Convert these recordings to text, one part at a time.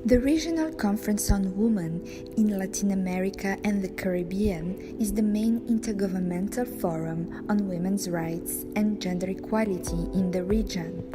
The Regional Conference on Women in Latin America and the Caribbean is the main intergovernmental forum on women's rights and gender equality in the region.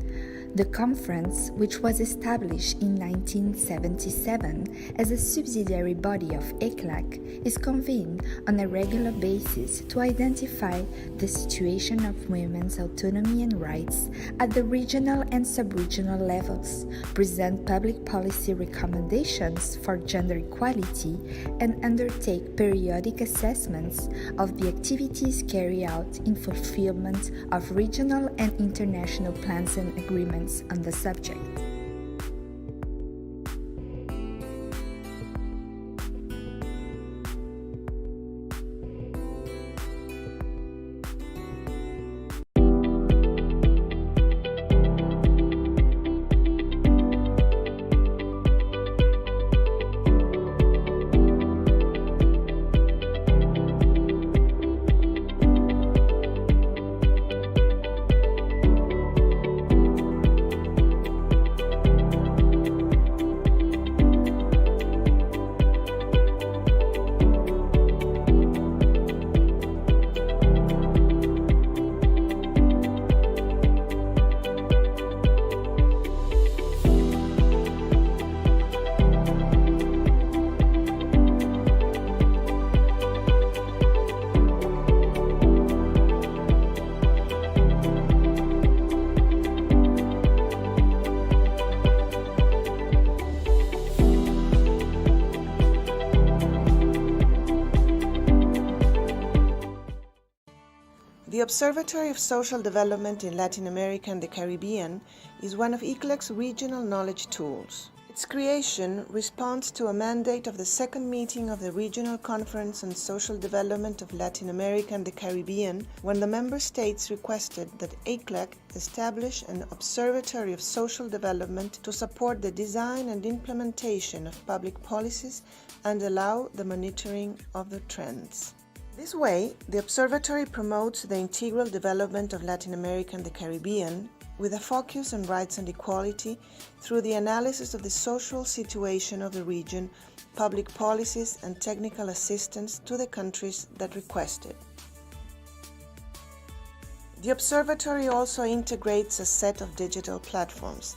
The conference, which was established in 1977 as a subsidiary body of ECLAC, is convened on a regular basis to identify the situation of women's autonomy and rights at the regional and sub-regional levels, present public policy recommendations for gender equality, and undertake periodic assessments of the activities carried out in fulfillment of regional and international plans and agreements on the subject. The Observatory of Social Development in Latin America and the Caribbean is one of ECLAC's regional knowledge tools. Its creation responds to a mandate of the second meeting of the Regional Conference on Social Development of Latin America and the Caribbean, when the member states requested that ECLAC establish an Observatory of Social Development to support the design and implementation of public policies and allow the monitoring of the trends. This way, the Observatory promotes the integral development of Latin America and the Caribbean with a focus on rights and equality through the analysis of the social situation of the region, public policies and technical assistance to the countries that request it. The Observatory also integrates a set of digital platforms.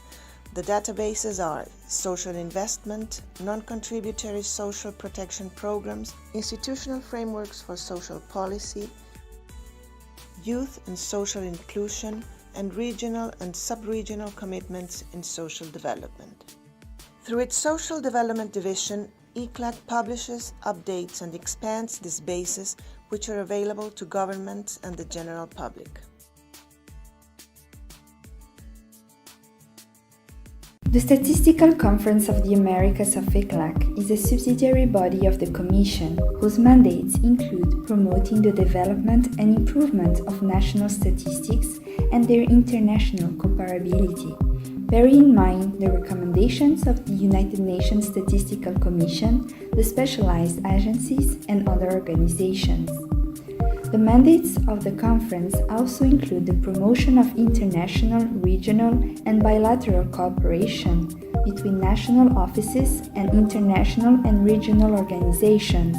The databases are social investment, non-contributory social protection programs, institutional frameworks for social policy, youth and social inclusion, and regional and sub-regional commitments in social development. Through its Social Development Division, ECLAC publishes, updates, and expands these bases, which are available to governments and the general public. The Statistical Conference of the Americas of ECLAC is a subsidiary body of the Commission, whose mandates include promoting the development and improvement of national statistics and their international comparability. Bear in mind the recommendations of the United Nations Statistical Commission, the specialized agencies, and other organizations. The mandates of the conference also include the promotion of international, regional, and bilateral cooperation between national offices and international and regional organizations,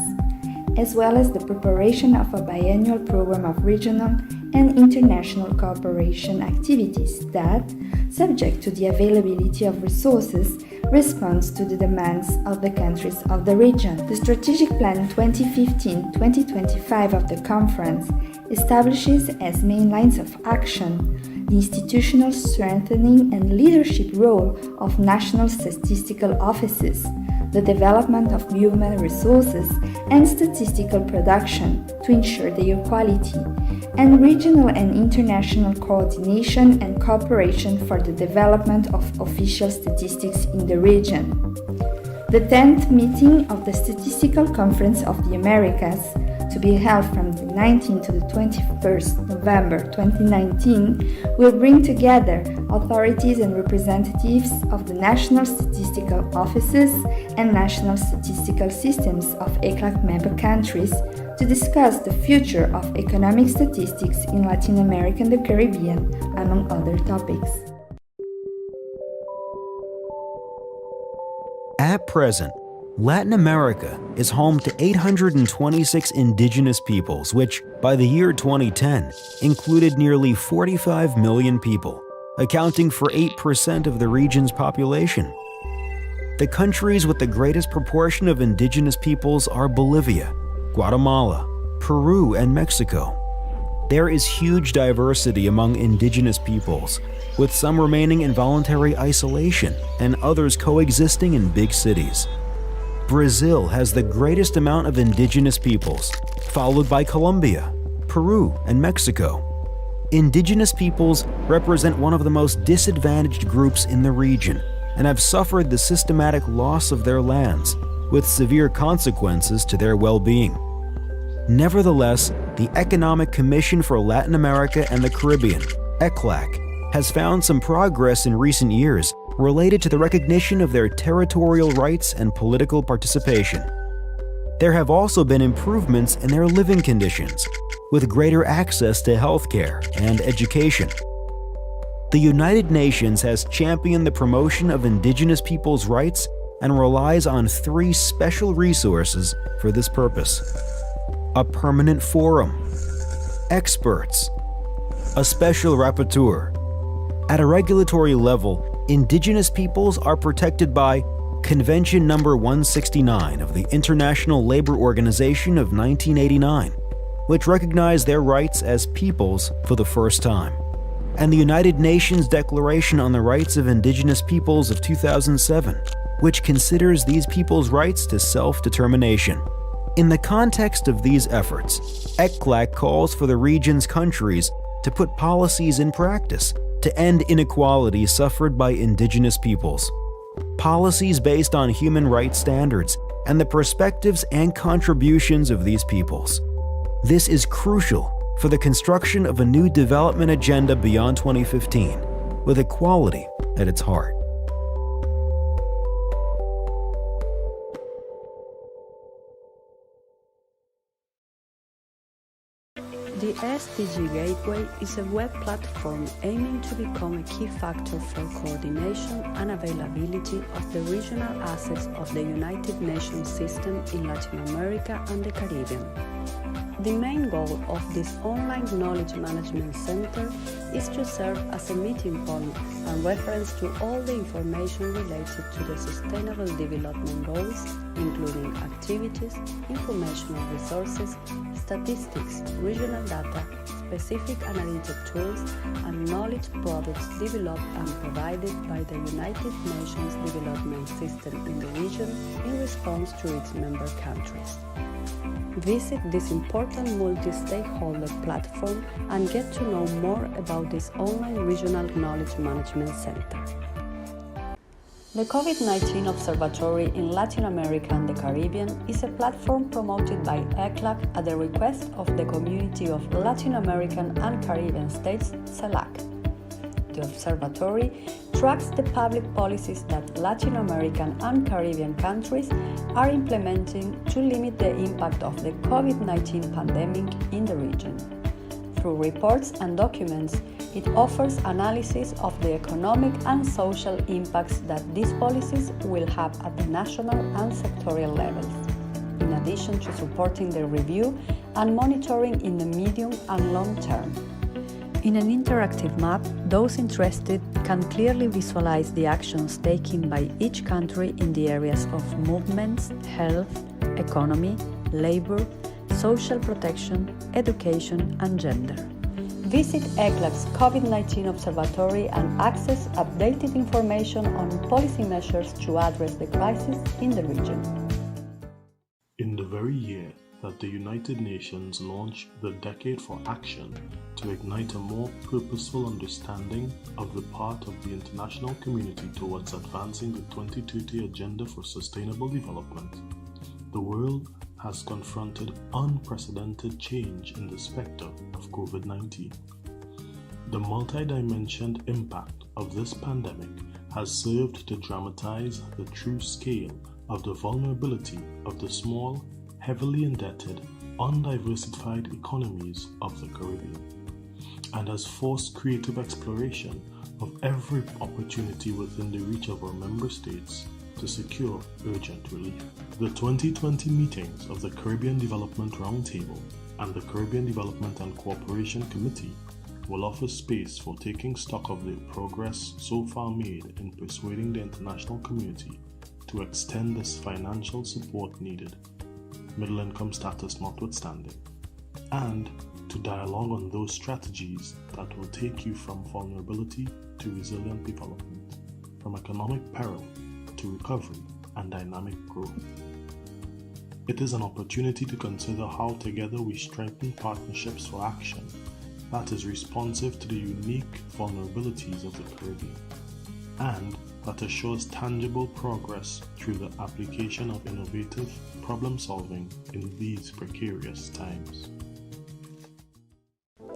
as well as the preparation of a biennial program of regional and international cooperation activities that, subject to the availability of resources, responds to the demands of the countries of the region. The Strategic Plan 2015-2025 of the conference establishes as main lines of action the institutional strengthening and leadership role of national statistical offices, the development of human resources and statistical production to ensure their quality, and regional and international coordination and cooperation for the development of official statistics in the region. The 10th meeting of the Statistical Conference of the Americas, to be held from the 19th to the 21st November 2019, will bring together authorities and representatives of the national statistical offices and national statistical systems of ECLAC member countries to discuss the future of economic statistics in Latin America and the Caribbean, among other topics. present, Latin America is home to 826 indigenous peoples, which, by the year 2010, included nearly 45 million people, accounting for 8% of the region's population. The countries with the greatest proportion of indigenous peoples are Bolivia, Guatemala, Peru, and Mexico. There is huge diversity among indigenous peoples, with some remaining in voluntary isolation and others coexisting in big cities. Brazil has the greatest amount of indigenous peoples, followed by Colombia, Peru, and Mexico. Indigenous peoples represent one of the most disadvantaged groups in the region and have suffered the systematic loss of their lands, with severe consequences to their well-being. Nevertheless, the Economic Commission for Latin America and the Caribbean, ECLAC, has found some progress in recent years related to the recognition of their territorial rights and political participation. There have also been improvements in their living conditions, with greater access to healthcare and education. The United Nations has championed the promotion of indigenous peoples' rights and relies on 3 special resources for this purpose: a permanent forum, experts, a special rapporteur. At a regulatory level, indigenous peoples are protected by Convention number 169 of the International Labor Organization of 1989, which recognized their rights as peoples for the first time, and the United Nations Declaration on the Rights of Indigenous Peoples of 2007, which considers these peoples' rights to self-determination. In the context of these efforts, ECLAC calls for the region's countries to put policies in practice to end inequality suffered by indigenous peoples. Policies based on human rights standards and the perspectives and contributions of these peoples. This is crucial for the construction of a new development agenda beyond 2015, with equality at its heart. The SDG Gateway is a web platform aiming to become a key factor for coordination and availability of the regional assets of the United Nations system in Latin America and the Caribbean. The main goal of this online knowledge management center is to serve as a meeting point and reference to all the information related to the Sustainable Development Goals, including activities, informational resources, statistics, regional data, specific analytic tools, and knowledge products developed and provided by the United Nations Development System in the region in response to its member countries. Visit this important multi-stakeholder platform and get to know more about this online regional knowledge management center. The COVID-19 Observatory in Latin America and the Caribbean is a platform promoted by ECLAC at the request of the Community of Latin American and Caribbean States, CELAC. The observatory tracks the public policies that Latin American and Caribbean countries are implementing to limit the impact of the COVID-19 pandemic in the region. Through reports and documents, it offers analysis of the economic and social impacts that these policies will have at the national and sectorial levels, in addition to supporting their review and monitoring in the medium and long term. In an interactive map, those interested can clearly visualize the actions taken by each country in the areas of movements, health, economy, labor, social protection, education, and gender. Visit ECLAC's COVID-19 Observatory and access updated information on policy measures to address the crisis in the region. In the very year that the United Nations launched the Decade for Action to ignite a more purposeful understanding of the part of the international community towards advancing the 2030 Agenda for Sustainable Development, the world has confronted unprecedented change in the specter of COVID-19. The multi-dimensioned impact of this pandemic has served to dramatize the true scale of the vulnerability of the small, heavily indebted, undiversified economies of the Caribbean, and has forced creative exploration of every opportunity within the reach of our member states to secure urgent relief. The 2020 meetings of the Caribbean Development Roundtable and the Caribbean Development and Cooperation Committee will offer space for taking stock of the progress so far made in persuading the international community to extend this financial support needed, middle income status notwithstanding, and to dialogue on those strategies that will take you from vulnerability to resilient development, from economic peril to recovery and dynamic growth. It is an opportunity to consider how together we strengthen partnerships for action that is responsive to the unique vulnerabilities of the Caribbean, and that assures tangible progress through the application of innovative problem solving in these precarious times.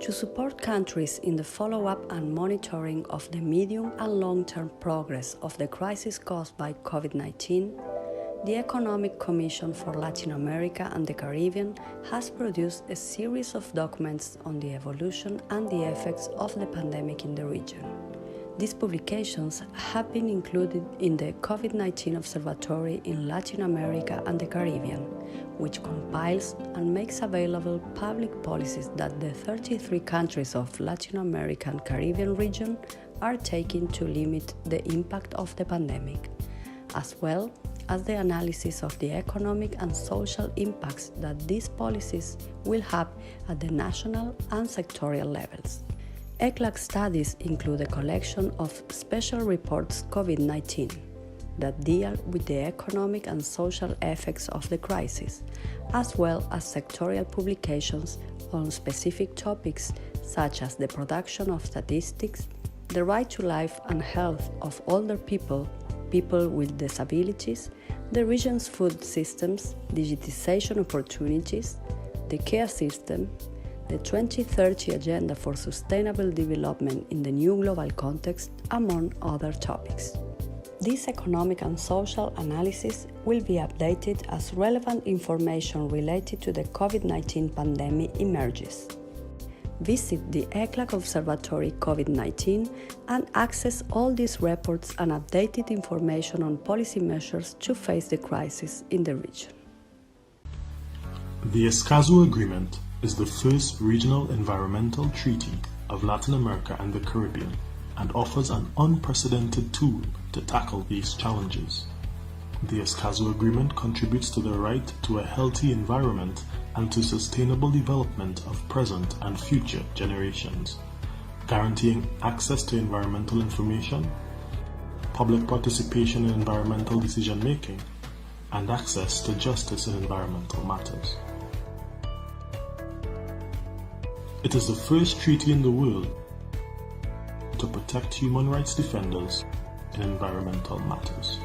To support countries in the follow-up and monitoring of the medium and long-term progress of the crisis caused by COVID-19, the Economic Commission for Latin America and the Caribbean has produced a series of documents on the evolution and the effects of the pandemic in the region. These publications have been included in the COVID-19 Observatory in Latin America and the Caribbean, which compiles and makes available public policies that the 33 countries of Latin America and Caribbean region are taking to limit the impact of the pandemic, as well as the analysis of the economic and social impacts that these policies will have at the national and sectorial levels. ECLAC studies include a collection of special reports COVID-19 that deal with the economic and social effects of the crisis, as well as sectorial publications on specific topics such as the production of statistics, the right to life and health of older people, people with disabilities, the region's food systems, digitization opportunities, the care system, the 2030 Agenda for Sustainable Development in the New Global Context, among other topics. This economic and social analysis will be updated as relevant information related to the COVID-19 pandemic emerges. Visit the ECLAC Observatory COVID-19 and access all these reports and updated information on policy measures to face the crisis in the region. The Escazú Agreement is the first regional environmental treaty of Latin America and the Caribbean and offers an unprecedented tool to tackle these challenges. The Escazú Agreement contributes to the right to a healthy environment and to sustainable development of present and future generations, guaranteeing access to environmental information, public participation in environmental decision-making, and access to justice in environmental matters. It is the first treaty in the world to protect human rights defenders in environmental matters.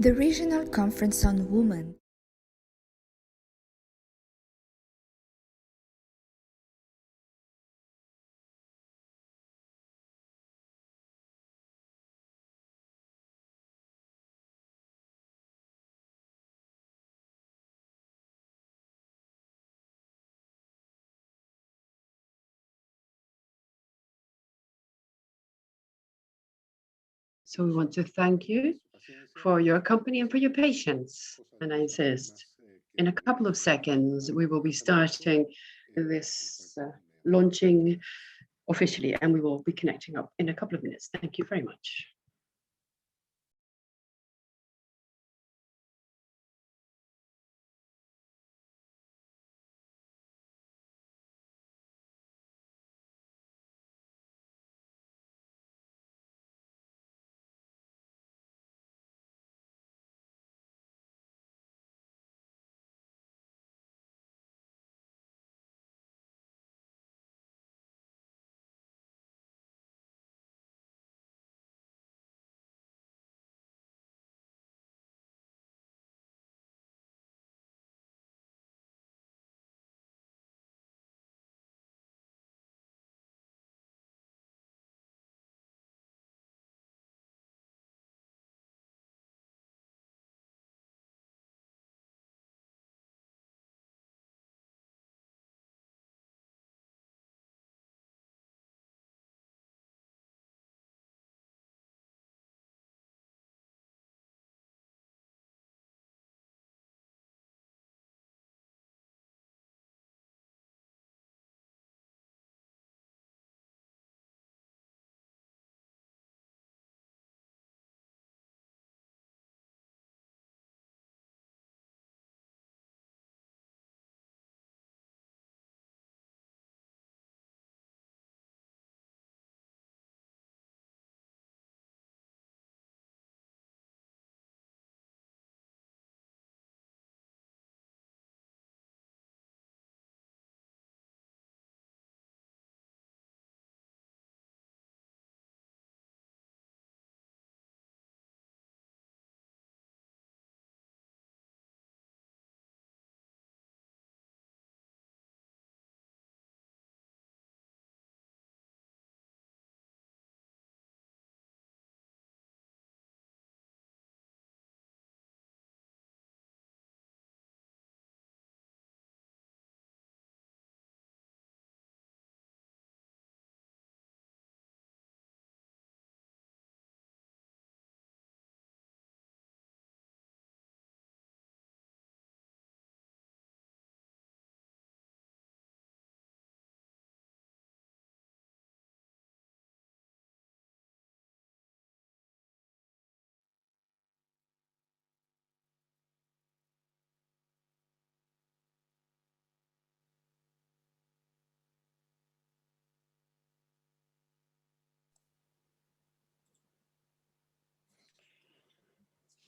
The Regional Conference on Women. So we want to thank you for your company and for your patience. And I insist, in a couple of seconds, we will be starting this launching officially, and we will be connecting up in a couple of minutes. Thank you very much.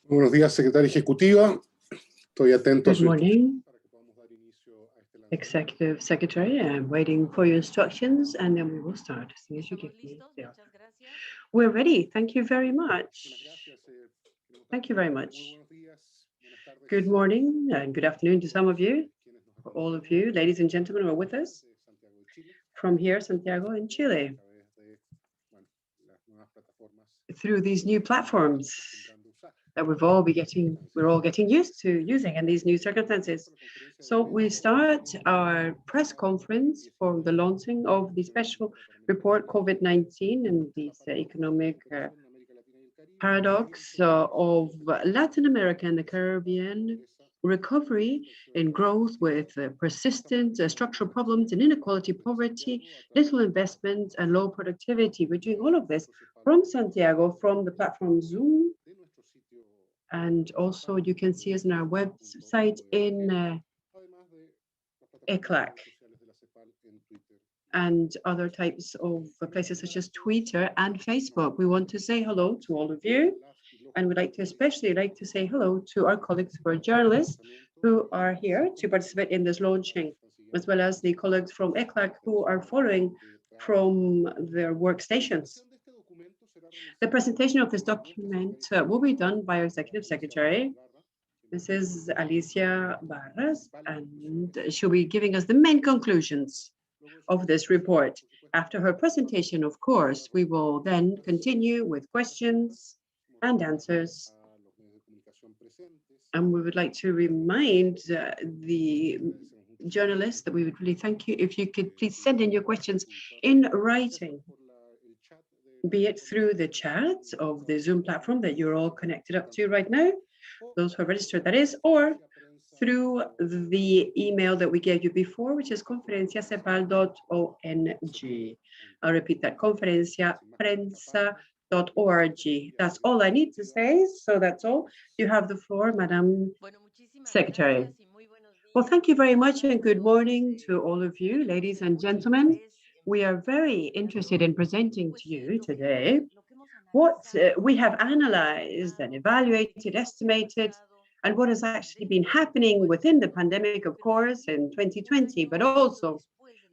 Buenos días, secretaria ejecutiva. Estoy atento a Good su morning, Executive Secretary. I'm waiting for your instructions, and then we will start as soon as you give me the order. We're ready. Thank you very much. Thank you very much. Good morning and good afternoon to some of you, for all of you, ladies and gentlemen who are with us from here, Santiago in Chile, through these new platforms that we're all getting used to using in these new circumstances. So we start our press conference for the launching of the special report COVID-19 and this economic paradox of Latin America and the Caribbean, recovery and growth with persistent structural problems and inequality, poverty, little investment and low productivity. We're doing all of this from Santiago, from the platform Zoom. And also you can see us on our website in ECLAC and other types of places such as Twitter and Facebook. We want to say hello to all of you, and we'd like to especially say hello to our colleagues who are journalists who are here to participate in this launching, as well as the colleagues from ECLAC who are following from their workstations. The presentation of this document will be done by our Executive Secretary, Mrs. Alicia Bárcena, and she'll be giving us the main conclusions of this report. After her presentation, of course, we will then continue with questions and answers. And we would like to remind the journalists that we would really thank you if you could please send in your questions in writing, be it through the chat of the Zoom platform that you're all connected up to right now, those who are registered, that is, or through the email that we gave you before, which is conferenciacepal.ong. I'll repeat that, conferenciaprensa.org. That's all I need to say, so that's all. You have the floor, Madam Secretary. Well, thank you very much and good morning to all of you, ladies and gentlemen. We are very interested in presenting to you today what we have analyzed and evaluated, estimated, and what has actually been happening within the pandemic, of course, in 2020, but also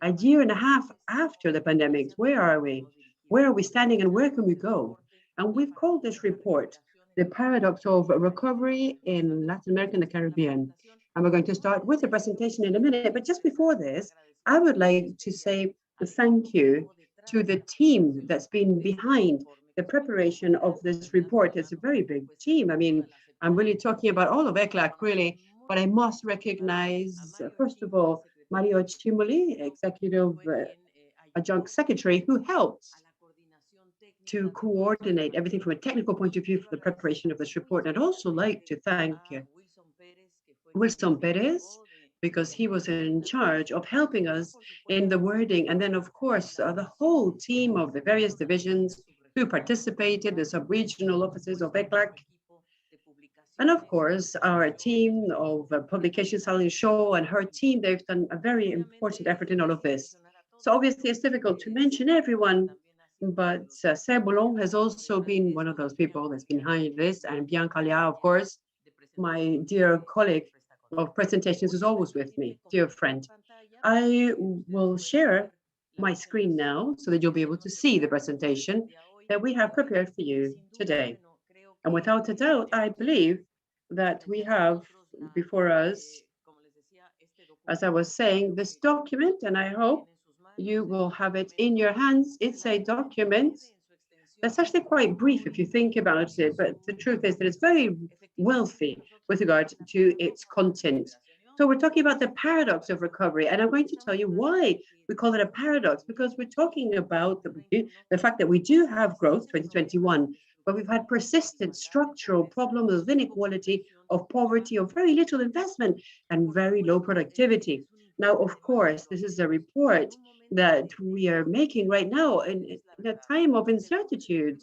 a year and a half after the pandemic. Where are we? Where are we standing and where can we go? And we've called this report The Paradox of Recovery in Latin America and the Caribbean. And we're going to start with the presentation in a minute. But just before this, I would like to say thank you to the team that's been behind the preparation of this report. It's a very big team. I mean, I'm really talking about all of ECLAC, really, but I must recognize, first of all, Mario Cimoli, Executive Adjunct Secretary, who helped to coordinate everything from a technical point of view for the preparation of this report. I'd also like to thank Wilson Perez, because he was in charge of helping us in the wording. And then, of course, the whole team of the various divisions who participated, the sub-regional offices of ECLAC. And of course, our team of publications, Sally Shaw and her team, they've done a very important effort in all of this. So obviously, it's difficult to mention everyone, but Seb Boulon has also been one of those people that's behind this, and Bianca Lia, of course, my dear colleague of presentations, is always with me, dear friend. I will share my screen now so that you'll be able to see the presentation that we have prepared for you today. And without a doubt, I believe that we have before us, as I was saying, this document, and I hope you will have it in your hands. It's a document that's actually quite brief if you think about it, but the truth is that it's very wealthy with regard to its content. So we're talking about the paradox of recovery, and I'm going to tell you why we call it a paradox, because we're talking about the fact that we do have growth, 2021, but we've had persistent structural problems of inequality, of poverty, of very little investment, and very low productivity. Now, of course, this is a report that we are making right now in a time of incertitude,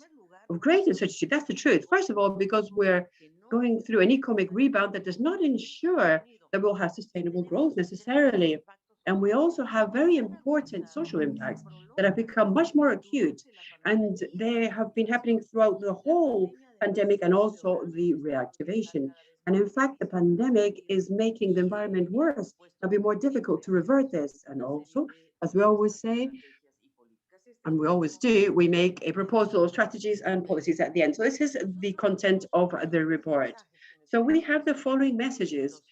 of great uncertainty. That's the truth. First of all, because we're going through an economic rebound that does not ensure that we'll have sustainable growth necessarily. And we also have very important social impacts that have become much more acute. And they have been happening throughout the whole pandemic and also the reactivation. And in fact, the pandemic is making the environment worse. It'll be more difficult to revert this. And also, as we always say, and we always do, we make a proposal of strategies and policies at the end. So this is the content of the report. So we have the following messages,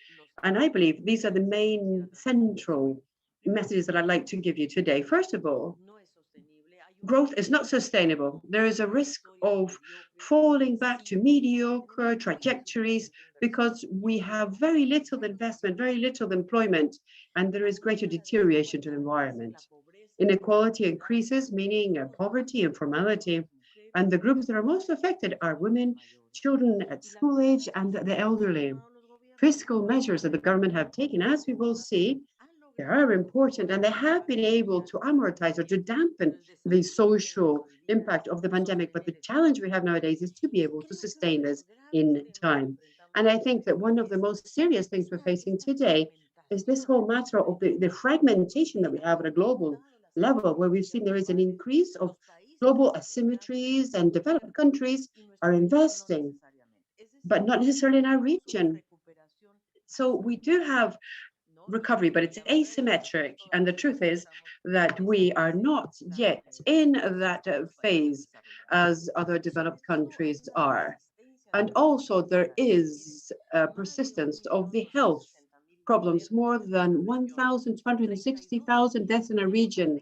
and I believe these are the main central messages that I'd like to give you today. First of all, growth is not sustainable. There is a risk of falling back to mediocre trajectories because we have very little investment, very little employment, and there is greater deterioration to the environment. Inequality increases, meaning poverty, informality, and the groups that are most affected are women, children at school age, and the elderly. Fiscal measures that the government have taken, as we will see, they are important, and they have been able to amortize or to dampen the social impact of the pandemic. But the challenge we have nowadays is to be able to sustain this in time. And I think that one of the most serious things we're facing today is this whole matter of the fragmentation that we have at a global level, where we've seen there is an increase of global asymmetries, and developed countries are investing, but not necessarily in our region. So we do have recovery, but it's asymmetric. And the truth is that we are not yet in that phase as other developed countries are. And also there is a persistence of the health problems, more than 1,260,000 deaths in a region.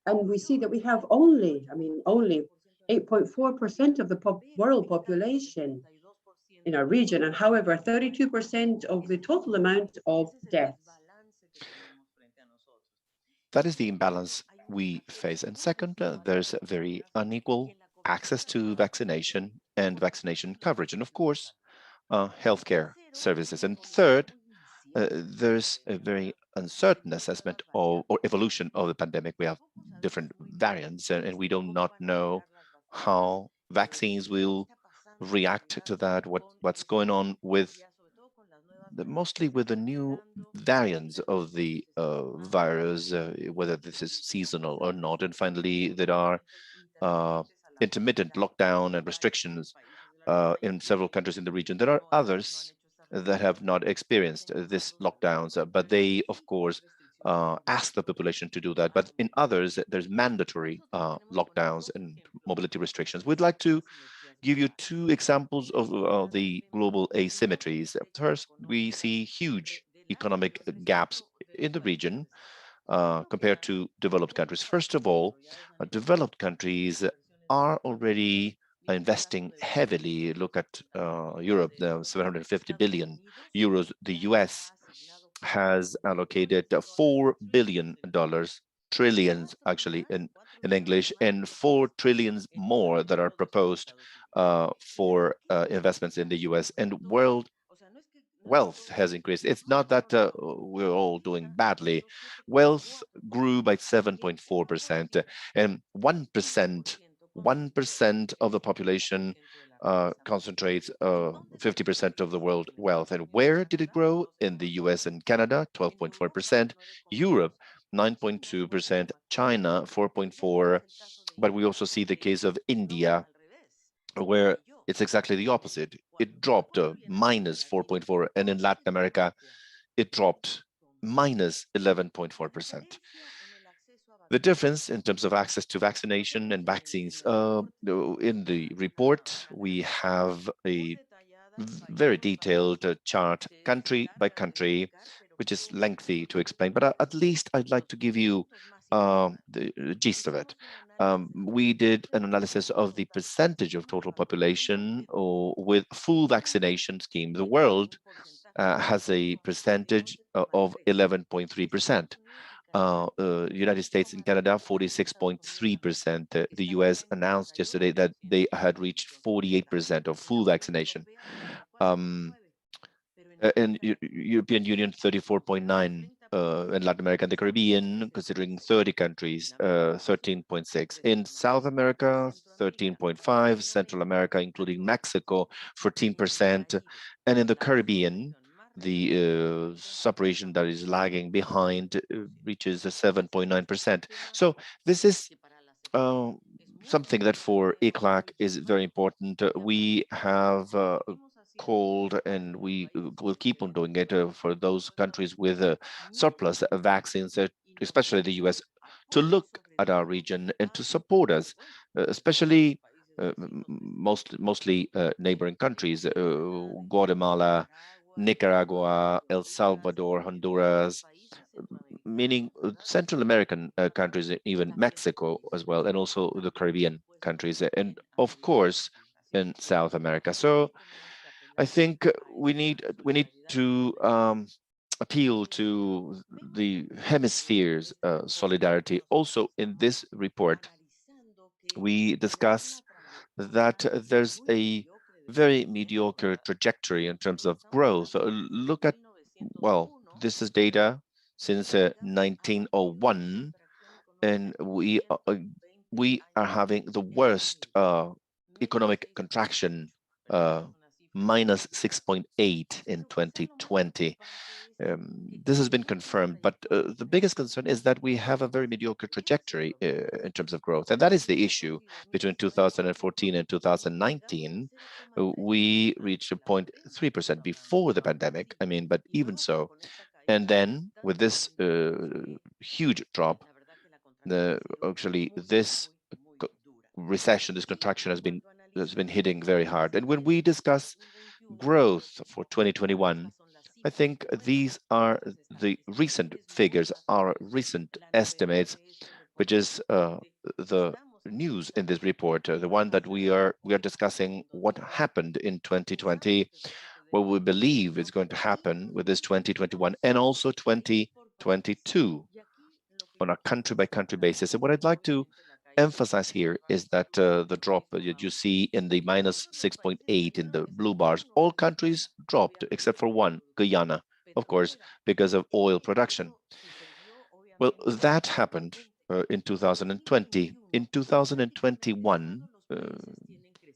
And we see that we have only 8.4% of the world population in our region, and however, 32% of the total amount of deaths. That is the imbalance we face. And second, there's very unequal access to vaccination and vaccination coverage, and of course, healthcare services. And third, there's a very uncertain assessment of or evolution of the pandemic. We have different variants, and we do not know how vaccines will react to that, what's going on with mostly with the new variants of the virus, whether this is seasonal or not. And finally, there are intermittent lockdown and restrictions in several countries in the region. There are others that have not experienced this lockdowns, but they, of course, ask the population to do that. But in others, there's mandatory lockdowns and mobility restrictions. We'd like to give you two examples of the global asymmetries. First, we see huge economic gaps in the region compared to developed countries. First of all, developed countries are already investing heavily. Look at Europe, the 750 billion euros. The US has allocated $4 billion, trillions actually in English, and 4 trillions more that are proposed for investments in the US. And world wealth has increased. It's not that we're all doing badly. Wealth grew by 7.4%, and 1% of the population concentrates 50% of the world wealth. And where did it grow? In the US and Canada, 12.4%, Europe, 9.2%, China, 4.4%. But we also see the case of India, where it's exactly the opposite. It dropped minus 4.4%, and in Latin America, it dropped minus 11.4%. The difference in terms of access to vaccination and vaccines, in the report, we have a very detailed chart, country by country, which is lengthy to explain, but at least I'd like to give you the gist of it. We did an analysis of the percentage of total population with full vaccination scheme. The world has a percentage of 11.3%. United States and Canada, 46.3%. The US announced yesterday that they had reached 48% of full vaccination. In European Union, 34.9%. In Latin America and the Caribbean, considering 30 countries, 13.6%. In South America, 13.5%. Central America, including Mexico, 14%. And in the Caribbean, the sub-region that is lagging behind reaches 7.9%. So this is something that for ECLAC is very important. We have called, and we will keep on doing it for those countries with surplus vaccines, especially the US, to look at our region and to support us, especially mostly neighboring countries, Guatemala, Nicaragua, El Salvador, Honduras, meaning Central American countries, even Mexico as well, and also the Caribbean countries, and of course in South America. So I think we need to appeal to the hemisphere's solidarity. Also in this report, we discuss that there's a very mediocre trajectory in terms of growth. Look at, well, this is data since 1901, and we are having the worst economic contraction, minus 6.8 in 2020. This has been confirmed, but the biggest concern is that we have a very mediocre trajectory in terms of growth, and that is the issue. Between 2014 and 2019, we reached 0.3% before the pandemic. I mean, but even so, And then with this huge drop, actually this recession, this contraction has been hitting very hard. And when we discuss growth for 2021, I think these are the recent figures, our recent estimates, which is the news in this report, the one that we are discussing what happened in 2020, what we believe is going to happen with this 2021 and also 2022 on a country-by-country basis. And what I'd like to emphasize here is that the drop that you see in the minus 6.8 in the blue bars, all countries dropped except for one, Guyana, of course, because of oil production. Well, that happened in 2020. In 2021,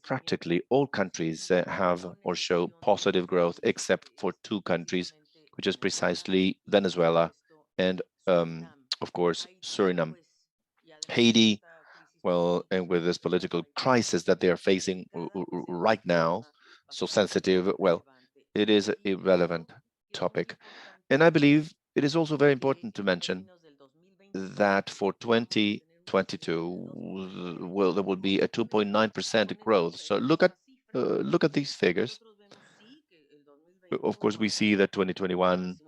practically all countries have or show positive growth except for two countries, which is precisely Venezuela and, of course, Suriname. Haiti, well, and with this political crisis that they are facing right now, so sensitive, well, it is an irrelevant topic. And I believe it is also very important to mention that for 2022, well, there will be a 2.9% growth. So look at these figures. Of course, we see that 2021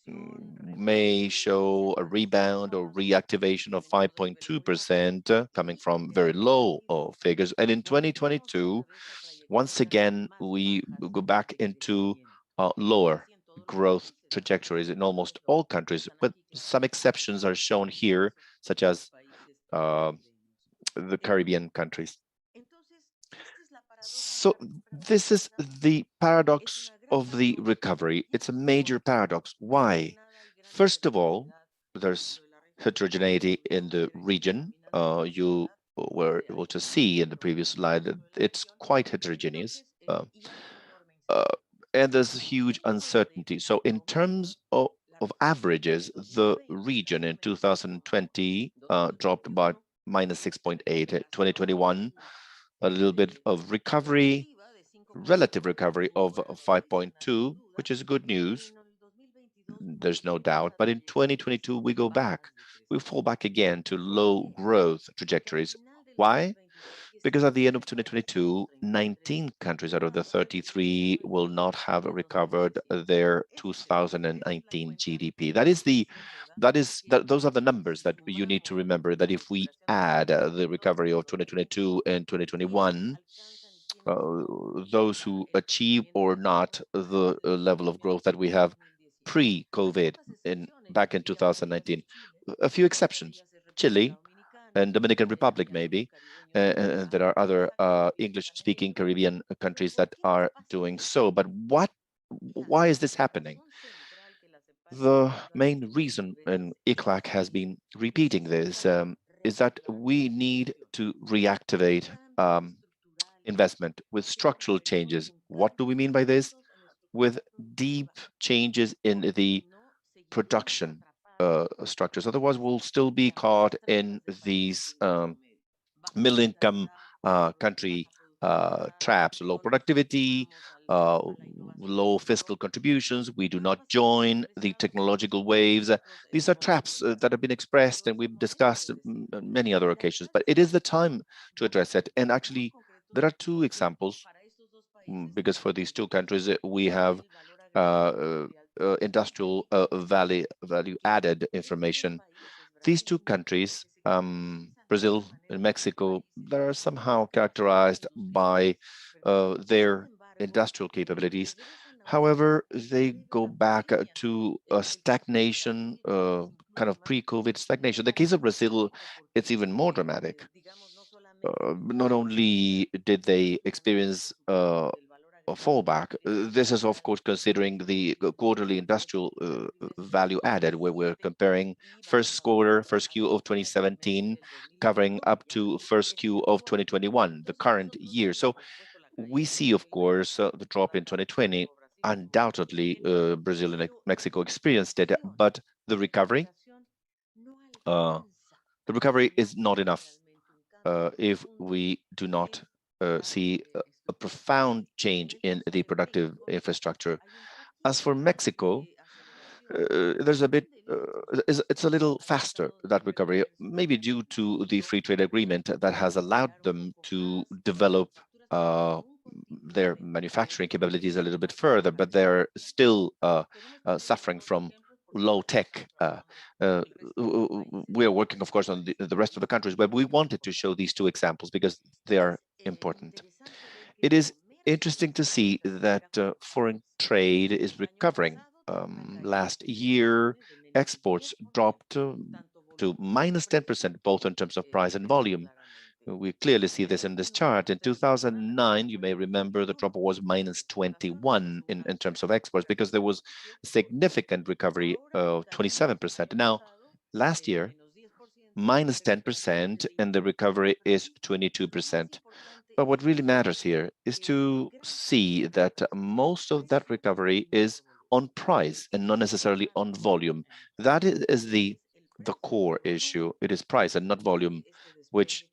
may show a rebound or reactivation of 5.2% coming from very low figures. And in 2022, once again, we go back into lower growth trajectories in almost all countries, but some exceptions are shown here, such as the Caribbean countries. So this is the paradox of the recovery. It's a major paradox. Why? First of all, there's heterogeneity in the region. You were able to see in the previous slide that it's quite heterogeneous. And there's huge uncertainty. So in terms of averages, the region in 2020 dropped by minus 6.8. 2021, a little bit of recovery, relative recovery of 5.2, which is good news. There's no doubt. But in 2022, we go back. We fall back again to low growth trajectories. Why? Because at the end of 2022, 19 countries out of the 33 will not have recovered their 2019 GDP. Those are the numbers that you need to remember, that if we add the recovery of 2022 and 2021, those who achieve or not the level of growth that we have pre-COVID back in 2019. A few exceptions, Chile and Dominican Republic maybe. There are other English-speaking Caribbean countries that are doing so. But why is this happening? The main reason, and ECLAC has been repeating this, is that we need to reactivate investment with structural changes. What do we mean by this? With deep changes in the production structures. Otherwise, we'll still be caught in these middle-income country traps, low productivity, low fiscal contributions. We do not join the technological waves. These are traps that have been expressed and we've discussed on many other occasions, but it is the time to address it. And actually, there are two examples, because for these two countries, we have industrial value added information. These two countries, Brazil and Mexico, they are somehow characterized by their industrial capabilities. However, they go back to a stagnation, kind of pre-COVID stagnation. The case of Brazil, it's even more dramatic. Not only did they experience a fallback, this is of course considering the quarterly industrial value added, where we're comparing first Q of 2017, covering up to first Q of 2021, the current year. So we see, of course, the drop in 2020. Undoubtedly, Brazil and Mexico experienced it, but the recovery is not enough if we do not see a profound change in the productive infrastructure. As for Mexico, there's a bit, it's a little faster, that recovery, maybe due to the free trade agreement that has allowed them to develop their manufacturing capabilities a little bit further, but they're still suffering from low tech. We are working, of course, on the rest of the countries, but we wanted to show these two examples because they are important. It is interesting to see that foreign trade is recovering. Last year, exports dropped to minus 10%, both in terms of price and volume. We clearly see this in this chart. In 2009, you may remember the drop was minus 21 in terms of exports because there was a significant recovery of 27%. Now, last year, minus 10%, and the recovery is 22%. But what really matters here is to see that most of that recovery is on price and not necessarily on volume. That is the core issue. It is price and not volume, which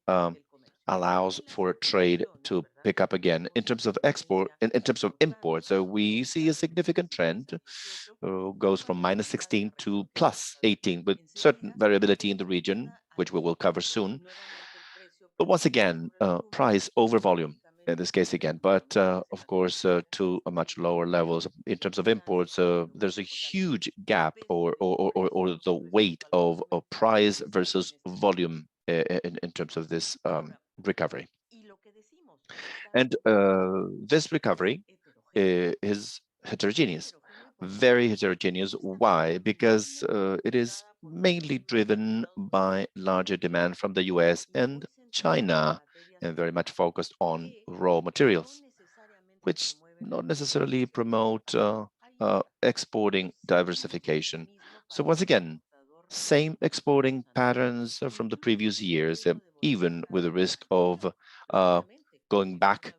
allows for trade to pick up again. In terms of export, in terms of imports, we see a significant trend, goes from minus 16 to plus 18, with certain variability in the region, which we will cover soon. But once again, price over volume in this case again, but of course, to a much lower levels. In terms of imports, there's a huge gap or the weight of price versus volume in terms of this recovery. And this recovery is heterogeneous, very heterogeneous. Why? Because it is mainly driven by larger demand from the US and China, and very much focused on raw materials, which not necessarily promote exporting diversification. So once again, same exporting patterns from the previous years, even with the risk of going back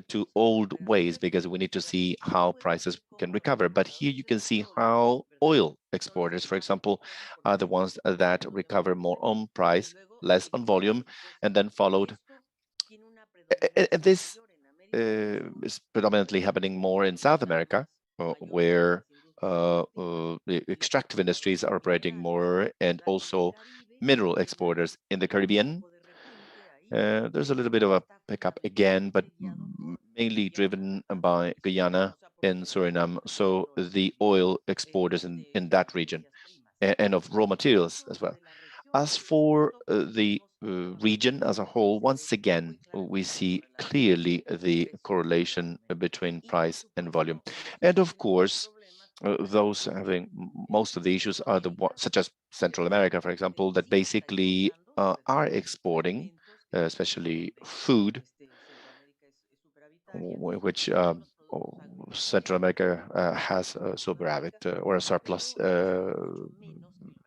to old ways, because we need to see how prices can recover. But here you can see how oil exporters, for example, are the ones that recover more on price, less on volume, and then followed. And this is predominantly happening more in South America, where the extractive industries are operating more, and also mineral exporters in the Caribbean. There's a little bit of a pickup again, but mainly driven by Guyana and Suriname. So the oil exporters in that region, and of raw materials as well. As for the region as a whole, once again, we see clearly the correlation between price and volume. And of course, those having most of the issues are the ones, such as Central America, for example, that basically are exporting, especially food, which Central America has a superavit or a surplus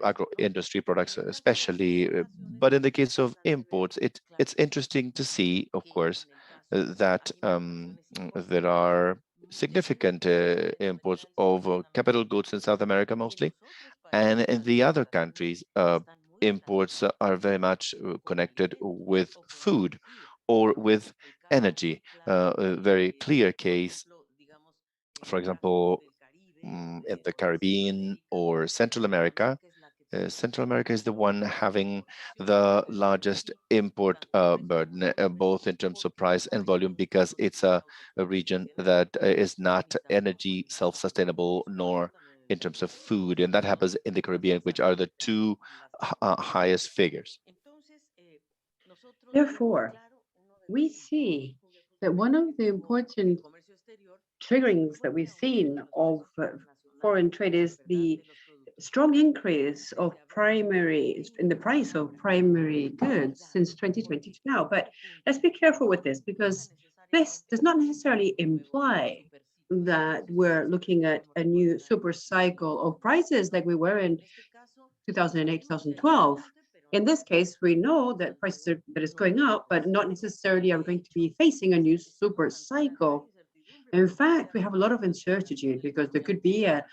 agro-industry products, especially. But in the case of imports, it's interesting to see, of course, that there are significant imports of capital goods in South America mostly, and in the other countries, imports are very much connected with food or with energy. A very clear case, for example, in the Caribbean or Central America. Central America is the one having the largest import burden, both in terms of price and volume, because it's a region that is not energy self-sustainable, nor in terms of food. And that happens in the Caribbean, which are the two highest figures. Therefore, we see that one of the important triggerings that we've seen of foreign trade is the strong increase of in the price of primary goods since 2020 to now. But let's be careful with this, because this does not necessarily imply that we're looking at a new super cycle of prices like we were in 2008, 2012. In this case, we know that prices that is going up, but not necessarily are going to be facing a new super cycle. In fact, we have a lot of uncertainty because there could be a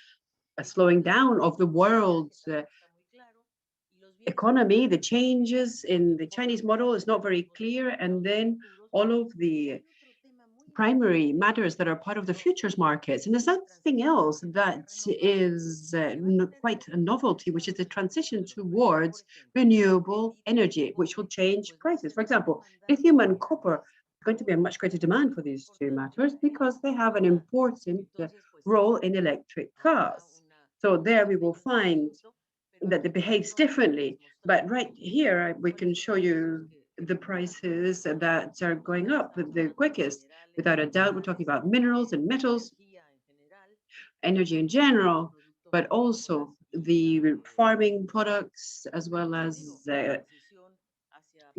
slowing down of the world's economy. The changes in the Chinese model is not very clear, and then all of the primary matters that are part of the futures markets. And there's something else that is quite a novelty, which is the transition towards renewable energy, which will change prices. For example, lithium and copper are going to be a much greater demand for these two matters because they have an important role in electric cars. So there we will find that it behaves differently. But right here, we can show you the prices that are going up the quickest. Without a doubt, we're talking about minerals and metals, energy in general, but also the farming products as well as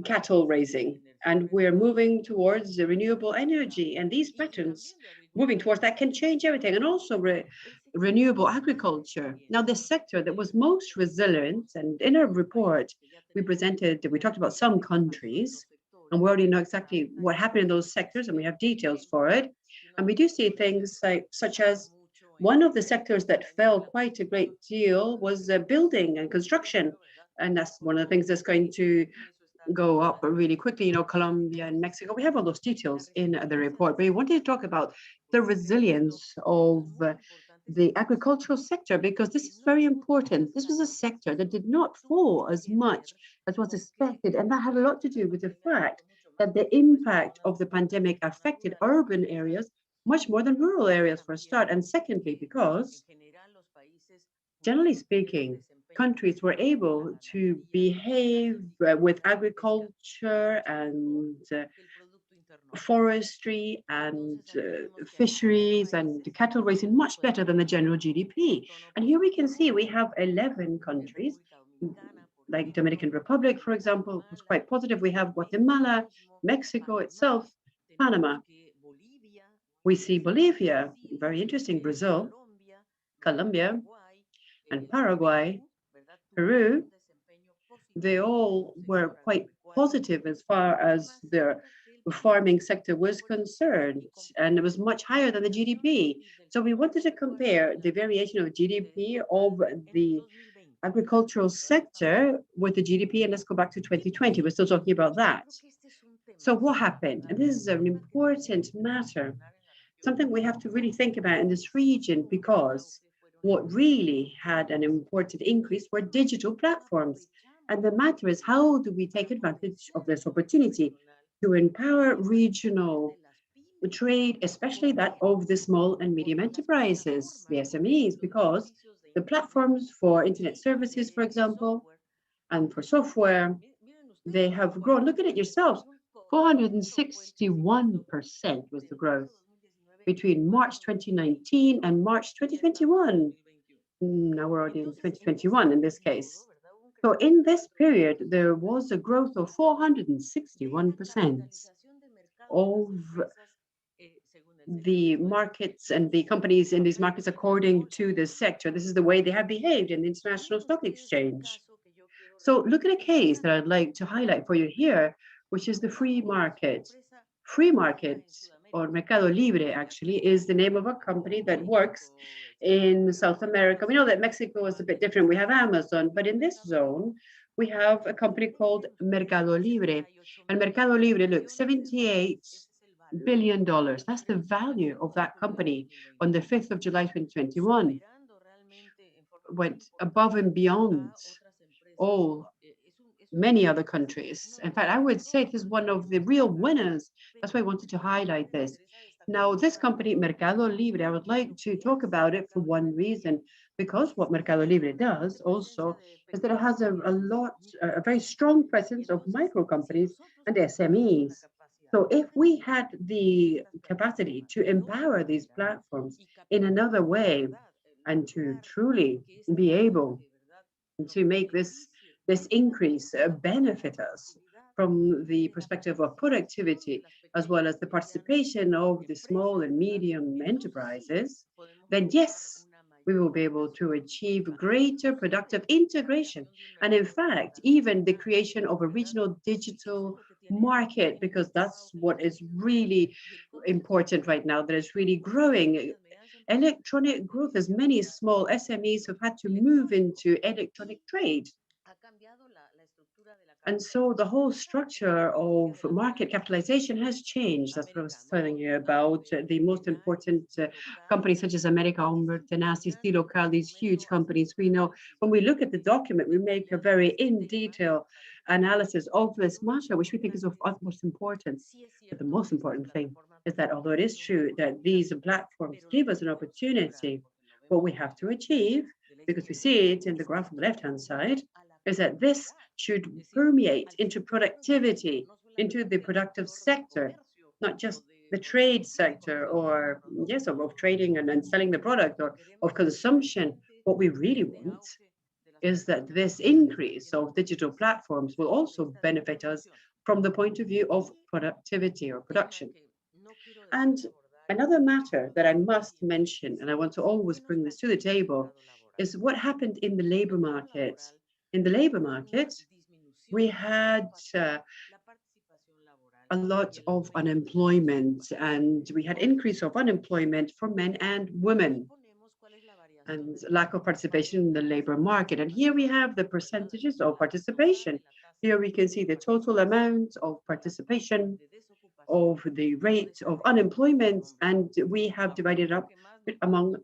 cattle raising. And we're moving towards the renewable energy. And these patterns moving towards that can change everything. And also renewable agriculture. Now, the sector that was most resilient, and in our report, we talked about some countries, and we already know exactly what happened in those sectors, and we have details for it. And we do see things such as one of the sectors that fell quite a great deal was building and construction. And that's one of the things that's going to go up really quickly. Colombia and Mexico, we have all those details in the report. But we wanted to talk about the resilience of the agricultural sector, because this is very important. This was a sector that did not fall as much as was expected. And that had a lot to do with the fact that the impact of the pandemic affected urban areas much more than rural areas for a start. And secondly, because generally speaking, countries were able to behave with agriculture and forestry and fisheries and cattle raising much better than the general GDP. And here we can see we have 11 countries, like Dominican Republic, for example, was quite positive. We have Guatemala, Mexico itself, Panama. We see Bolivia, very interesting, Brazil, Colombia, and Paraguay, Peru. They all were quite positive as far as their farming sector was concerned, and it was much higher than the GDP. So we wanted to compare the variation of GDP of the agricultural sector with the GDP, and let's go back to 2020. We're still talking about that. So what happened? And this is an important matter, something we have to really think about in this region, because what really had an important increase were digital platforms. And the matter is, how do we take advantage of this opportunity to empower regional trade, especially that of the small and medium enterprises, the SMEs, because the platforms for internet services, for example, and for software, they have grown. Look at it yourselves. 461% was the growth between March 2019 and March 2021. Now we're already in 2021 in this case. So in this period, there was a growth of 461% of the markets and the companies in these markets according to the sector. This is the way they have behaved in the International Stock Exchange. So look at a case that I'd like to highlight for you here, which is the free market. Free market, or Mercado Libre, actually, is the name of a company that works in South America. We know that Mexico is a bit different. We have Amazon, but in this zone, we have a company called Mercado Libre. And Mercado Libre, look, $78 billion. That's the value of that company on the 5th of July, 2021. Went above and beyond all many other countries. In fact, I would say it is one of the real winners. That's why I wanted to highlight this. Now, this company, Mercado Libre, I would like to talk about it for one reason, because what Mercado Libre does also is that it has a very strong presence of micro companies and SMEs. So if we had the capacity to empower these platforms in another way and to truly be able to make this increase benefit us from the perspective of productivity, as well as the participation of the small and medium enterprises, then yes, we will be able to achieve greater productive integration. And in fact, even the creation of a regional digital market, because that's what is really important right now, that is really growing. Electronic growth, as many small SMEs have had to move into electronic trade. And so the whole structure of market capitalization has changed. That's what I was telling you about. The most important companies such as America, Tenacity, Steel Local, these huge companies. We know when we look at the document, we make a very in-detail analysis of this matter, which we think is of utmost importance. But the most important thing is that although it is true that these platforms give us an opportunity, what we have to achieve, because we see it in the graph on the left-hand side, is that this should permeate into productivity, into the productive sector, not just the trade sector or, yes, of trading and selling the product or of consumption. What we really want is that this increase of digital platforms will also benefit us from the point of view of productivity or production. And another matter that I must mention, and I want to always bring this to the table, is what happened in the labor market. In the labor market, we had a lot of unemployment, and we had increase of unemployment for men and women, and lack of participation in the labor market. And here we have the percentages of participation. Here we can see the total amount of participation of the rate of unemployment, and we have divided up among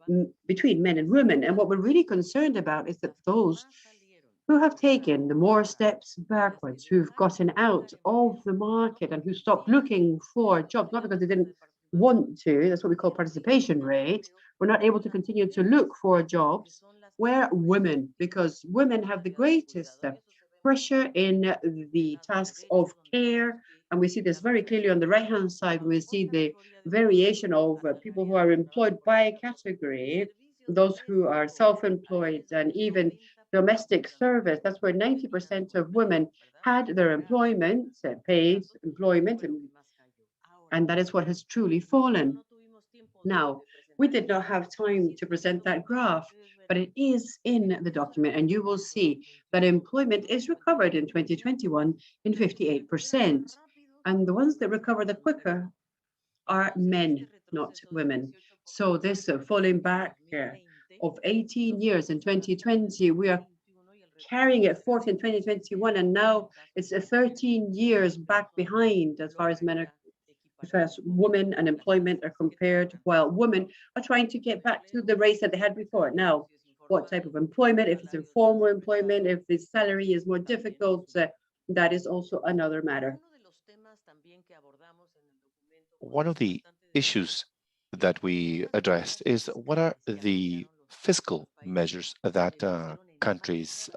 between men and women. And what we're really concerned about is that those who have taken the more steps backwards, who've gotten out of the market and who stopped looking for jobs, not because they didn't want to, that's what we call participation rate, were not able to continue to look for jobs, were women, because women have the greatest pressure in the tasks of care. And we see this very clearly on the right-hand side. We see the variation of people who are employed by category, those who are self-employed, and even domestic service. That's where 90% of women had their employment, paid employment, and that is what has truly fallen. Now, we did not have time to present that graph, but it is in the document, and you will see that employment is recovered in 2021 in 58%. And the ones that recover the quicker are men, not women. So this falling back of 18 years in 2020, we are carrying it forth in 2021, and now it's 13 years back behind as far as men are, as far as women and employment are compared, while women are trying to get back to the race that they had before. Now, what type of employment, if it's informal employment, if the salary is more difficult, that is also another matter. One of the issues that we addressed is what are the fiscal measures that countries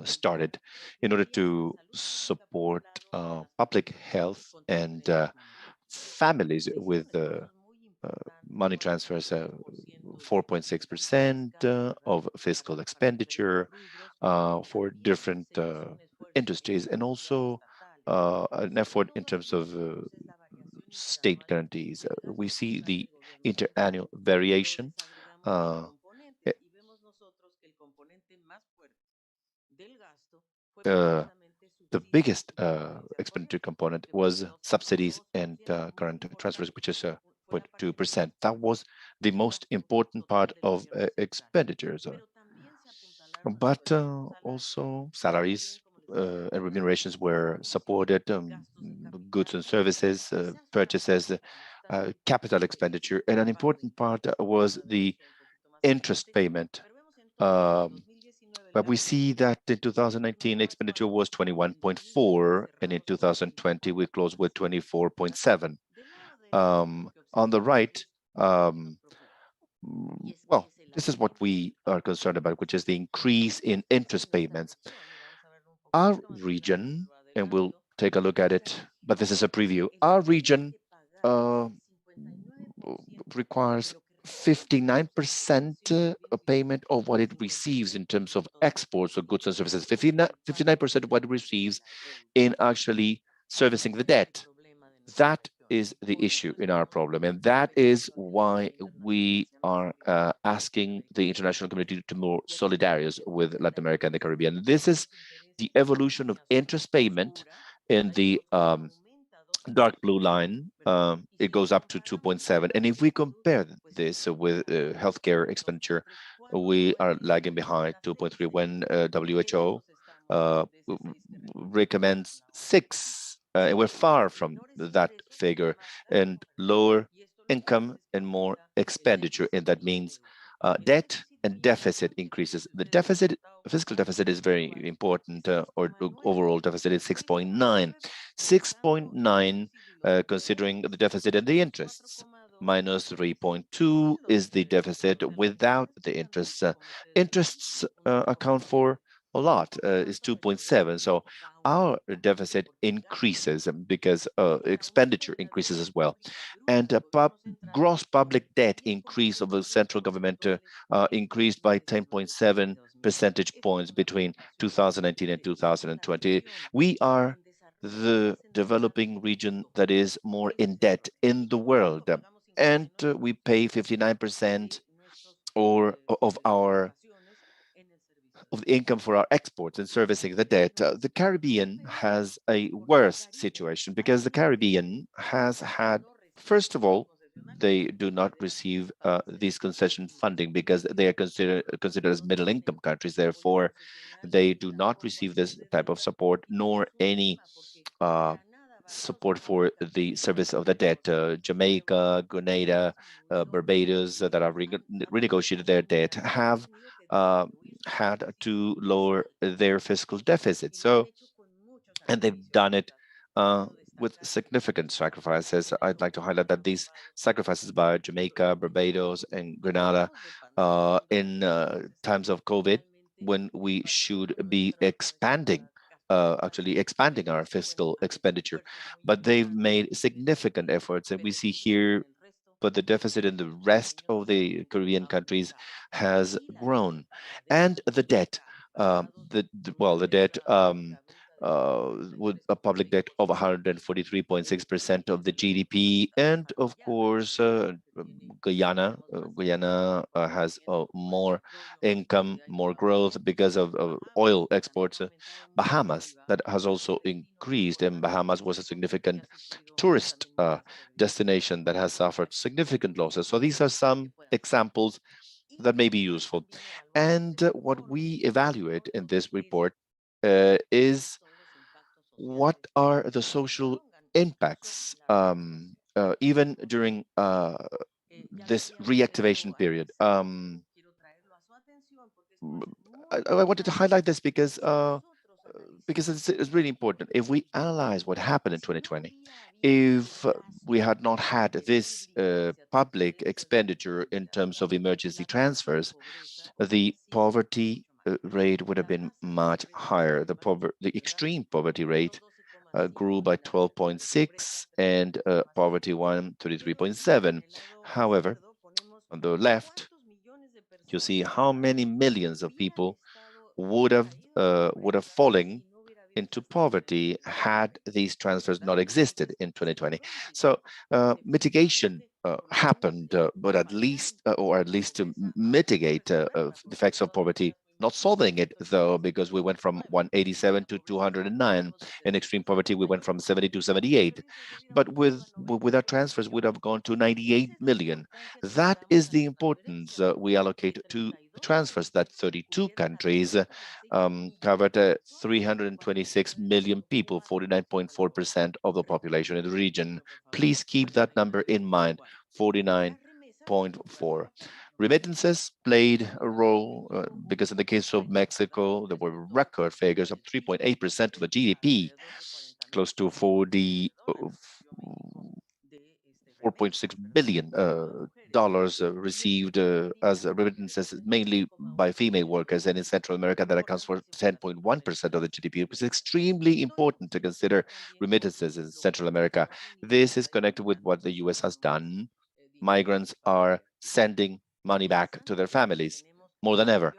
started in order to support public health and families with money transfers, 4.6% of fiscal expenditure for different industries, and also an effort in terms of state guarantees. We see the interannual variation. The biggest expenditure component was subsidies and current transfers, which is 0.2%. That was the most important part of expenditures. But also salaries and remunerations were supported, goods and services, purchases, capital expenditure, and an important part was the interest payment. But we see that in 2019, expenditure was 21.4, and in 2020, we closed with 24.7. On the right, well, this is what we are concerned about, which is the increase in interest payments. Our region, and we'll take a look at it, but this is a preview. Our region requires 59% payment of what it receives in terms of exports of goods and services, 59% of what it receives in actually servicing the debt. That is the issue in our problem, and that is why we are asking the international community to be more solidarious with Latin America and the Caribbean. This is the evolution of interest payment in the dark blue line. It goes up to 2.7, and if we compare this with healthcare expenditure, we are lagging behind 2.3 when WHO recommends 6. We're far from that figure, and lower income and more expenditure, and that means debt and deficit increases. The deficit, fiscal deficit is very important, or the overall deficit is 6.9. 6.9, considering the deficit and the interests. Minus 3.2 is the deficit without the interests. Interests account for a lot, is 2.7. So our deficit increases because expenditure increases as well. And gross public debt increase of the central government increased by 10.7 percentage points between 2019 and 2020. We are the developing region that is more in debt in the world. And we pay 59% of our of the income for our exports and servicing the debt. The Caribbean has a worse situation because the Caribbean has had, first of all, they do not receive these concession funding because they are considered as middle income countries. Therefore, they do not receive this type of support nor any support for the service of the debt. Jamaica, Grenada, Barbados that have renegotiated their debt have had to lower their fiscal deficit. So, and they've done it with significant sacrifices. I'd like to highlight that these sacrifices by Jamaica, Barbados, and Grenada in times of COVID, when we should be expanding actually expanding our fiscal expenditure, but they've made significant efforts, and we see here, but the deficit in the rest of the Caribbean countries has grown, and the debt, the debt with a public debt of 143.6% of the GDP, and of course, Guyana has more income, more growth because of oil exports. Bahamas, that has also increased, and Bahamas was a significant tourist destination that has suffered significant losses. So these are some examples that may be useful. And what we evaluate in this report is what are the social impacts, even during this reactivation period. I wanted to highlight this because it's really important. If we analyze what happened in 2020, if we had not had this public expenditure in terms of emergency transfers, the poverty rate would have been much higher. The extreme poverty rate grew by 12.6, and poverty 1, 33.7. However, on the left, you see how many millions of people would have fallen into poverty had these transfers not existed in 2020. So mitigation happened, but at least to mitigate the effects of poverty, not solving it though, because we went from 187 to 209. In extreme poverty, we went from 70 to 78. But with our transfers, we'd have gone to 98 million. That is the importance we allocate to transfers, that 32 countries covered 326 million people, 49.4% of the population in the region. Please keep that number in mind, 49.4. Remittances played a role because in the case of Mexico, there were record figures of 3.8% of the GDP, close to 4.6 billion dollars received as remittances, mainly by female workers, and in Central America that accounts for 10.1% of the GDP. It's extremely important to consider remittances in Central America. This is connected with what the US has done. Migrants are sending money back to their families more than ever.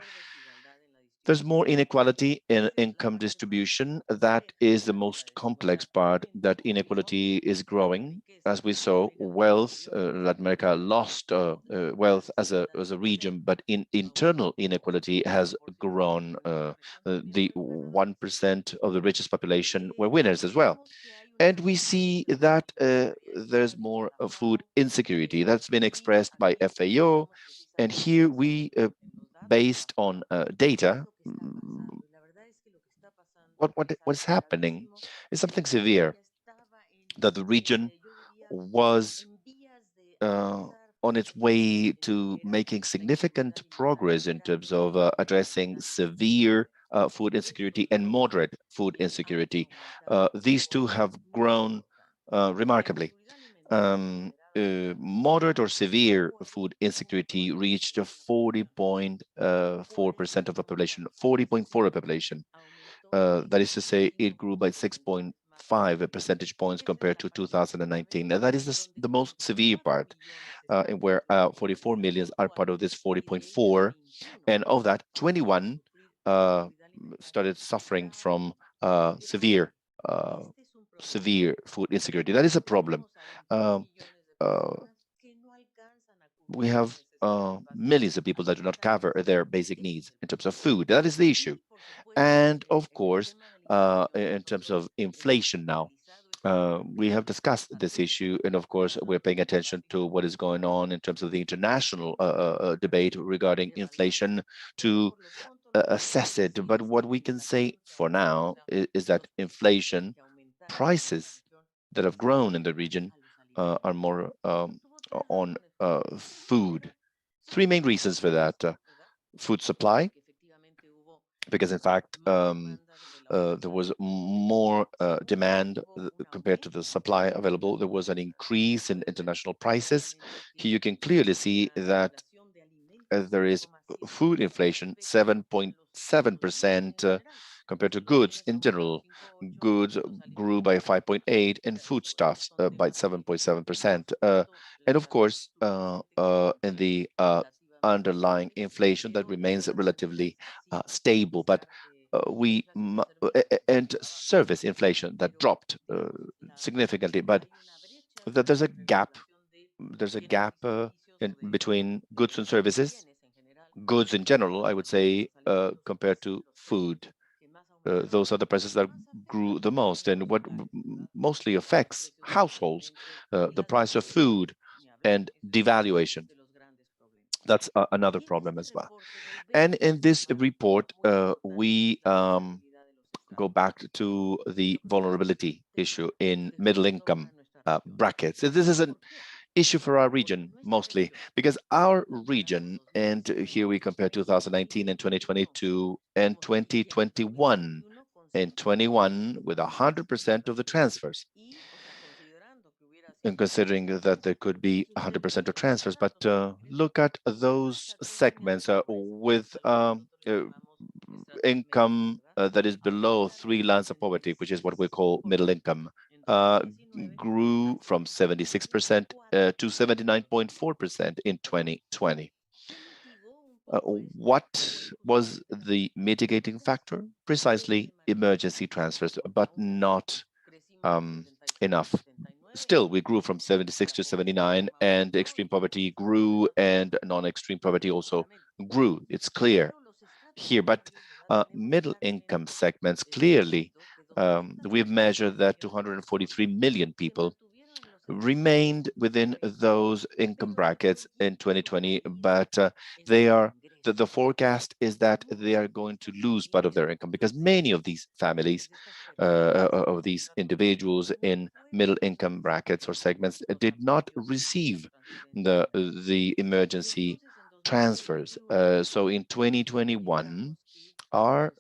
There's more inequality in income distribution. That is the most complex part, that inequality is growing. As we saw, wealth, Latin America lost wealth as a region, but internal inequality has grown. The 1% of the richest population were winners as well. And we see that there's more food insecurity. That's been expressed by FAO. And here we, based on data, what's happening is something severe, that the region was on its way to making significant progress in terms of addressing severe food insecurity and moderate food insecurity. These two have grown remarkably. Moderate or severe food insecurity reached 40.4% of the population, 40.4 of the population. That is to say, it grew by 6.5 percentage points compared to 2019. Now, that is the most severe part, in where 44 million are part of this 40.4, and of that, 21 started suffering from severe food insecurity. That is a problem. Um, uh, we have millions of people that do not cover their basic needs in terms of food. That is the issue. And of course, in terms of inflation now, we have discussed this issue, and of course, we're paying attention to what is going on in terms of the international debate regarding inflation to assess it. But what we can say for now is that inflation prices that have grown in the region are more on food. Three main reasons for that. Food supply, because in fact, there was more demand compared to the supply available. There was an increase in international prices. Here you can clearly see that there is food inflation, 7.7% compared to goods in general. Goods grew by 5.8 and foodstuffs by 7.7%. And of course, in the underlying inflation that remains relatively stable, but and service inflation that dropped significantly, but there's a gap. There's a gap between goods and services. Goods in general, I would say, compared to food. Those are the prices that grew the most, and what mostly affects households, the price of food and devaluation. That's another problem as well. And in this report, we go back to the vulnerability issue in middle income brackets. This is an issue for our region mostly, because our region, and here we compare 2019 and 2022 and 2021 and 21 with 100% of the transfers, and considering that there could be 100% of transfers, but look at those segments with income that is below 3 lines of poverty, which is what we call middle income, grew from 76% to 79.4% in 2020. What was the mitigating factor? Precisely emergency transfers, but not enough. Still, we grew from 76 to 79, and extreme poverty grew, and non-extreme poverty also grew. It's clear here, but middle income segments, clearly, we've measured that 243 million people remained within those income brackets in 2020, but the forecast is that they are going to lose part of their income, because many of these families, of these individuals in middle income brackets or segments, did not receive the emergency transfers. So in 2021, our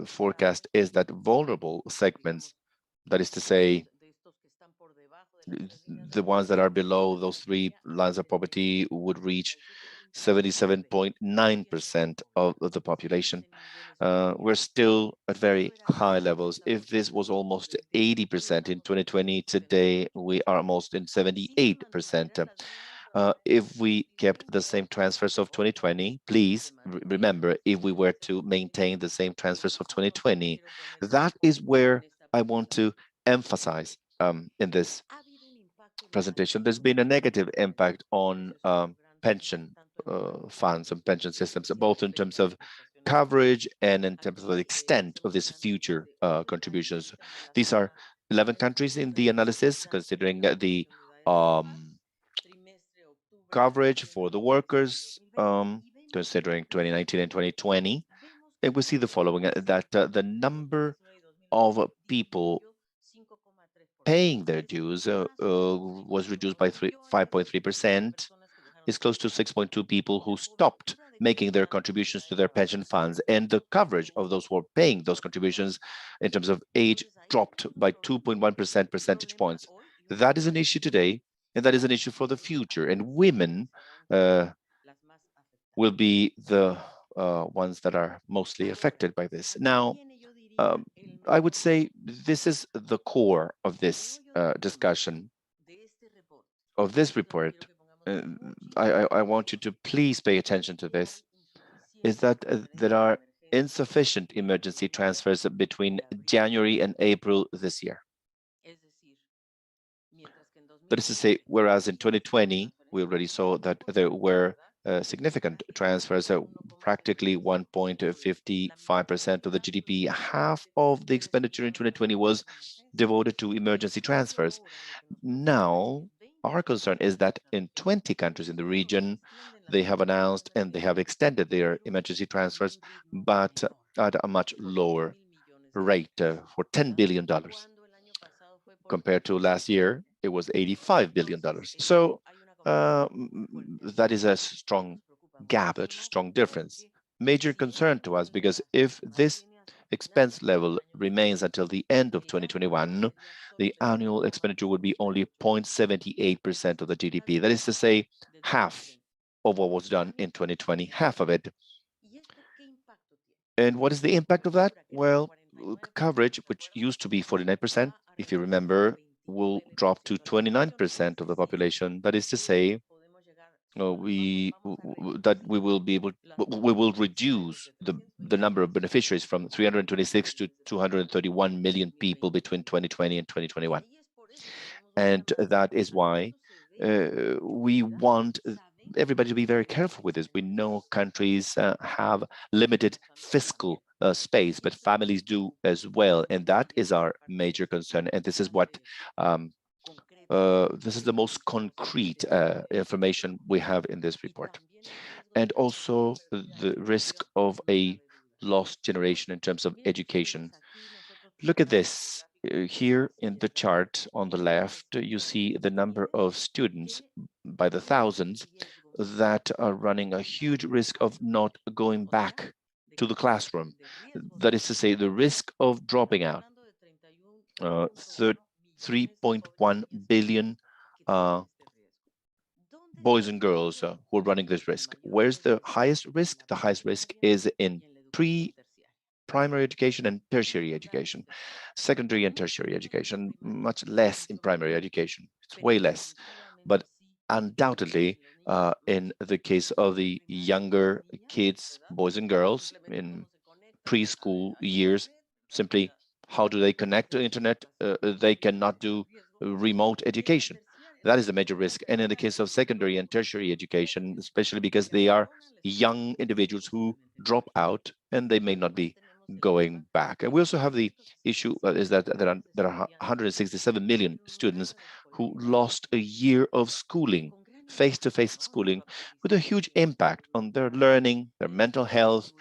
forecast is that vulnerable segments, that is to say, the ones that are below those 3 lines of poverty, would reach 77.9% of the population. We're still at very high levels. If this was almost 80% in 2020, today we are almost in 78%. If we kept the same transfers of 2020, please remember, if we were to maintain the same transfers of 2020, that is where I want to emphasize in this presentation. There's been a negative impact on pension funds and pension systems, both in terms of coverage and in terms of the extent of these future contributions. These are 11 countries in the analysis, considering the coverage for the workers, considering 2019 and 2020. And we see the following, that the number of people paying their dues was reduced by 5.3%. It's close to 6.2 people who stopped making their contributions to their pension funds. And the coverage of those who are paying those contributions in terms of age dropped by 2.1 percentage points. That is an issue today, and that is an issue for the future. And women will be the ones that are mostly affected by this. Now, I would say this is the core of this discussion, of this report. I want you to please pay attention to this, is that there are insufficient emergency transfers between January and April this year. That is to say, whereas in 2020, we already saw that there were significant transfers, practically 1.55% of the GDP. Half of the expenditure in 2020 was devoted to emergency transfers. Now, our concern is that in 20 countries in the region, they have announced and they have extended their emergency transfers, but at a much lower rate for $10 billion. Compared to last year, it was $85 billion. So that is a strong gap, a strong difference. Major concern to us, because if this expense level remains until the end of 2021, the annual expenditure would be only 0.78% of the GDP. That is to say, half of what was done in 2020, half of it. And what is the impact of that? Well, coverage, which used to be 49%, if you remember, will drop to 29% of the population. That is to say, we will reduce the number of beneficiaries from 326 to 231 million people between 2020 and 2021. And that is why we want everybody to be very careful with this. We know countries have limited fiscal space, but families do as well. And that is our major concern. And this is what this is the most concrete information we have in this report. And also the risk of a lost generation in terms of education. Look at this. Here in the chart on the left, you see the number of students by the thousands that are running a huge risk of not going back to the classroom. That is to say, the risk of dropping out. 3.1 billion boys and girls who are running this risk. Where's the highest risk? The highest risk is in primary education and tertiary education. Secondary and tertiary education, much less in primary education. It's way less. But undoubtedly, in the case of the younger kids, boys and girls in preschool years, simply how do they connect to the internet? They cannot do remote education. That is a major risk. And in the case of secondary and tertiary education, especially because they are young individuals who drop out and they may not be going back. And we also have the issue is that there are 167 million students who lost a year of schooling, face-to-face schooling, with a huge impact on their learning, their mental health,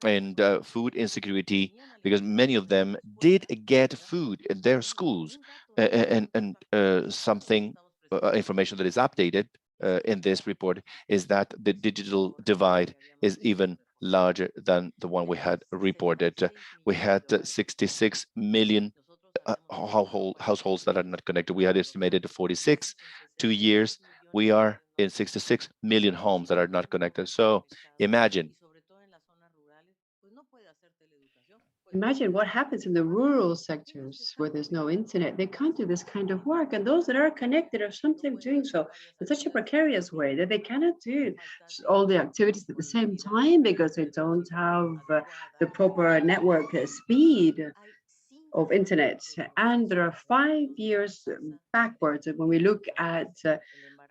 and food insecurity, because many of them did get food in their schools. And something, information that is updated in this report is that the digital divide is even larger than the one we had reported. We had 66 million households that are not connected. We had estimated 46. 2 years, we are in 66 million homes that are not connected. So imagine. Imagine what happens in the rural sectors where there's no internet. They can't do this kind of work. And those that are connected are sometimes doing so in such a precarious way that they cannot do all the activities at the same time because they don't have the proper network speed of internet. And there are 5 years backwards when we look at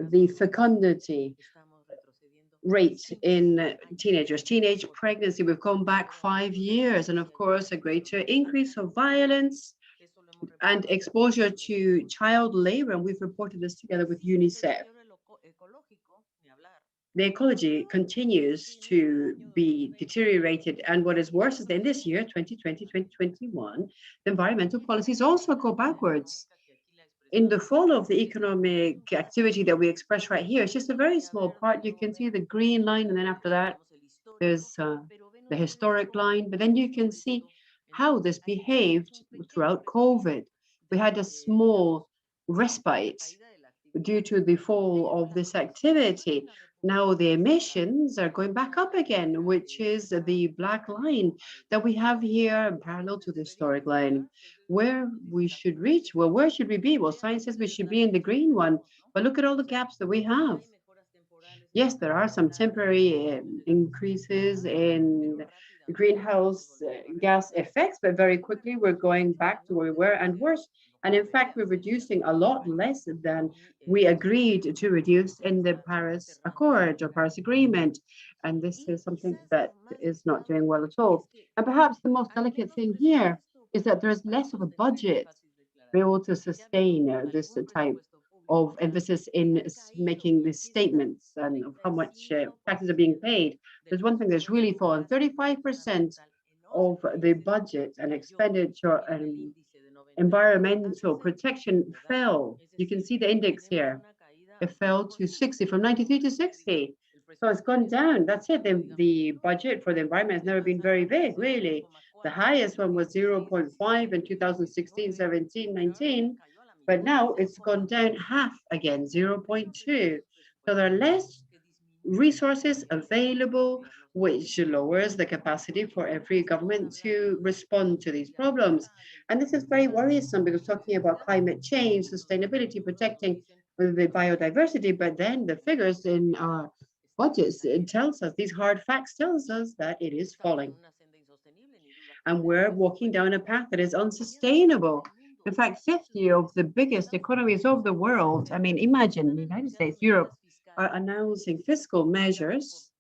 the fecundity rate in teenagers, teenage pregnancy. We've gone back 5 years, and of course, a greater increase of violence and exposure to child labor. And we've reported this together with UNICEF. the ecology continues to be deteriorated. And what is worse is that in this year, 2020, 2021, the environmental policies also go backwards. In the fall of the economic activity that we express right here, it's just a very small part. You can see the green line, and then after that, there's the historic line. But then you can see how this behaved throughout COVID. We had a small respite due to the fall of this activity. Now the emissions are going back up again, which is the black line that we have here parallel to the historic line. Where we should reach, well, where should we be? Well, science says we should be in the green one, but look at all the gaps that we have. Yes, there are some temporary increases in greenhouse gas effects, but very quickly we're going back to where we were and worse. And in fact, we're reducing a lot less than we agreed to reduce in the Paris Accord or Paris Agreement. And this is something that is not doing well at all. And perhaps the most delicate thing here is that there is less of a budget to be able to sustain this type of emphasis in making these statements and of how much taxes are being paid. There's one thing that's really fallen: 35% of the budget and expenditure and environmental protection fell. You can see the index here. It fell to 60, from 93 to 60. So it's gone down. That's it. The budget for the environment has never been very big, really. The highest one was 0.5 in 2016, 17, 19. But now it's gone down half again, 0.2. So there are less resources available, which lowers the capacity for every government to respond to these problems. And this is very worrisome because talking about climate change, sustainability, protecting the biodiversity, but then the figures in our budgets, it tells us, these hard facts tells us that it is falling. And we're walking down a path that is unsustainable. In fact, 50 of the biggest economies of the world, I mean, imagine the United States, Europe, are announcing fiscal measures,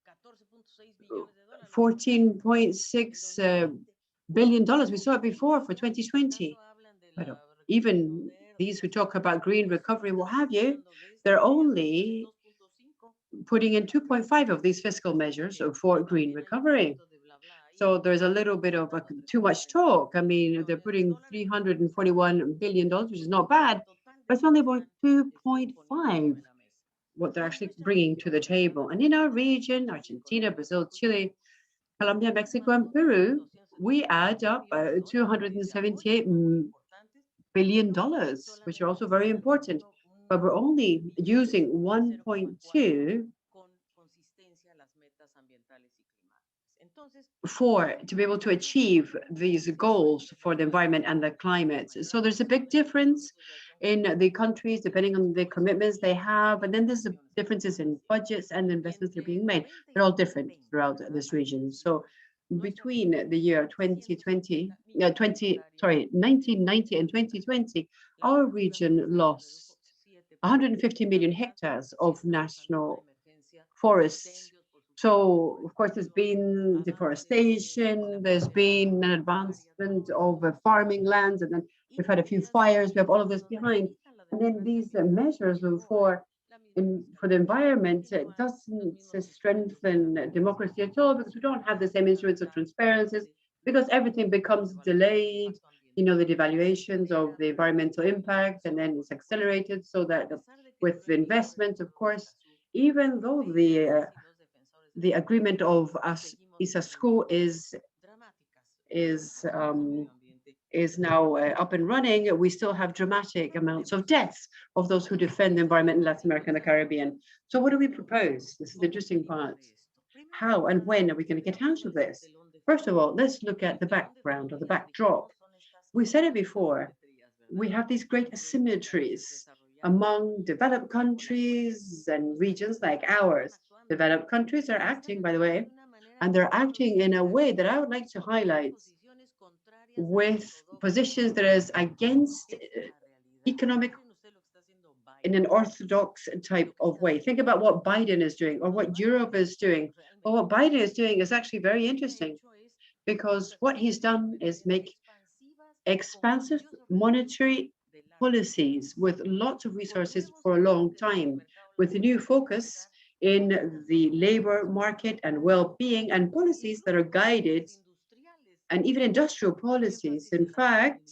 $14.6 billion. We saw it before for 2020. But even these who talk about green recovery, what have you, they're only putting in 2.5 of these fiscal measures for green recovery. So there's a little bit of too much talk. I mean, they're putting $341 billion, which is not bad, but it's only about 2.5 what they're actually bringing to the table. And in our region, Argentina, Brazil, Chile, Colombia, Mexico, and Peru, we add up $278 billion, which are also very important. But we're only using 1.2 to be able to achieve these goals for the environment and the climate. So there's a big difference in the countries depending on the commitments they have, and then there's the differences in budgets and investments that are being made. They're all different throughout this region. So between the year 1990 and 2020, our region lost 150 million hectares of national forests. So, of course, there's been deforestation, there's been an advancement of farming lands, and then we've had a few fires, we have all of this behind. And then these measures for the environment, it doesn't strengthen democracy at all, because we don't have the same instruments of transparency, because everything becomes delayed, you know, the devaluations of the environmental impact, and then it's accelerated so that with investment, of course, even though the agreement of ISASCO is now up and running, we still have dramatic amounts of deaths of those who defend the environment in Latin America and the Caribbean. So what do we propose? This is the interesting part. How and when are we going to get out of this? First of all, let's look at the background or the backdrop. We said it before, we have these great asymmetries among developed countries and regions like ours. Developed countries are acting, by the way, and they're acting in a way that I would like to highlight, with positions that is against economic in an orthodox type of way. Think about what Biden is doing or what Europe is doing. Well, what Biden is doing is actually very interesting, because what he's done is make expansive monetary policies with lots of resources for a long time. With the new focus, in the labor market and well-being, and policies that are guided, and even industrial policies, in fact,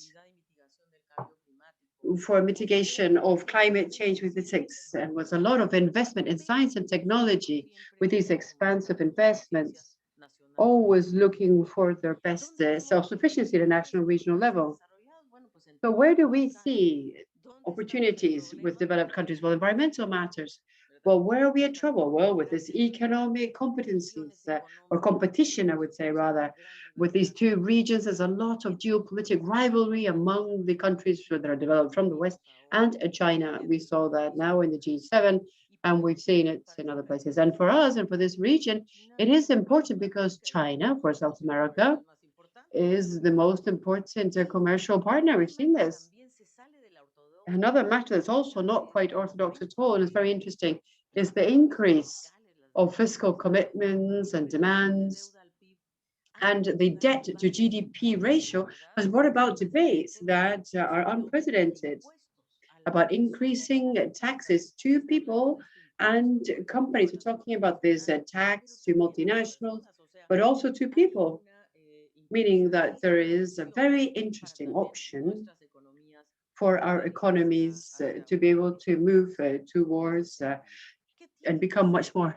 for mitigation of climate change with the six, and was a lot of investment in science and technology with these expansive investments, always looking for their best self-sufficiency at a national regional level. So where do we see opportunities with developed countries? Well, environmental matters. Well, where are we in trouble? Well, with this economic competencies or competition, I would say rather, with these two regions, there's a lot of geopolitical rivalry among the countries that are developed from the West and China. We saw that now in the G7, and we've seen it in other places. And for us and for this region, it is important because China, for South America, is the most important commercial partner. We've seen this. Another matter that's also not quite orthodox at all, and is very interesting, is the increase of fiscal commitments and demands. And the debt to GDP ratio has brought about debates that are unprecedented about increasing taxes to people and companies. We're talking about this tax to multinationals, but also to people, meaning that there is a very interesting option for our economies to be able to move towards and become much more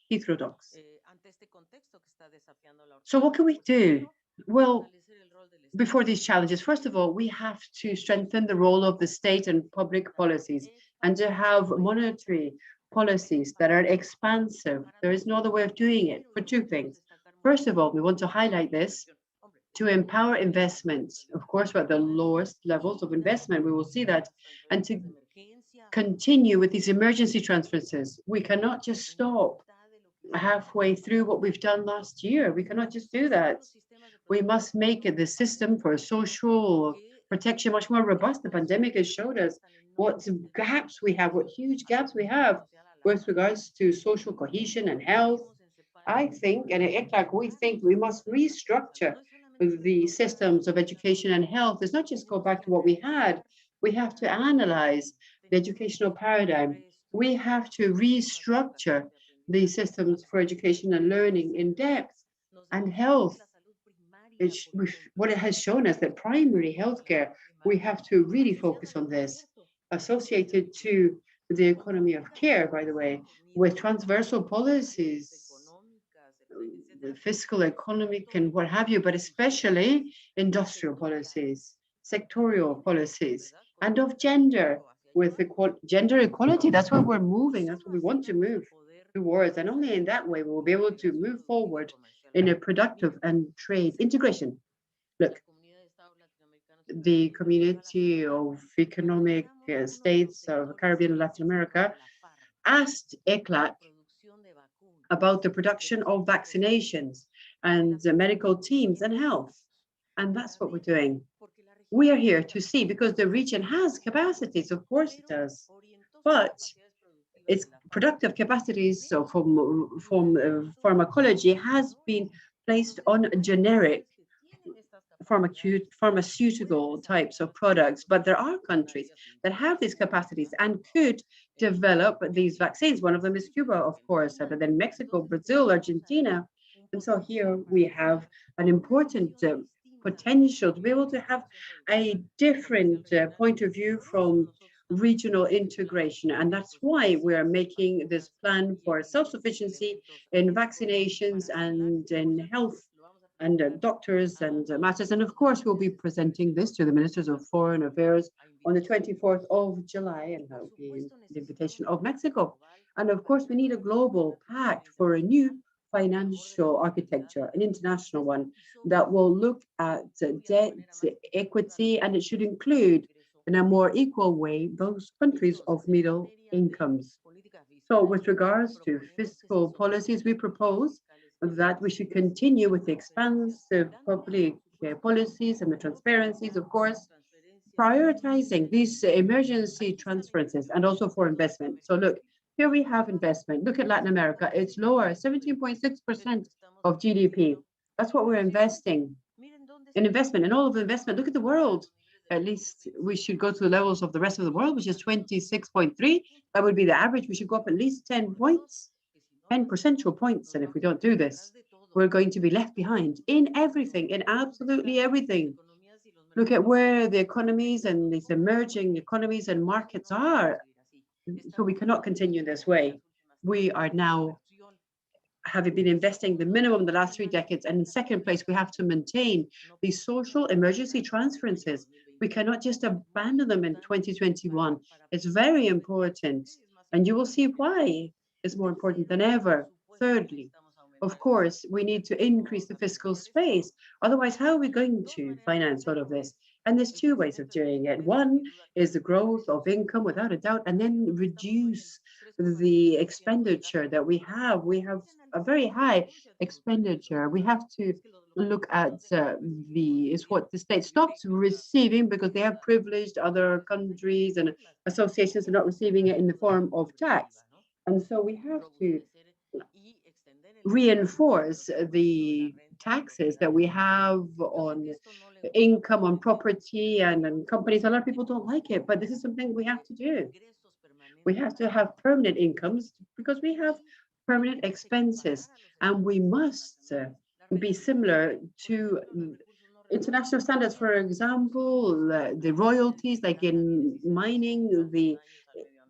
heterodox. So what can we do? Well, before these challenges, first of all, we have to strengthen the role of the state and public policies, and to have monetary policies that are expansive. There is no other way of doing it for two things. First of all, we want to highlight this to empower investment. Of course, we're at the lowest levels of investment. We will see that. And to continue with these emergency transferences. We cannot just stop halfway through what we've done last year. We cannot just do that. We must make the system for social protection much more robust. The pandemic has showed us what gaps we have, what huge gaps we have with regards to social cohesion and health. I think, and at ECLAC, we think we must restructure the systems of education and health. It's not just go back to what we had. We have to analyze the educational paradigm. We have to restructure the systems for education and learning in depth. And health, what it has shown us that primary healthcare, we have to really focus on this, associated to the economy of care, by the way, with transversal policies, the fiscal, economic, and what have you, but especially industrial policies, sectorial policies, and of gender, with gender equality. That's what we're moving. That's what we want to move towards. And only in that way we will be able to move forward in a productive and trade integration. Look, the community of economic states of Caribbean and Latin America asked ECLAC about the production of vaccinations and medical teams and health. And that's what we're doing. We are here to see, because the region has capacities, of course it does, but its productive capacities, so from pharmacology, has been placed on generic pharmaceutical types of products. But there are countries that have these capacities and could develop these vaccines. One of them is Cuba, of course, but then Mexico, Brazil, Argentina. And so here we have an important potential to be able to have a different point of view from regional integration. And that's why we are making this plan for self-sufficiency in vaccinations and in health and doctors and matters. And of course, we'll be presenting this to the Ministers of Foreign Affairs on the 24th of July, and that will be the invitation of Mexico. And of course, we need a global pact for a new financial architecture, an international one that will look at debt equity, and it should include in a more equal way those countries of middle incomes. So with regards to fiscal policies, we propose that we should continue with the expansive public policies and the transparencies, of course, prioritizing these emergency transferences and also for investment. So look, here we have investment. Look at Latin America. It's lower, 17.6% of GDP. That's what we're investing in investment, and all of the investment. Look at the world. At least we should go to the levels of the rest of the world, which is 26.3. That would be the average. We should go up at least 10 points 10 percentage points. And if we don't do this, we're going to be left behind in everything, in absolutely everything. Look at where the economies and these emerging economies and markets are. So we cannot continue this way. We are now having been investing the minimum the last 3 decades. And in second place, we have to maintain these social emergency transferences. We cannot just abandon them in 2021. It's very important. And you will see why it's more important than ever. Thirdly, of course, we need to increase the fiscal space. Otherwise, how are we going to finance all of this? And there's two ways of doing it. One is the growth of income without a doubt, and then reduce the expenditure that we have. We have a very high expenditure. We have to look at is what the state stops receiving because they have privileged other countries and associations are not receiving it in the form of tax. And so we have to reinforce the taxes that we have on income, on property, and on companies. A lot of people don't like it, but this is something we have to do. We have to have permanent incomes because we have permanent expenses, and we must be similar to international standards. For example, the royalties, like in mining, the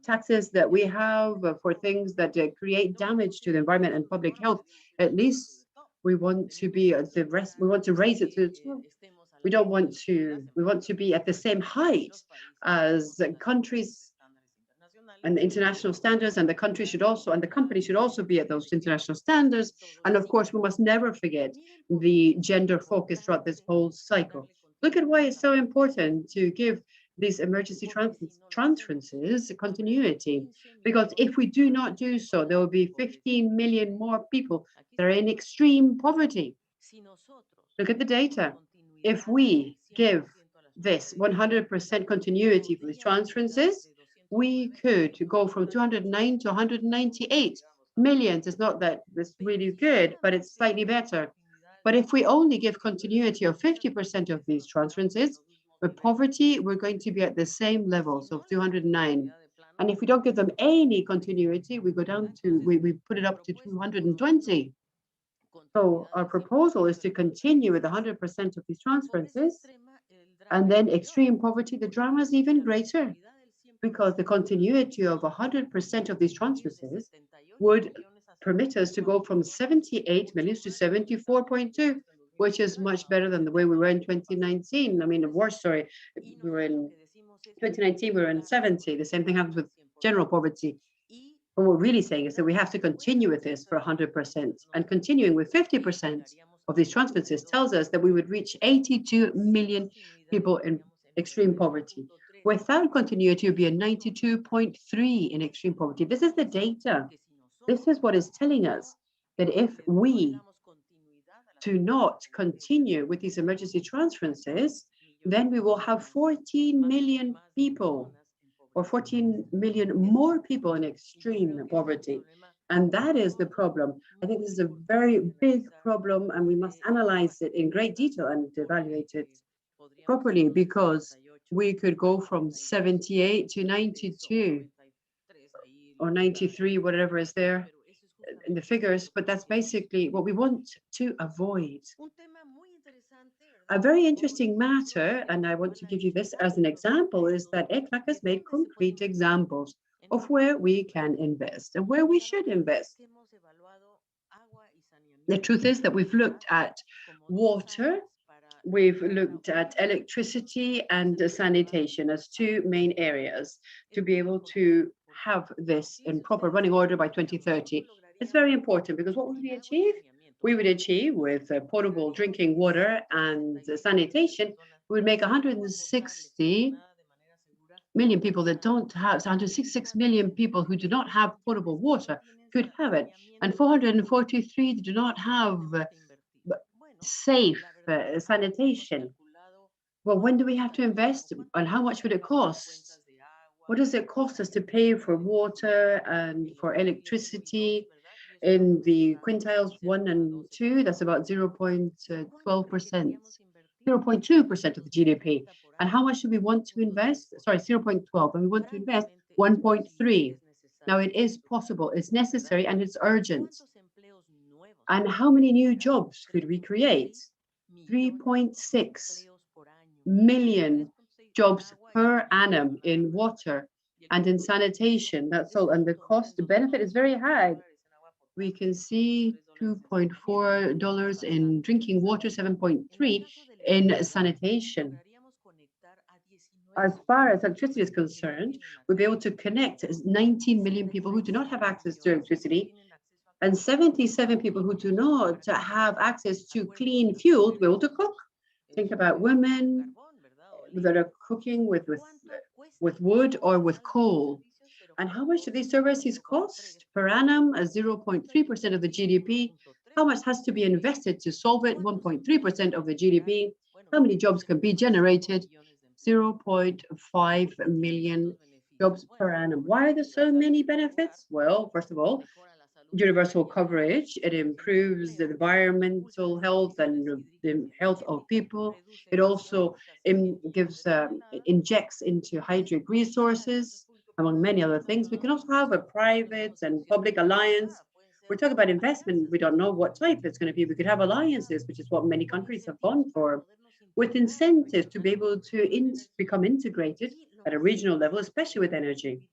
taxes that we have for things that create damage to the environment and public health. At least we want to be at the rest. We want to raise it to the top. We don't want to. We want to be at the same height as countries and the international standards, and the country should also, and the company should also be at those international standards. And of course, we must never forget the gender focus throughout this whole cycle. Look at why it's so important to give these emergency transferences continuity, because if we do not do so, there will be 15 million more people that are in extreme poverty. Look at the data. If we give this 100% continuity for these transferences, we could go from 209 to 198 millions. It's not that it's really good, but it's slightly better. But if we only give continuity of 50% of these transferences, with poverty, we're going to be at the same levels of 209. And if we don't give them any continuity, we go down to, we put it up to 220. So our proposal is to continue with 100% of these transferences, and then extreme poverty, the drama is even greater, because the continuity of 100% of these transferences would permit us to go from 78 million to 74.2, which is much better than the way we were in 2019. I mean, worse, sorry, we were in 2019, we were in 70. The same thing happens with general poverty. What we're really saying is that we have to continue with this for 100%, and continuing with 50% of these transferences tells us that we would reach 82 million people in extreme poverty. Without continuity, it would be a 92.3 in extreme poverty. This is the data. This is what is telling us that if we do not continue with these emergency transferences, then we will have 14 million people, or 14 million more people in extreme poverty. And that is the problem. I think this is a very big problem, and we must analyze it in great detail and evaluate it properly, because we could go from 78 to 92 or 93, whatever is there in the figures, but that's basically what we want to avoid. A very interesting matter, and I want to give you this as an example, is that ECLAC has made concrete examples of where we can invest and where we should invest. The truth is that we've looked at water, we've looked at electricity and sanitation as two main areas to be able to have this in proper running order by 2030. It's very important, because what would we achieve? We would achieve with potable drinking water and sanitation, we would make 160 million people that don't have, 166 million people who do not have potable water could have it, and 443 do not have safe sanitation. Well, when do we have to invest, and how much would it cost? What does it cost us to pay for water and for electricity? In the quintiles 1 and 2, that's about 0.12%, 0.2% of the GDP. And how much do we want to invest? Sorry, 0.12, and we want to invest 1.3. Now, it is possible, it's necessary, and it's urgent. And how many new jobs could we create? 3.6 million jobs per annum in water and in sanitation. That's all. And the cost benefit is very high. We can see $2.4 in drinking water, 7.3 in sanitation. As far as electricity is concerned, we'll be able to connect 19 million people who do not have access to electricity, and 77 people who do not have access to clean fuel to be able to cook. Think about women that are cooking with wood or with coal. And how much do these services cost per annum? 0.3% of the GDP. How much has to be invested to solve it? 1.3% of the GDP. How many jobs can be generated? 0.5 million jobs per annum. Why are there so many benefits? Well, first of all, universal coverage. It improves the environmental health and the health of people. It also injects into hydric resources, among many other things. We can also have a private and public alliance. We're talking about investment. We don't know what type it's going to be. We could have alliances, which is what many countries have gone for, with incentives to be able to become integrated at a regional level, especially with energy.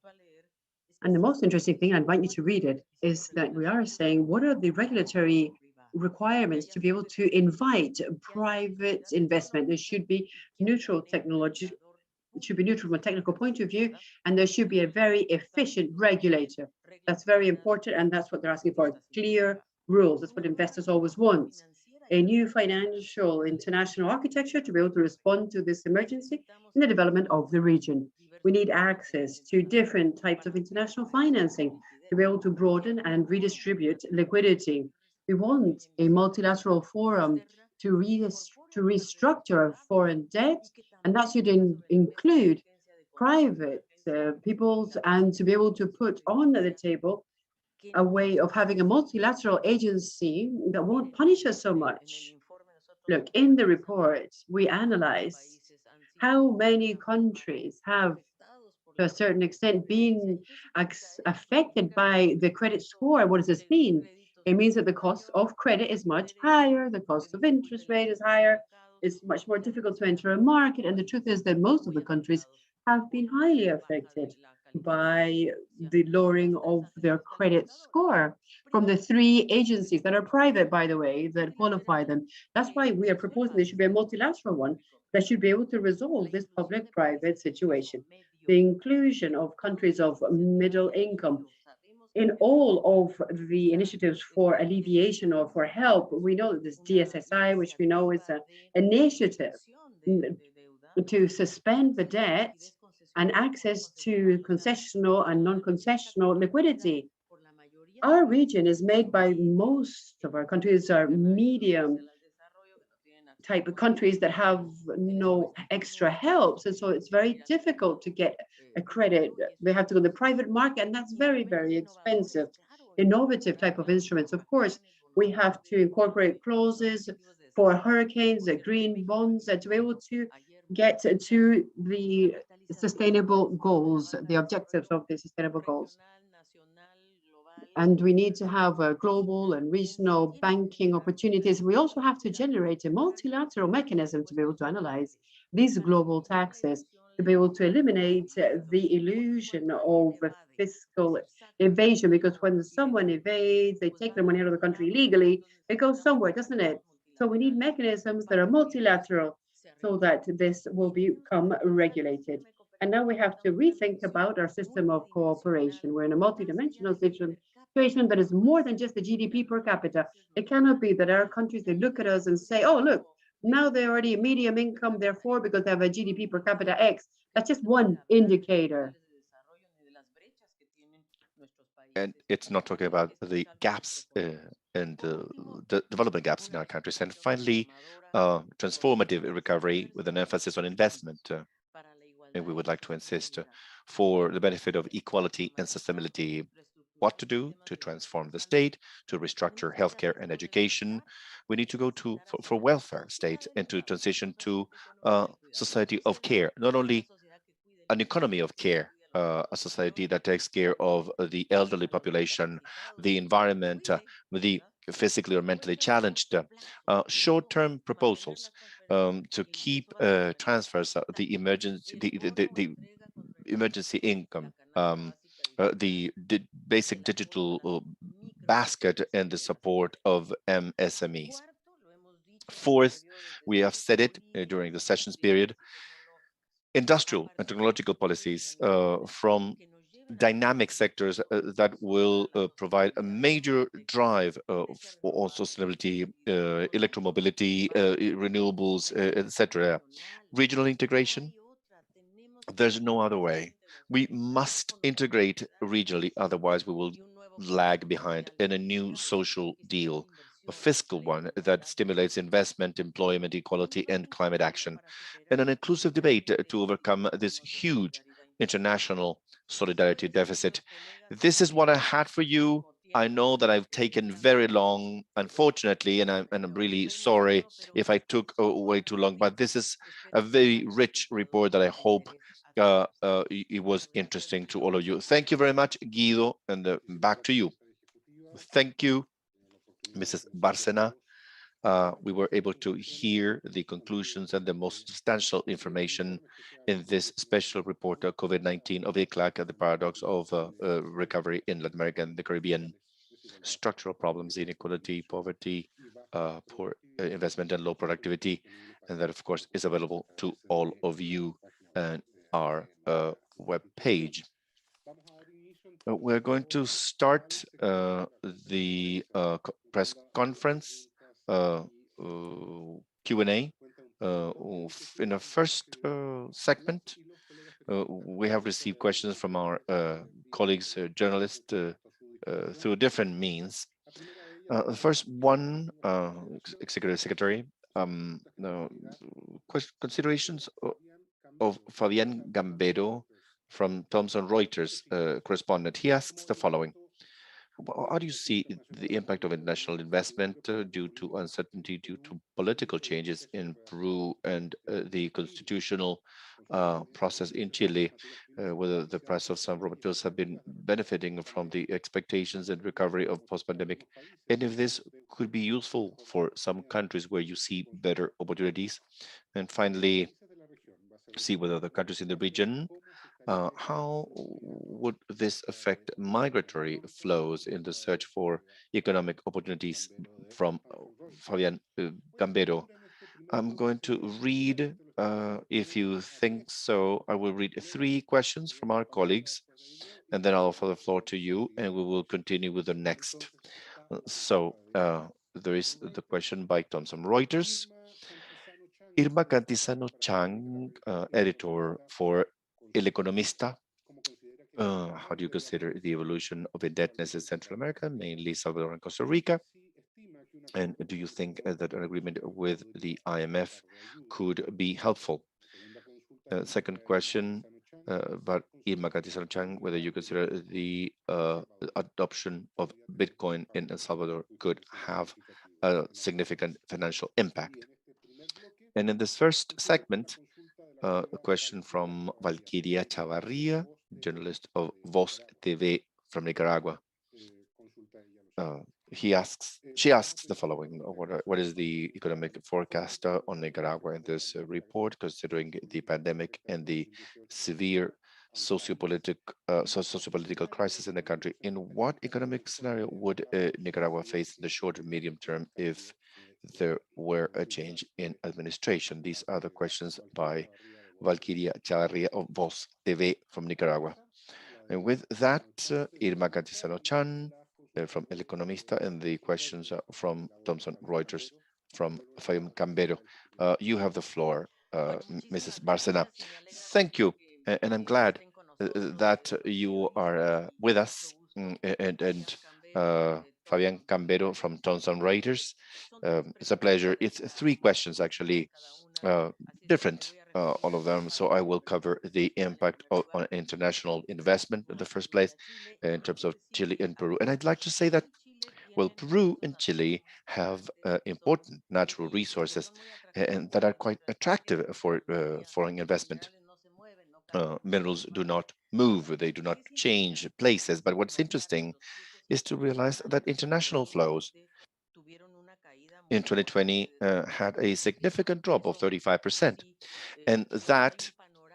And the most interesting thing, I invite you to read it, is that we are saying, what are the regulatory requirements to be able to invite private investment? There should be neutral technology, it should be neutral from a technical point of view, and there should be a very efficient regulator. That's very important, and that's what they're asking for, clear rules. That's what investors always want. A new financial international architecture to be able to respond to this emergency in the development of the region. We need access to different types of international financing to be able to broaden and redistribute liquidity. We want a multilateral forum to restructure foreign debt, and that should include private peoples, and to be able to put on the table a way of having a multilateral agency that won't punish us so much. Look, in the report, we analyze how many countries have, to a certain extent, been affected by the credit score. What does this mean? It means that the cost of credit is much higher, the cost of interest rate is higher, it's much more difficult to enter a market. And the truth is that most of the countries have been highly affected by the lowering of their credit score from the three agencies that are private, by the way, that qualify them. That's why we are proposing there should be a multilateral one that should be able to resolve this public-private situation. The inclusion of countries of middle income in all of the initiatives for alleviation or for help. We know this DSSI, which we know is an initiative to suspend the debt and access to concessional and non-concessional liquidity. Our region is made by, most of our countries are medium type of countries that have no extra helps. And so it's very difficult to get a credit. They have to go to the private market, and that's very, very expensive. Innovative type of instruments. Of course, we have to incorporate clauses for hurricanes, green bonds, to be able to get to the sustainable goals, the objectives of the sustainable goals. And we need to have global and regional banking opportunities. We also have to generate a multilateral mechanism to be able to analyze these global taxes, to be able to eliminate the illusion of fiscal evasion, because when someone evades, they take their money out of the country illegally, it goes somewhere, doesn't it? So we need mechanisms that are multilateral so that this will become regulated. And now we have to rethink about our system of cooperation. We're in a multidimensional situation that is more than just the GDP per capita. It cannot be that our countries, they look at us and say, oh, look, now they're already medium income, therefore, because they have a GDP per capita X. That's just one indicator. And it's not talking about the gaps and the development gaps in our countries. And finally, transformative recovery with an emphasis on investment. And we would like to insist for the benefit of equality and sustainability, what to do to transform the state, to restructure healthcare and education. We need to go for welfare state and to transition to a society of care, not only an economy of care, a society that takes care of the elderly population, the environment, the physically or mentally challenged, short-term proposals to keep transfers, the emergency income, the basic digital basket, and the support of MSMEs. Fourth, we have said it during the sessions period, industrial and technological policies from dynamic sectors that will provide a major drive for sustainability, electromobility, renewables, etc. Regional integration, there's no other way. We must integrate regionally, otherwise we will lag behind in a new social deal, a fiscal one that stimulates investment, employment, equality, and climate action, and an inclusive debate to overcome this huge international solidarity deficit. This is what I had for you. I know that I've taken very long, unfortunately, and I'm really sorry if I took way too long, but this is a very rich report that I hope it was interesting to all of you. Thank you very much, Guido, and back to you. Thank you, Mrs. Bárcena. We were able to hear the conclusions and the most substantial information in this special report of COVID-19 of ECLAC and the paradox of recovery in Latin America and the Caribbean. Structural problems, inequality, poverty, poor investment and low productivity, and that of course is available to all of you and our web page. We're going to start the press conference Q&A. In the first segment, we have received questions from our colleagues, journalists, through different means. The first one, Executive Secretary, considerations of Fabian Gambero from Thomson Reuters correspondent. He asks the following: how do you see the impact of international investment due to uncertainty due to political changes in Peru and the constitutional process in Chile, whether the price of some raw materials have been benefiting from the expectations and recovery of post-pandemic, and if this could be useful for some countries where you see better opportunities? And finally, see whether the countries in the region, how would this affect migratory flows in the search for economic opportunities from Fabian Gambero? I'm going to read, if you think so, I will read 3 questions from our colleagues, and then I'll offer the floor to you, and we will continue with the next. So there is the question by Thomson Reuters. Irma Cantizano Chang, editor for El Economista. How do you consider the evolution of indebtedness in Central America, mainly Salvador and Costa Rica? And do you think that an agreement with the IMF could be helpful? Second question about Irma Cantizano Chang, whether you consider the adoption of Bitcoin in El Salvador could have a significant financial impact. And in this first segment, a question from Valkyria Chavarria, journalist of Voz TV from Nicaragua. She asks the following: what is the economic forecast on Nicaragua in this report, considering the pandemic and the severe sociopolitical crisis in the country? In what economic scenario would Nicaragua face in the short and medium term if there were a change in administration? These are the questions by Valkyria Chavarria of Voz TV from Nicaragua. And with that, Irma Cantizano Chan from El Economista, and the questions from Thomson Reuters from Fabian Gambero. You have the floor, Mrs. Bárcena. Thank you, and I'm glad that you are with us, and Fabian Gambero from Thomson Reuters. It's a pleasure. It's 3 questions, actually, different, all of them. So I will cover the impact on international investment in the first place, in terms of Chile and Peru. And I'd like to say that, well, Peru and Chile have important natural resources and that are quite attractive for foreign investment. minerals do not move, they do not change places. But what's interesting is to realize that international flows in 2020 had a significant drop of 35%. And that,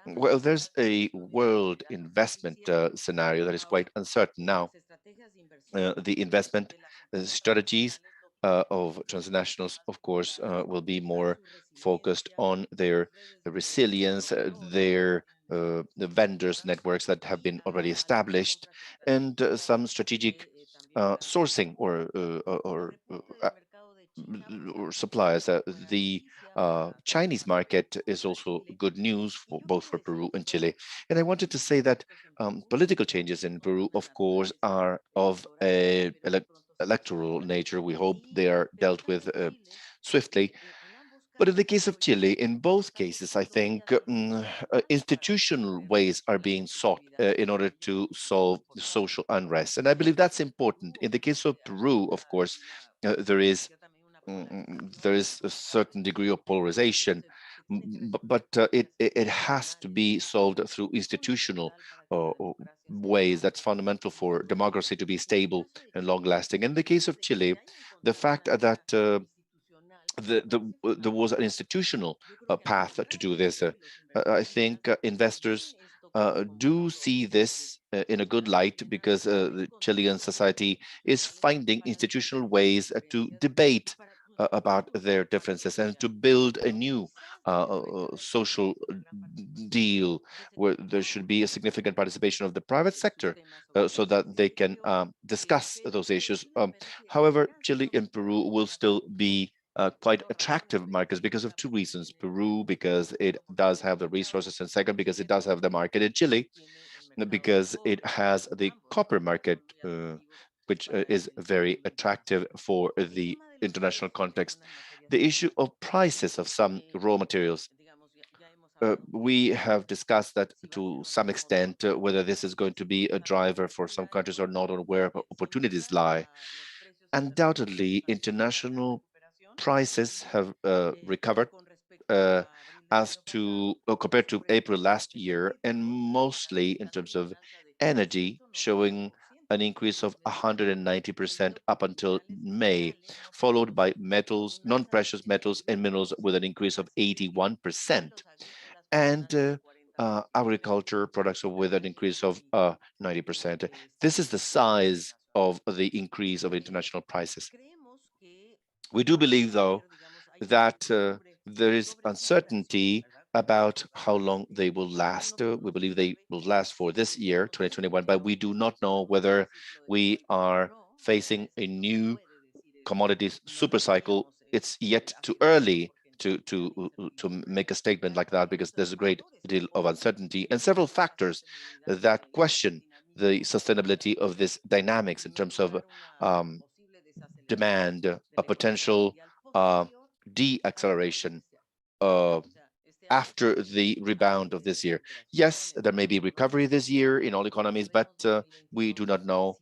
well, there's a world investment scenario that is quite uncertain now. The investment strategies of transnationals, of course, will be more focused on their resilience, the vendors networks that have been already established, and some strategic sourcing or suppliers. The Chinese market is also good news for both for Peru and Chile. And I wanted to say that political changes in Peru, of course, are of a electoral nature. We hope they are dealt with swiftly. But in the case of Chile, in both cases, I think institutional ways are being sought in order to solve social unrest. And I believe that's important. In the case of Peru, of course, there is a certain degree of polarization, but it has to be solved through institutional ways. That's fundamental for democracy to be stable and long lasting. In the case of Chile, the fact that there was an institutional path to do this. I think investors do see this in a good light because the Chilean society is finding institutional ways to debate about their differences and to build a new social deal where there should be a significant participation of the private sector so that they can discuss those issues. However, Chile and Peru will still be quite attractive markets because of two reasons. Peru, because it does have the resources, and second, because it does have the market. In Chile, because it has the copper market, which is very attractive for the international context. The issue of prices of some raw materials. We have discussed that to some extent, whether this is going to be a driver for some countries or not, or where opportunities lie. Undoubtedly, international prices have recovered as to compared to April last year, and mostly in terms of energy, showing an increase of 190% up until May, followed by metals, non-precious metals and minerals with an increase of 81%, and agriculture products with an increase of 90%. This is the size of the increase of international prices. We do believe, though, that there is uncertainty about how long they will last. We believe they will last for this year, 2021, but we do not know whether we are facing a new commodities super cycle. It's yet too early to make a statement like that because there's a great deal of uncertainty and several factors that question the sustainability of this dynamics in terms of demand, a potential de-acceleration after the rebound of this year. Yes, there may be recovery this year in all economies, but we do not know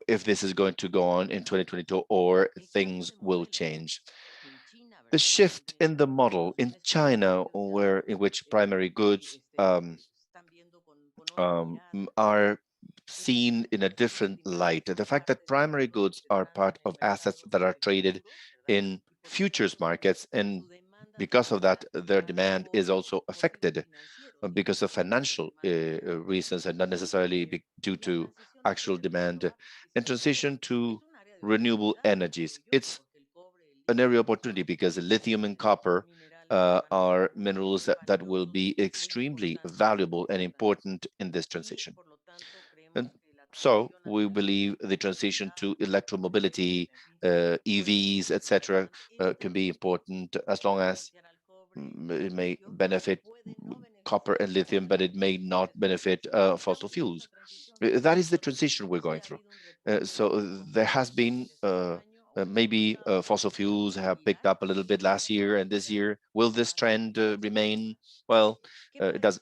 if this is going to go on in 2022 or things will change. The shift in the model in China, in which primary goods are seen in a different light. The fact that primary goods are part of assets that are traded in futures markets, and because of that, their demand is also affected because of financial reasons and not necessarily due to actual demand, and transition to renewable energies. It's an area of opportunity because lithium and copper are minerals that will be extremely valuable and important in this transition. And so we believe the transition to electromobility, EVs, etc., can be important as long as it may benefit copper and lithium, but it may not benefit fossil fuels. That is the transition we're going through. So there has been maybe fossil fuels have picked up a little bit last year and this year. Will this trend remain? Well, it does.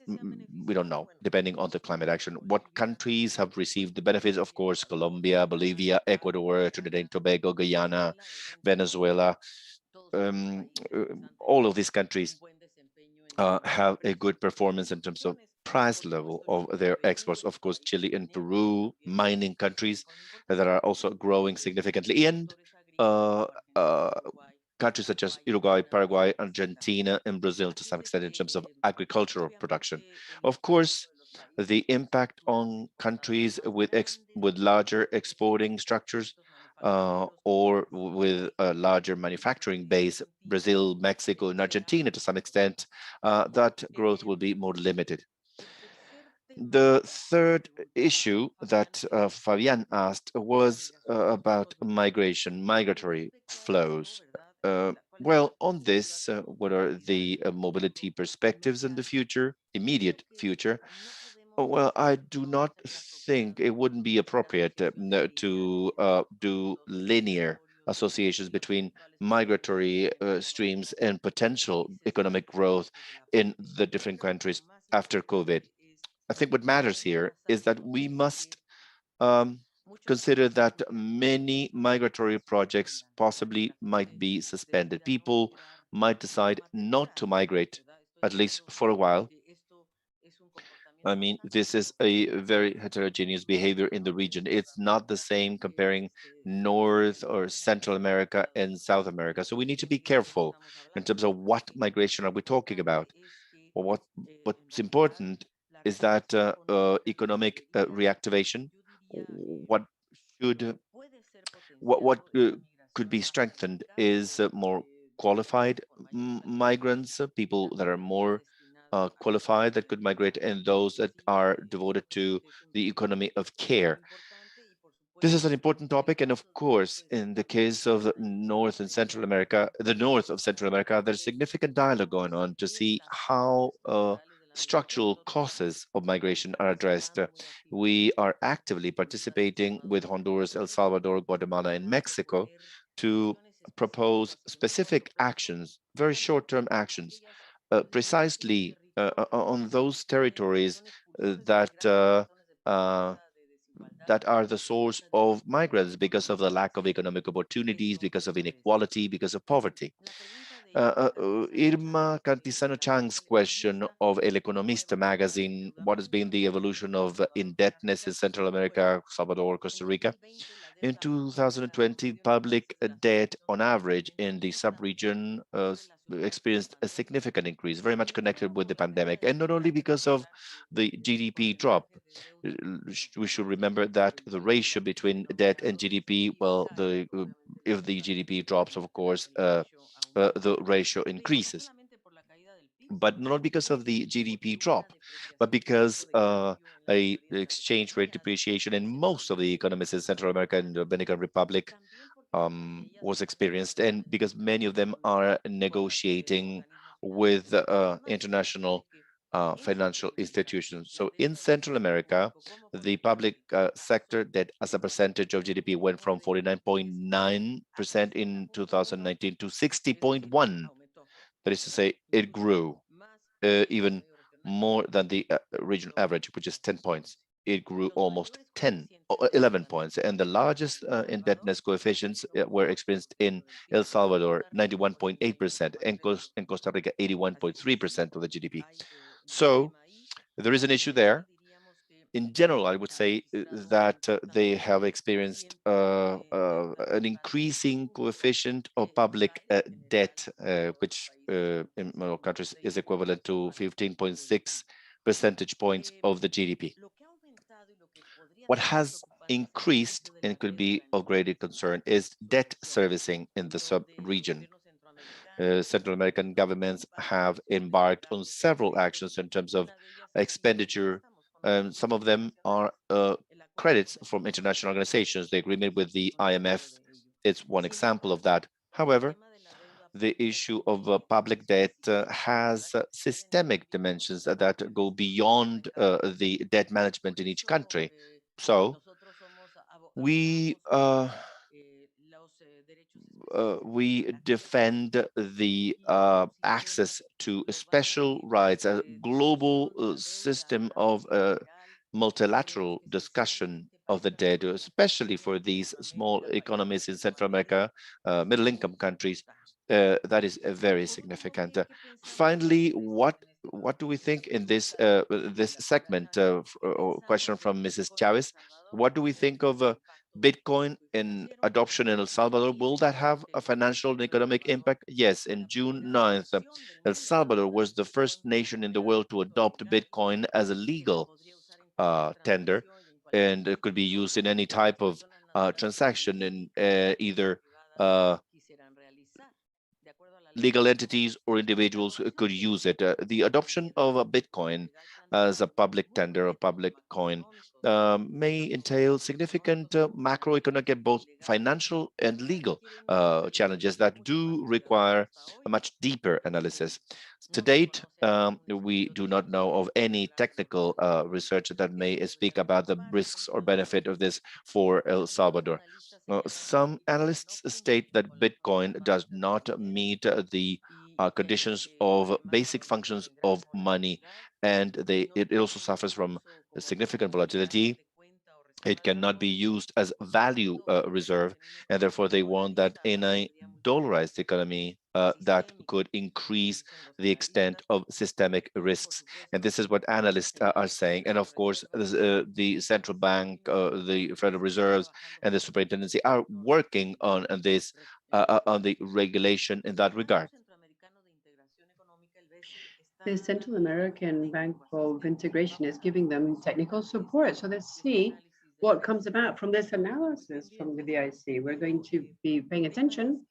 We don't know, depending on the climate action. What countries have received the benefits? Of course, Colombia, Bolivia, Ecuador, Trinidad and Tobago, Guyana, Venezuela. All of these countries have a good performance in terms of price level of their exports. Of course, Chile and Peru, mining countries that are also growing significantly, and uh, uh, countries such as Uruguay, Paraguay, Argentina, and Brazil to some extent in terms of agricultural production. Of course, the impact on countries with larger exporting structures or with a larger manufacturing base, Brazil, Mexico, and Argentina to some extent, that growth will be more limited. The third issue that Fabian asked was about migration, migratory flows. Well, on this, what are the mobility perspectives in the future, immediate future? Well, I do not think it wouldn't be appropriate to do linear associations between migratory streams and potential economic growth in the different countries after COVID. I think what matters here is that we must um, consider that many migratory projects possibly might be suspended. People might decide not to migrate, at least for a while. I mean, this is a very heterogeneous behavior in the region. It's not the same comparing North or Central America and South America. So we need to be careful in terms of what migration are we talking about. Or what's important is that economic reactivation, what should what could be strengthened is more qualified migrants, people that are more qualified that could migrate, and those that are devoted to the economy of care. This is an important topic, and of course, in the case of North and Central America, the North of Central America, there's significant dialogue going on to see how structural causes of migration are addressed. We are actively participating with Honduras, El Salvador, Guatemala, and Mexico to propose specific actions, very short-term actions, precisely on those territories that are the source of migrants because of the lack of economic opportunities, because of inequality, because of poverty. Irma Cantisano Chang's question of El Economista magazine, what has been the evolution of indebtedness in Central America, Salvador, Costa Rica? In 2020, public debt on average in the sub-region experienced a significant increase, very much connected with the pandemic, and not only because of the GDP drop. We should remember that the ratio between debt and GDP, well, if the GDP drops, of course, the ratio increases. But not because of the GDP drop, but because a exchange rate depreciation in most of the economies in Central America and the Dominican Republic was experienced, and because many of them are negotiating with international financial institutions. So in Central America, the public sector debt as a percentage of GDP went from 49.9% in 2019 to 60.1%. That is to say, it grew even more than the regional average, which is 10 points. It grew almost 11 points. And the largest indebtedness coefficients were experienced in El Salvador, 91.8%, and in Costa Rica, 81.3% of the GDP. So there is an issue there. In general, I would say that they have experienced an increasing coefficient of public debt, which in most countries is equivalent to 15.6 percentage points of the GDP. What has increased and could be of greater concern is debt servicing in the sub-region. Central American governments have embarked on several actions in terms of expenditure. Some of them are credits from international organizations. The agreement with the IMF is one example of that. However, the issue of public debt has systemic dimensions that go beyond the debt management in each country. So we defend the access to special rights, a global system of multilateral discussion of the debt, especially for these small economies in Central America, middle-income countries, that is very significant. Finally, what do we think in this this segment? Question from Mrs. Chavez. What do we think of Bitcoin in adoption in El Salvador? Will that have a financial and economic impact? Yes, in June 9th, El Salvador was the first nation in the world to adopt Bitcoin as a legal tender, and it could be used in any type of transaction in either legal entities or individuals could use it. The adoption of a Bitcoin as a public tender or public coin may entail significant macroeconomic, both financial and legal challenges that do require a much deeper analysis. To date, we do not know of any technical research that may speak about the risks or benefit of this for El Salvador. Some analysts state that Bitcoin does not meet the conditions of basic functions of money, and it also suffers from significant volatility. It cannot be used as value reserve, and therefore they want that in a dollarized economy that could increase the extent of systemic risks. And this is what analysts are saying. And of course, the central bank, the Federal Reserves, and the superintendency are working on this, on the regulation in that regard. The Central American Bank of Integration is giving them technical support. So let's see what comes about from this analysis from the BIC. We're going to be paying attention.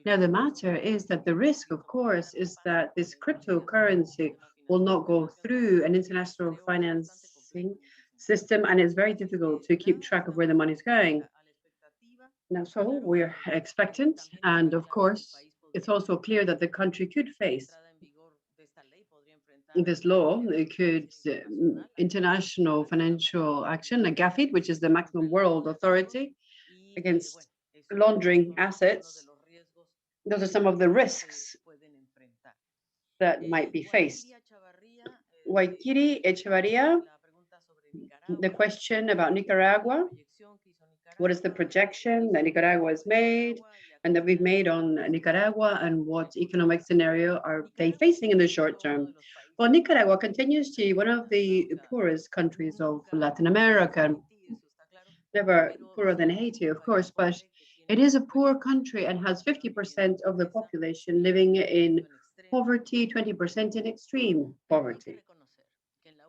Now, the matter is that the risk, of course, is that this cryptocurrency will not go through an international financing system, and it's very difficult to keep track of where the money is going. Now, so we're expectant, and of course, it's also clear that the country could face this law. It could international financial action, like GAFID, which is the maximum world authority against laundering assets. Those are some of the risks that might be faced. Waikiri Echevarria, the question about Nicaragua. What is the projection that Nicaragua has made and that we've made on Nicaragua, and what economic scenario are they facing in the short term? Well, Nicaragua continues to be one of the poorest countries of Latin America. Never poorer than Haiti, of course, but it is a poor country and has 50% of the population living in poverty, 20% in extreme poverty.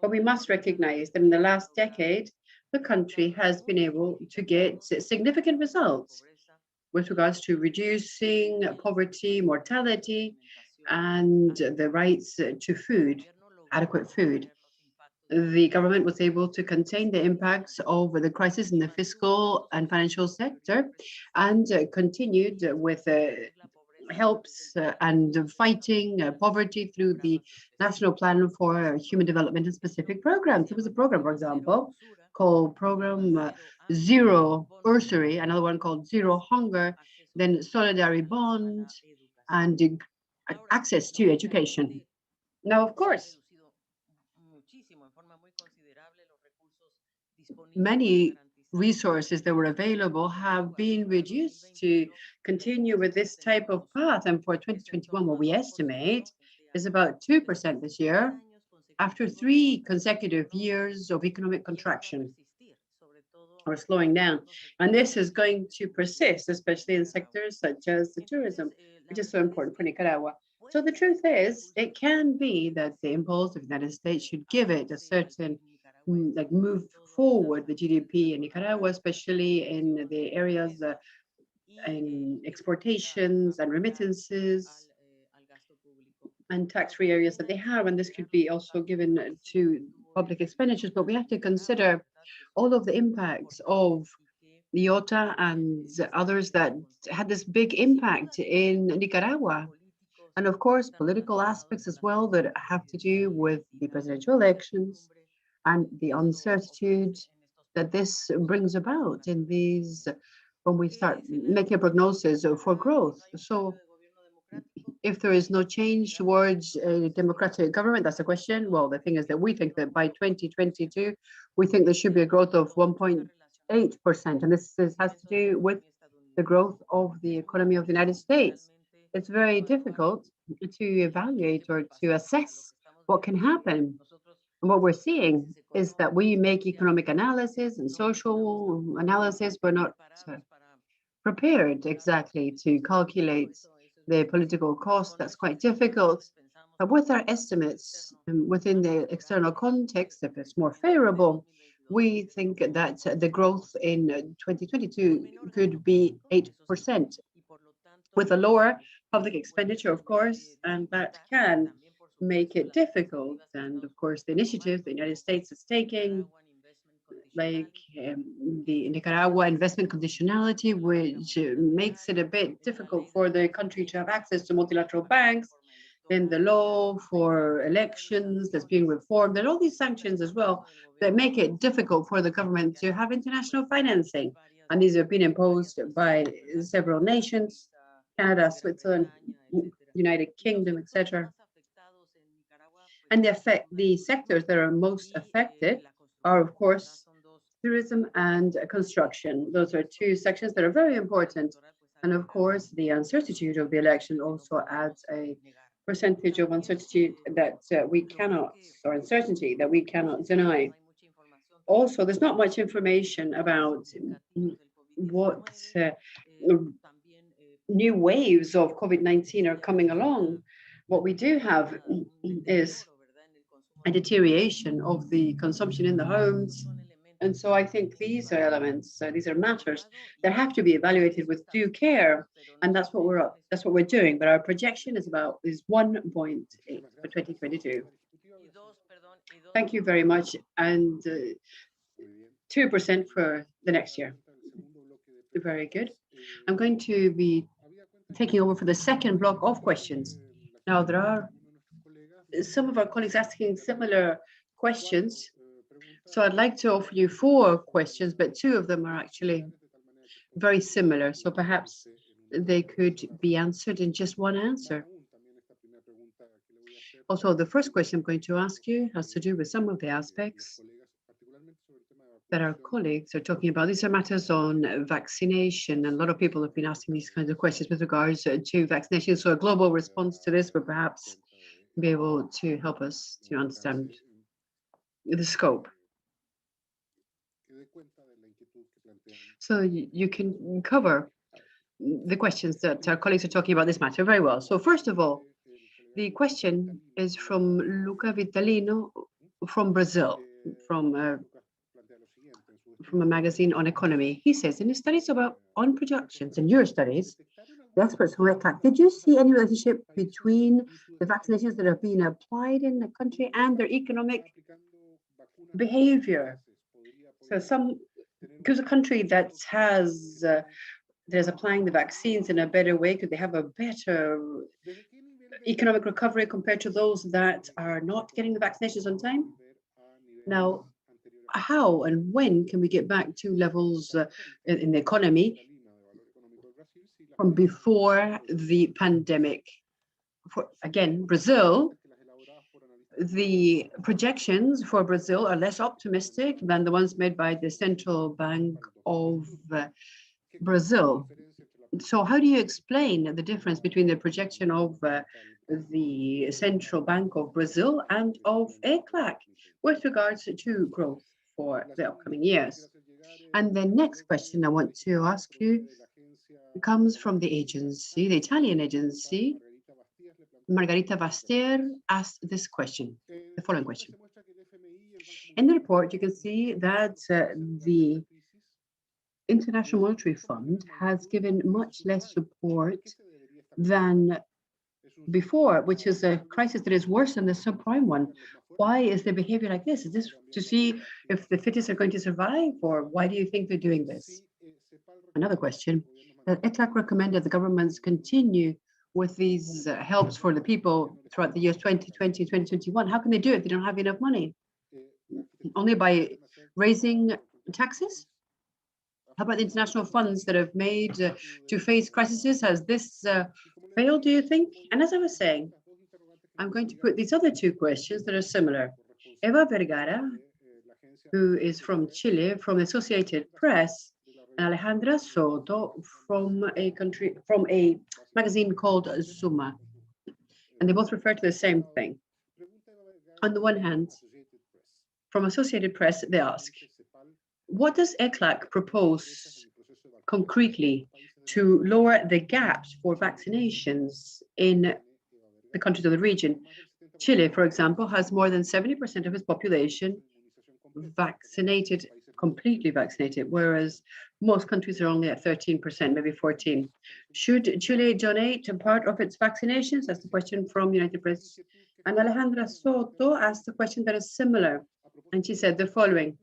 But we must recognize that in the last decade, the country has been able to get significant results with regards to reducing poverty, mortality, and the rights to food, adequate food. The government was able to contain the impacts of the crisis in the fiscal and financial sector, and continued with helps and fighting poverty through the National Plan for Human Development and specific programs. There was a program, for example, called Program Zero Bursary, another one called Zero Hunger, then Solidary Bond, and access to education. Now, of course, many resources that were available have been reduced to continue with this type of path. And for 2021, what we estimate is about 2% this year, after 3 consecutive years of economic contraction or slowing down. And this is going to persist, especially in sectors such as the tourism, which is so important for Nicaragua. So the truth is, it can be that the impulse of the United States should give it a certain move forward the GDP in Nicaragua, especially in the areas in exportations and remittances and tax-free areas that they have. And this could be also given to public expenditures. But we have to consider all of the impacts of the IOTA and others that had this big impact in Nicaragua. And of course, political aspects as well that have to do with the presidential elections and the uncertitude that this brings about in these, when we start making a prognosis for growth. So if there is no change towards a democratic government, that's the question. Well, the thing is that we think that by 2022, we think there should be a growth of 1.8%. And this has to do with the growth of the economy of the United States. it's very difficult to evaluate or to assess what can happen. And what we're seeing is that we make economic analysis and social analysis, but not prepared exactly to calculate the political cost. That's quite difficult. But with our estimates within the external context, if it's more favorable, we think that the growth in 2022 could be 8%, with a lower public expenditure, of course, and that can make it difficult. And of course, the initiative the United States is taking, like the Nicaragua investment conditionality, which makes it a bit difficult for the country to have access to multilateral banks, then the law for elections that's being reformed, and all these sanctions as well that make it difficult for the government to have international financing. And these have been imposed by several nations, Canada, Switzerland, United Kingdom, etc. And the sectors that are most affected are, of course, tourism and construction. Those are two sections that are very important. And of course, the uncertainty of the election also adds a percentage of uncertainty that we cannot, or uncertainty that we cannot deny. Also, there's not much information about what new waves of COVID-19 are coming along. What we do have is a deterioration of the consumption in the homes. And so I think these are elements, these are matters that have to be evaluated with due care. And that's what we're doing. But our projection is 1.8 for 2022. Thank you very much. And 2% for the next year. Very good. I'm going to be taking over for the second block of questions. Now, there are some of our colleagues asking similar questions. So I'd like to offer you 4 questions, but 2 of them are actually very similar. So perhaps they could be answered in just one answer. Also, the first question I'm going to ask you has to do with some of the aspects that our colleagues are talking about. These are matters on vaccination, and a lot of people have been asking these kinds of questions with regards to vaccination. So a global response to this would perhaps be able to help us to understand the scope. So you can cover the questions that our colleagues are talking about this matter very well. So first of all, the question is from Luca Vitalino from Brazil, from a magazine on economy. He says, in his studies on projections, in your studies, the experts from ECLAC, did you see any relationship between the vaccinations that have been applied in the country and their economic behavior? So because a country that is applying the vaccines in a better way, could they have a better economic recovery compared to those that are not getting the vaccinations on time? Now, how and when can we get back to levels in the economy from before the pandemic? Again, Brazil, the projections for Brazil are less optimistic than the ones made by the Central Bank of Brazil. So how do you explain the difference between the projection of the Central Bank of Brazil and of ECLAC with regards to growth for the upcoming years? And the next question I want to ask you comes from the agency, the Italian agency. Margarita Bastier asked this question, the following question. In the report, you can see that the International Monetary Fund has given much less support than before, which is a crisis that is worse than the subprime one. Why is the behavior like this? Is this to see if the fittest are going to survive, or why do you think they're doing this? Another question, that ECLAC recommended the governments continue with these helps for the people throughout the years 2020, 2021. How can they do it if they don't have enough money? Only by raising taxes? How about the international funds that have made to face crises? Has this failed, do you think? And as I was saying, I'm going to put these other 2 questions that are similar. Eva Vergara, who is from Chile, from the Associated Press, and Alejandra Soto from a magazine called Suma. And they both refer to the same thing. On the one hand, from Associated Press, they ask, what does ECLAC propose concretely to lower the gaps for vaccinations in the countries of the region? Chile, for example, has more than 70% of its population vaccinated, completely vaccinated, whereas most countries are only at 13%, maybe 14%. Should Chile donate a part of its vaccinations? That's the question from United Press. And Alejandra Soto asked a question that is similar. And she said the following: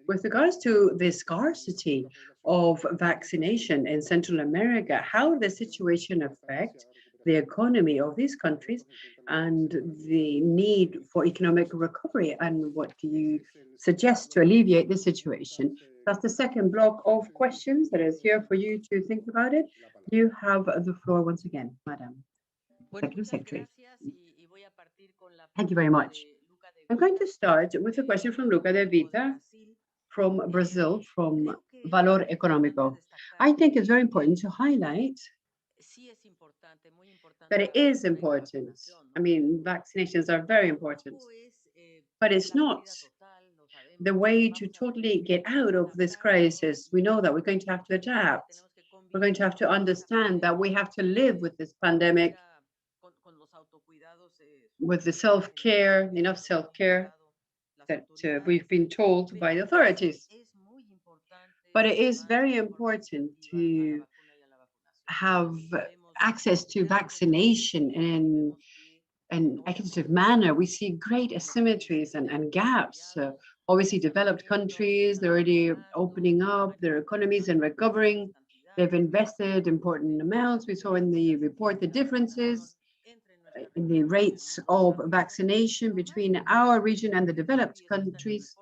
with regards to the scarcity of vaccination in Central America, how does the situation affect the economy of these countries and the need for economic recovery? And what do you suggest to alleviate the situation? That's the second block of questions that is here for you to think about it. You have the floor once again, Madam Executive Secretary. Thank you very much. I'm going to start with a question from Luca De Vita from Brazil, from Valor Económico. I think it's very important to highlight that it is important. I mean, vaccinations are very important, but it's not the way to totally get out of this crisis. We know that we're going to have to adapt. We're going to have to understand that we have to live with this pandemic, with the self-care, enough self-care that we've been told by the authorities. But it is very important to have access to vaccination in an equitable manner. We see great asymmetries and gaps. Obviously, developed countries, they're already opening up their economies and recovering. They've invested important amounts. We saw in the report the differences in the rates of vaccination between our region and the developed countries.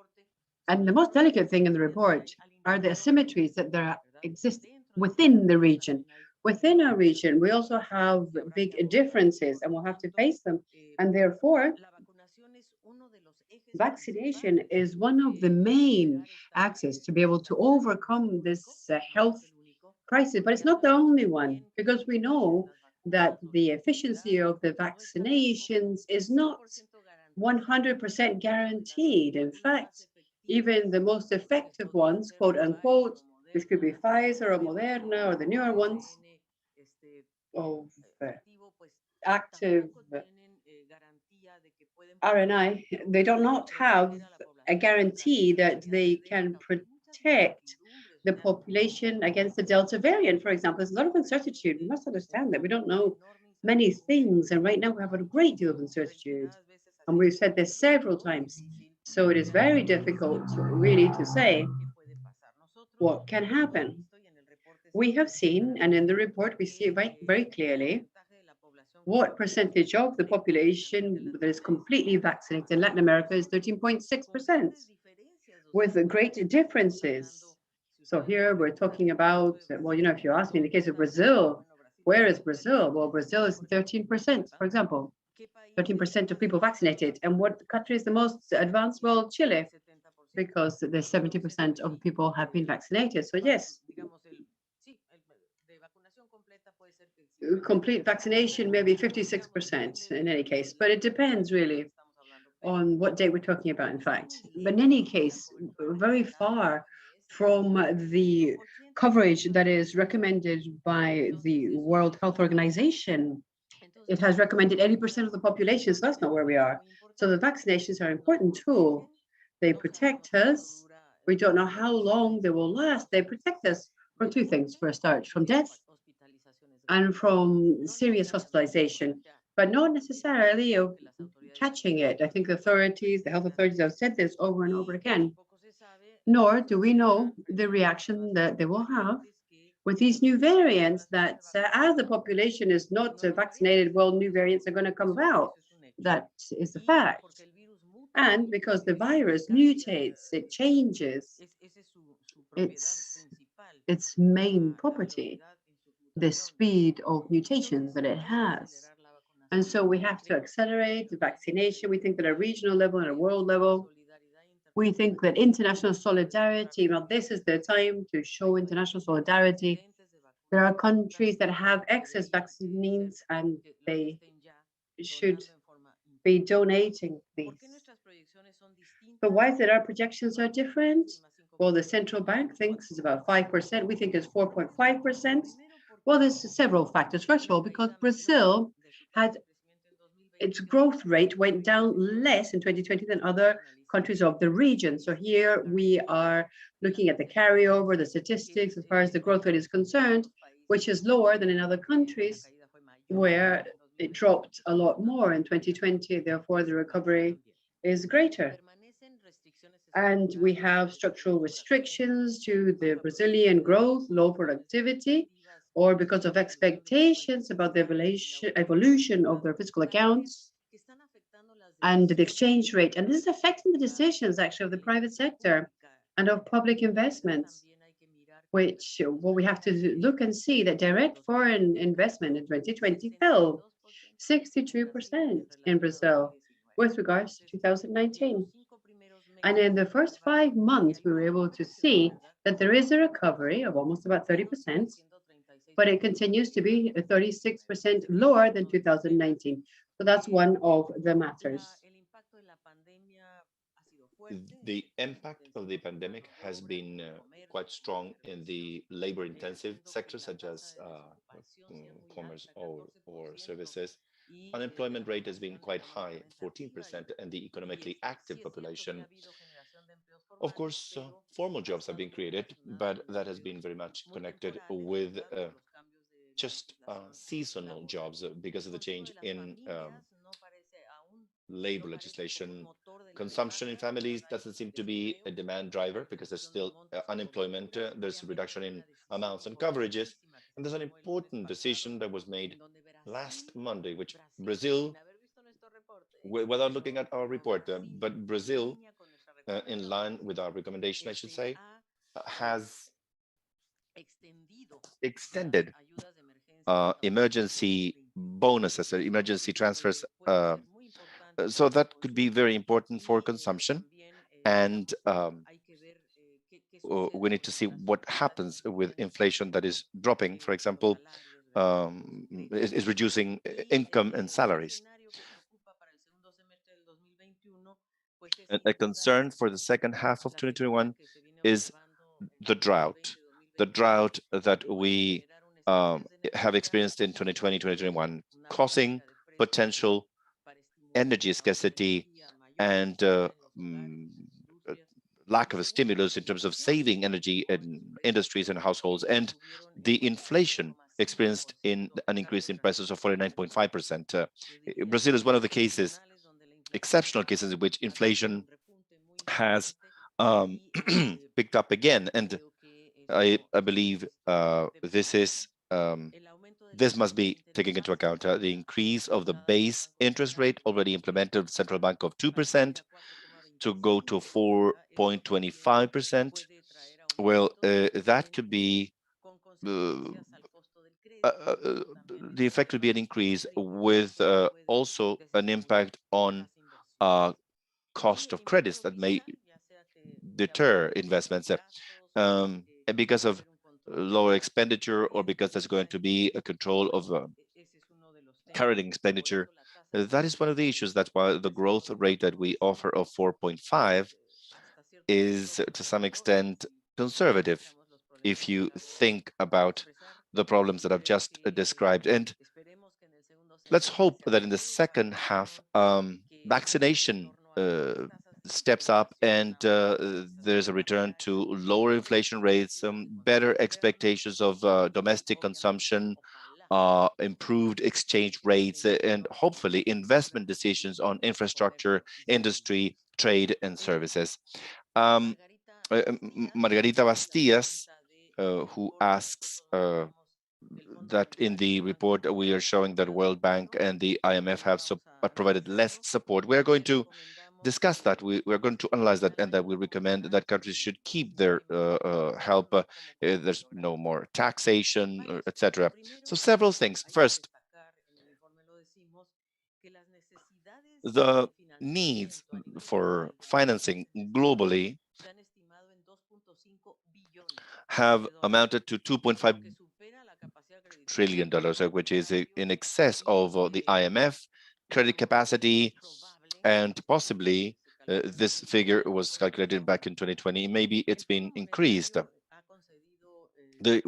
And the most delicate thing in the report are the asymmetries that there exist within the region. Within our region, we also have big differences, and we'll have to face them. And therefore, vaccination is one of the main axes to be able to overcome this health crisis. But it's not the only one, because we know that the efficiency of the vaccinations is not 100% guaranteed. In fact, even the most effective ones, quote unquote, which could be Pfizer or Moderna or the newer ones of active RNA, they do not have a guarantee that they can protect the population against the Delta variant, for example. There's a lot of uncertainty. We must understand that we don't know many things. And right now we have a great deal of uncertainty. And we've said this several times. So it is very difficult really to say what can happen. We have seen, and in the report, we see very clearly what percentage of the population that is completely vaccinated in Latin America is 13.6%, with great differences. So here we're talking about, well, you know, if you ask me in the case of Brazil, where is Brazil? Well, Brazil is 13%, for example, 13% of people vaccinated. And what country is the most advanced? Well, Chile, because the 70% of people have been vaccinated. So yes, complete vaccination, maybe 56% in any case, but it depends really on what date we're talking about, in fact. But in any case, very far from the coverage that is recommended by the World Health Organization. It has recommended 80% of the population, so that's not where we are. So the vaccinations are an important tool. They protect us. We don't know how long they will last. They protect us from two things, for a start, from death and from serious hospitalization, but not necessarily of catching it. I think the authorities, the health authorities have said this over and over again. Nor do we know the reaction that they will have with these new variants that as the population is not vaccinated, well, new variants are going to come about. That is a fact. And because the virus mutates, it changes its main property, the speed of mutations that it has. And so we have to accelerate the vaccination. We think that at a regional level and a world level, We think that international solidarity, well, this is the time to show international solidarity. There are countries that have excess vaccines and they should be donating these. But why is it our projections are different? Well, the central bank thinks it's about 5%. We think it's 4.5%. Well, there's several factors. First of all, because Brazil had its growth rate went down less in 2020 than other countries of the region. So here we are looking at the carryover, the statistics as far as the growth rate is concerned, which is lower than in other countries where it dropped a lot more in 2020. Therefore, the recovery is greater. And we have structural restrictions to the Brazilian growth, low productivity, or because of expectations about the evolution of their fiscal accounts and the exchange rate. And this is affecting the decisions actually of the private sector and of public investments, which well, we have to look and see that direct foreign investment in 2020 fell 62% in Brazil with regards to 2019. And in the first 5 months, we were able to see that there is a recovery of almost about 30%, but it continues to be 36% lower than 2019. So that's one of the matters. The impact of the pandemic has been quite strong in the labor-intensive sectors, such as commerce or services. Unemployment rate has been quite high, 14%, and the economically active population. Of course, formal jobs have been created, but that has been very much connected with just seasonal jobs because of the change in labor legislation. Consumption in families doesn't seem to be a demand driver because there's still unemployment. There's a reduction in amounts and coverages. And there's an important decision that was made last Monday, which Brazil, without looking at our report, but Brazil, in line with our recommendation, I should say, has extended emergency bonuses, emergency transfers. So that could be very important for consumption. And we need to see what happens with inflation that is dropping, for example, is reducing income and salaries. And a concern for the second half of 2021 is the drought that we have experienced in 2020, 2021, causing potential energy scarcity and lack of a stimulus in terms of saving energy in industries and households, and the inflation experienced in an increase in prices of 49.5%. Brazil is one of the cases, exceptional cases in which inflation has picked up again, and I believe this must be taken into account. The increase of the base interest rate already implemented central bank of 2% to go to 4.25%. Well, that could be the effect would be an increase with also an impact on cost of credits that may deter investments because of lower expenditure or because there's going to be a control of current expenditure. That is one of the issues. That's why the growth rate that we offer of 4.5 is to some extent conservative if you think about the problems that I've just described. And let's hope that in the second half, vaccination steps up and there's a return to lower inflation rates, better expectations of domestic consumption, improved exchange rates, and hopefully investment decisions on infrastructure, industry, trade, and services. Margarita Bastias, who asks that in the report we are showing that World Bank and the IMF have provided less support. We are going to discuss that. We're going to analyze that, and that we recommend that countries should keep their help. There's no more taxation, etc. So several things. First, the needs for financing globally have amounted to $2.5 trillion, which is in excess of the IMF credit capacity, and possibly this figure was calculated back in 2020. Maybe it's been increased. The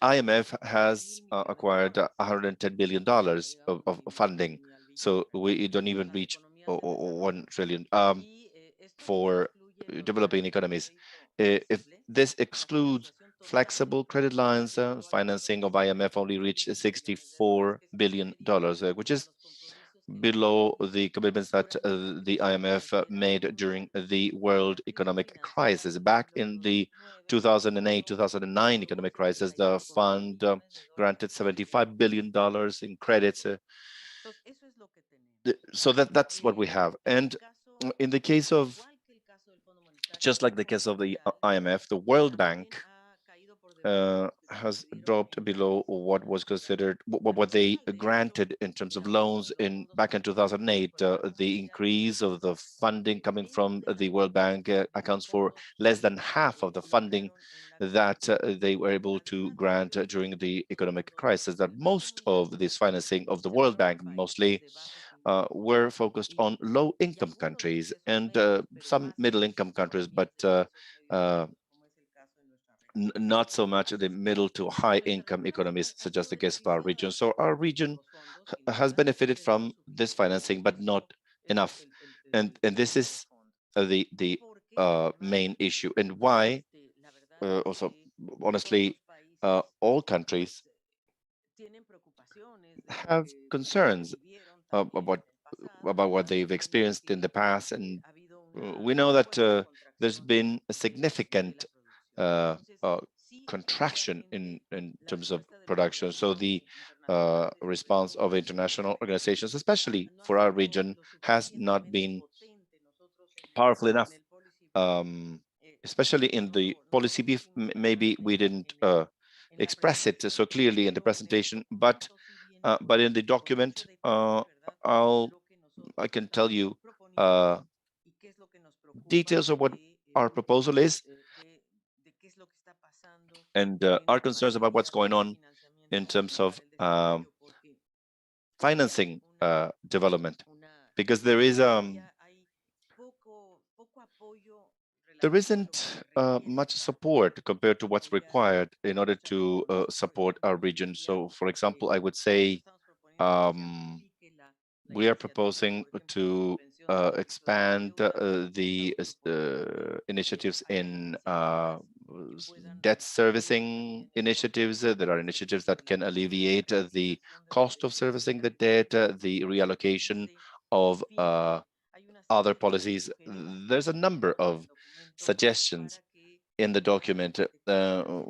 IMF has acquired $110 billion of funding, so we don't even reach 1 trillion for developing economies. If this excludes flexible credit lines, financing of IMF only reached $64 billion, which is below the commitments that the IMF made during the world economic crisis. Back in the 2008-2009 economic crisis, the fund granted $75 billion in credits. So that's what we have. And in the case of, just like the case of the IMF, the World Bank has dropped below what was considered, what they granted in terms of loans in back in 2008. The increase of the funding coming from the World Bank accounts for less than half of the funding that they were able to grant during the economic crisis. That most of this financing of the World Bank mostly were focused on low-income countries and some middle-income countries, but not so much the middle to high income economies, such as the case of our region. So our region has benefited from this financing, but not enough. And this is the main issue. And why, also, honestly, all countries have concerns about what they've experienced in the past. And we know that there's been a significant contraction in terms of production. So the response of international organizations, especially for our region, has not been powerful enough, especially in the policy beef. Maybe we didn't express it so clearly in the presentation, but in the document, I can tell you details of what our proposal is and our concerns about what's going on in terms of financing development, because there isn't much support compared to what's required in order to support our region. So, for example, I would say we are proposing to expand the initiatives in debt servicing initiatives. There are initiatives that can alleviate the cost of servicing the debt, the reallocation of other policies. There's a number of suggestions in the document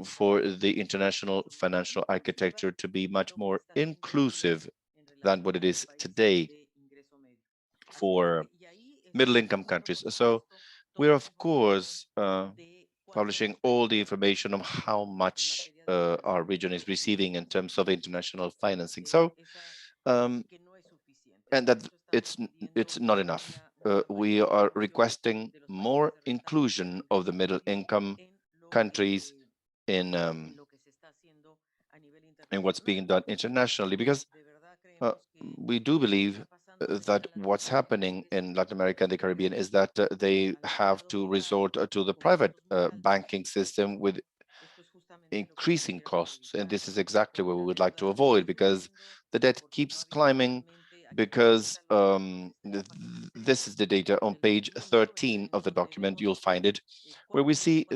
for the international financial architecture to be much more inclusive than what it is today for middle-income countries. So we're, of course, publishing all the information on how much our region is receiving in terms of international financing. So, and that it's not enough. We are requesting more inclusion of the middle-income countries in what's being done internationally, because we do believe that what's happening in Latin America and the Caribbean is that they have to resort to the private banking system with increasing costs. And this is exactly what we would like to avoid, because the debt keeps climbing, because this is the data on page 13 of the document. You'll find it, where we see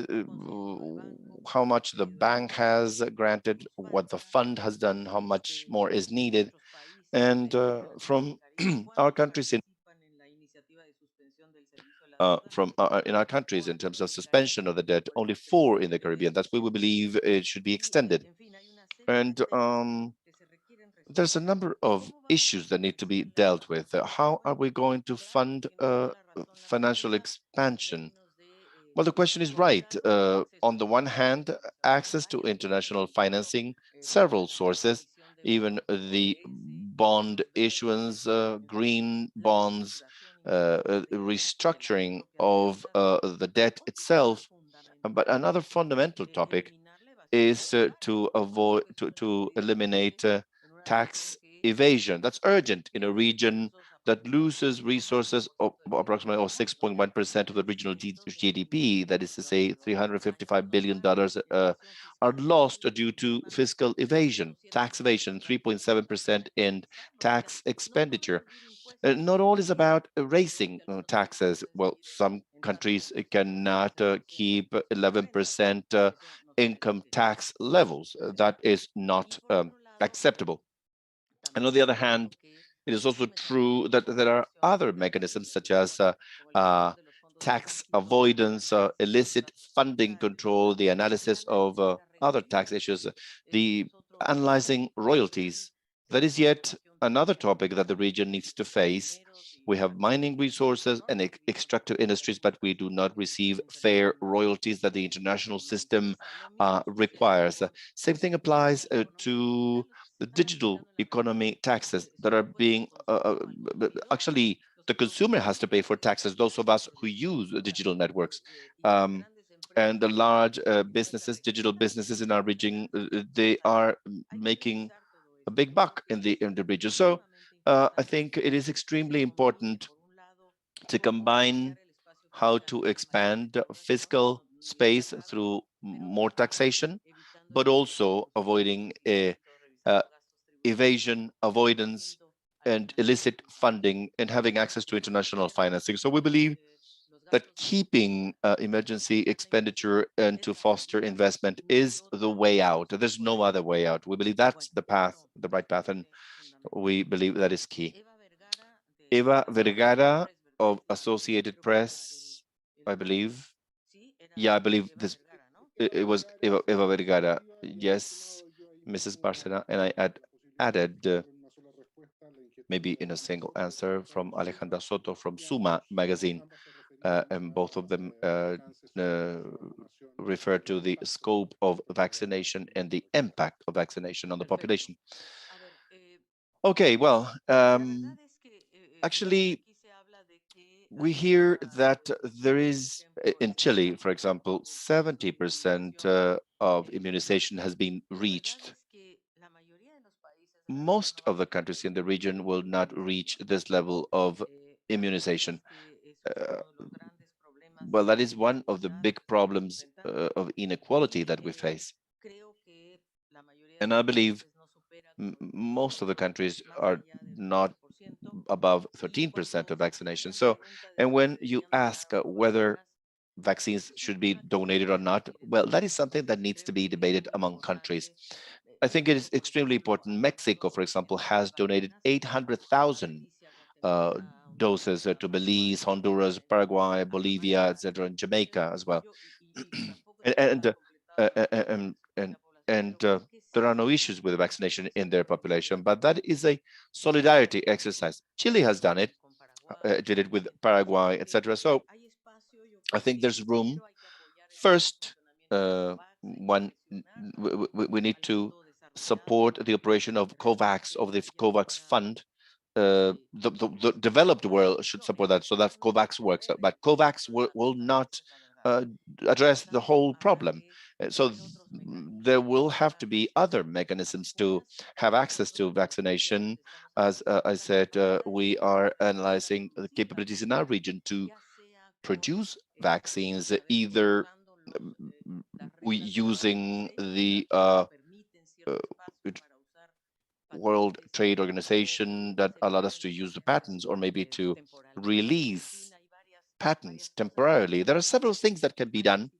how much the bank has granted, what the fund has done, how much more is needed. And from our countries in our countries, in terms of suspension of the debt, only 4 in the Caribbean. That's why we believe it should be extended. And there's a number of issues that need to be dealt with. How are we going to fund financial expansion? Well, the question is right. On the one hand, access to international financing, several sources, even the bond issuance, green bonds, restructuring of the debt itself. But another fundamental topic is to eliminate tax evasion. That's urgent in a region that loses resources of approximately 6.1% of the regional GDP, that is to say $355 billion are lost due to fiscal evasion, tax evasion, 3.7% in tax expenditure. Not all is about erasing taxes. Well, some countries cannot keep 11% income tax levels. That is not acceptable. And on the other hand, it is also true that there are other mechanisms such as tax avoidance, illicit funding control, the analysis of other tax issues, the analyzing royalties. That is yet another topic that the region needs to face. We have mining resources and extractive industries, but we do not receive fair royalties that the international system requires. Same thing applies to the digital economy taxes that are being actually the consumer has to pay for taxes, those of us who use digital networks. And the large businesses, digital businesses in our region, they are making a big buck in the region. So I think it is extremely important to combine how to expand fiscal space through more taxation, but also avoiding evasion, avoidance, and illicit funding, and having access to international financing. So we believe that keeping emergency expenditure and to foster investment is the way out. There's no other way out. We believe that's the path, the right path, and we believe that is key. Eva Vergara of Associated Press, I believe. Yeah, I believe this. It was Eva Vergara. Yes, Mrs. Bárcena, and I added maybe in a single answer from Alejandra Soto from Suma magazine, and both of them refer to the scope of vaccination and the impact of vaccination on the population. Okay, well, actually, we hear that there is, in Chile, for example, 70% of immunization has been reached. Most of the countries in the region will not reach this level of immunization. Well, that is one of the big problems of inequality that we face. And I believe most of the countries are not above 13% of vaccination. So, and when you ask whether vaccines should be donated or not, well, that is something that needs to be debated among countries. I think it is extremely important. Mexico, for example, has donated 800,000 doses to Belize, Honduras, Paraguay, Bolivia, etc., and Jamaica as well. and there are no issues with vaccination in their population, but that is a solidarity exercise. Chile has done it, did it with Paraguay, etc. So I think there's room. First, we need to support the operation of COVAX, of the COVAX fund. The developed world should support that so that COVAX works, but COVAX will not address the whole problem. So there will have to be other mechanisms to have access to vaccination. As I said, we are analyzing the capabilities in our region to produce vaccines, either we using the World Trade Organization that allowed us to use the patents, or maybe to release patents temporarily. There are several things that can be done.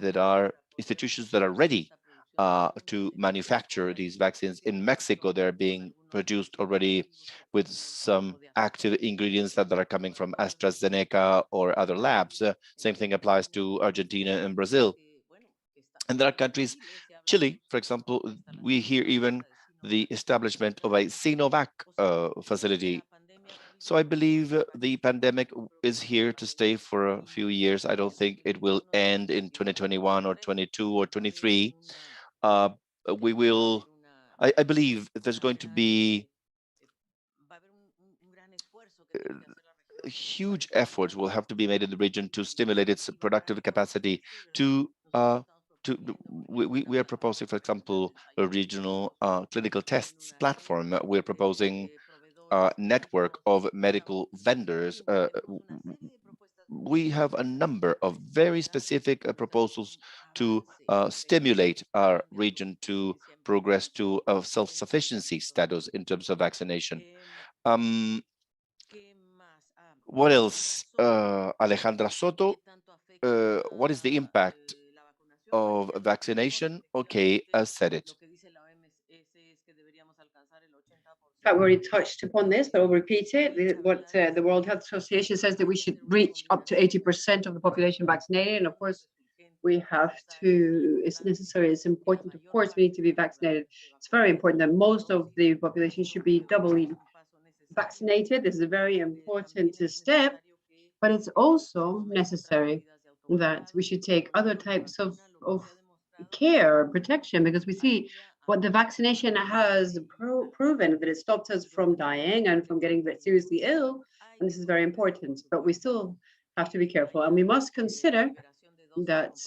There are institutions that are ready to manufacture these vaccines. In Mexico, they're being produced already with some active ingredients that are coming from AstraZeneca or other labs. Same thing applies to Argentina and Brazil. And there are countries, Chile, for example, we hear even the establishment of a Sinovac facility. So I believe the pandemic is here to stay for a few years. I don't think it will end in 2021 or 22 or 23. We will, I believe there's going to be huge efforts will have to be made in the region to stimulate its productive capacity we are proposing, for example, a regional clinical tests platform. We're proposing a network of medical vendors. We have a number of very specific proposals to stimulate our region to progress to a self-sufficiency status in terms of vaccination. What else? Alejandra Soto, what is the impact of vaccination? Okay, I said it. We already touched upon this, but I'll repeat it. What the World Health Association says that we should reach up to 80% of the population vaccinated. And of course, we have to, it's necessary, it's important, of course, we need to be vaccinated. It's very important that most of the population should be doubly vaccinated. This is a very important step, but it's also necessary that we should take other types of care, protection, because we see what the vaccination has proven, that it stopped us from dying and from getting seriously ill, and this is very important, but we still have to be careful, and we must consider that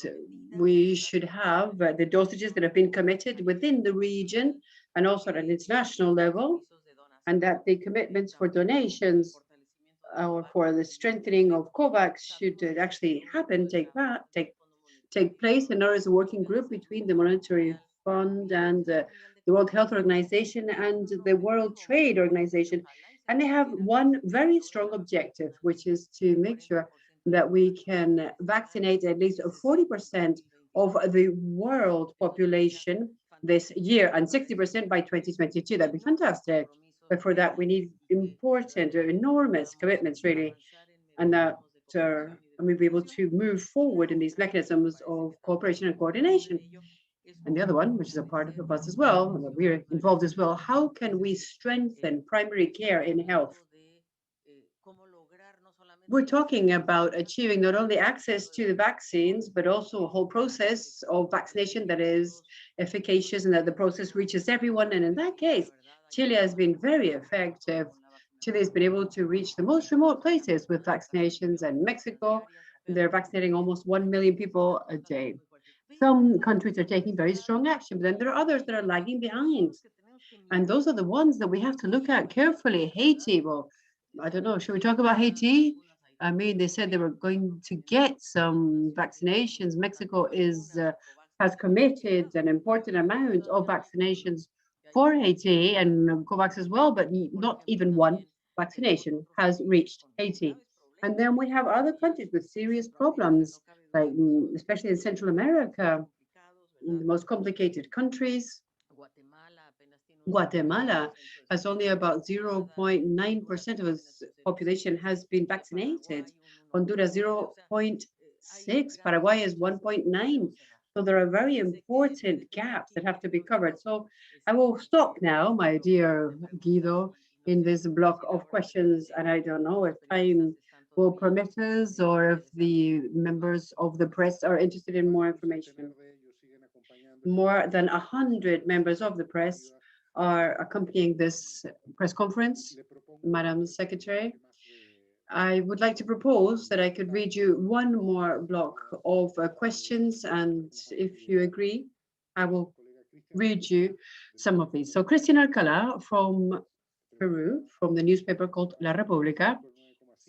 we should have the dosages that have been committed within the region and also at an international level, and that the commitments for donations or for the strengthening of COVAX should actually happen, take place. And there is a working group between the Monetary Fund and the World Health Organization and the World Trade Organization. And they have one very strong objective, which is to make sure that we can vaccinate at least 40% of the world population this year and 60% by 2022. That'd be fantastic. But for that, we need important, enormous commitments, really, and that we'll be able to move forward in these mechanisms of cooperation and coordination. And the other one, which is a part of the bus as well, and that we're involved as well, how can we strengthen primary care in health? We're talking about achieving not only access to the vaccines, but also a whole process of vaccination that is efficacious and that the process reaches everyone. And in that case, Chile has been very effective. Chile has been able to reach the most remote places with vaccinations, and Mexico, they're vaccinating almost 1 million people a day. Some countries are taking very strong action, but then there are others that are lagging behind. And those are the ones that we have to look at carefully. Haiti, well, I don't know, should we talk about Haiti? I mean, they said they were going to get some vaccinations. Mexico has committed an important amount of vaccinations for Haiti and COVAX as well, but not even one vaccination has reached Haiti. And then we have other countries with serious problems, like especially in Central America, in the most complicated countries. Guatemala has only about 0.9% of its population has been vaccinated. Honduras 0.6, Paraguay is 1.9. So there are very important gaps that have to be covered. So I will stop now, my dear Guido, in this block of questions, and I don't know if time will permit us or if the members of the press are interested in more information. More than 100 members of the press are accompanying this press conference, Madam Secretary. I would like to propose that I could read you one more block of questions, and if you agree, I will read you some of these. So Christian Alcala from Peru, from the newspaper called La República,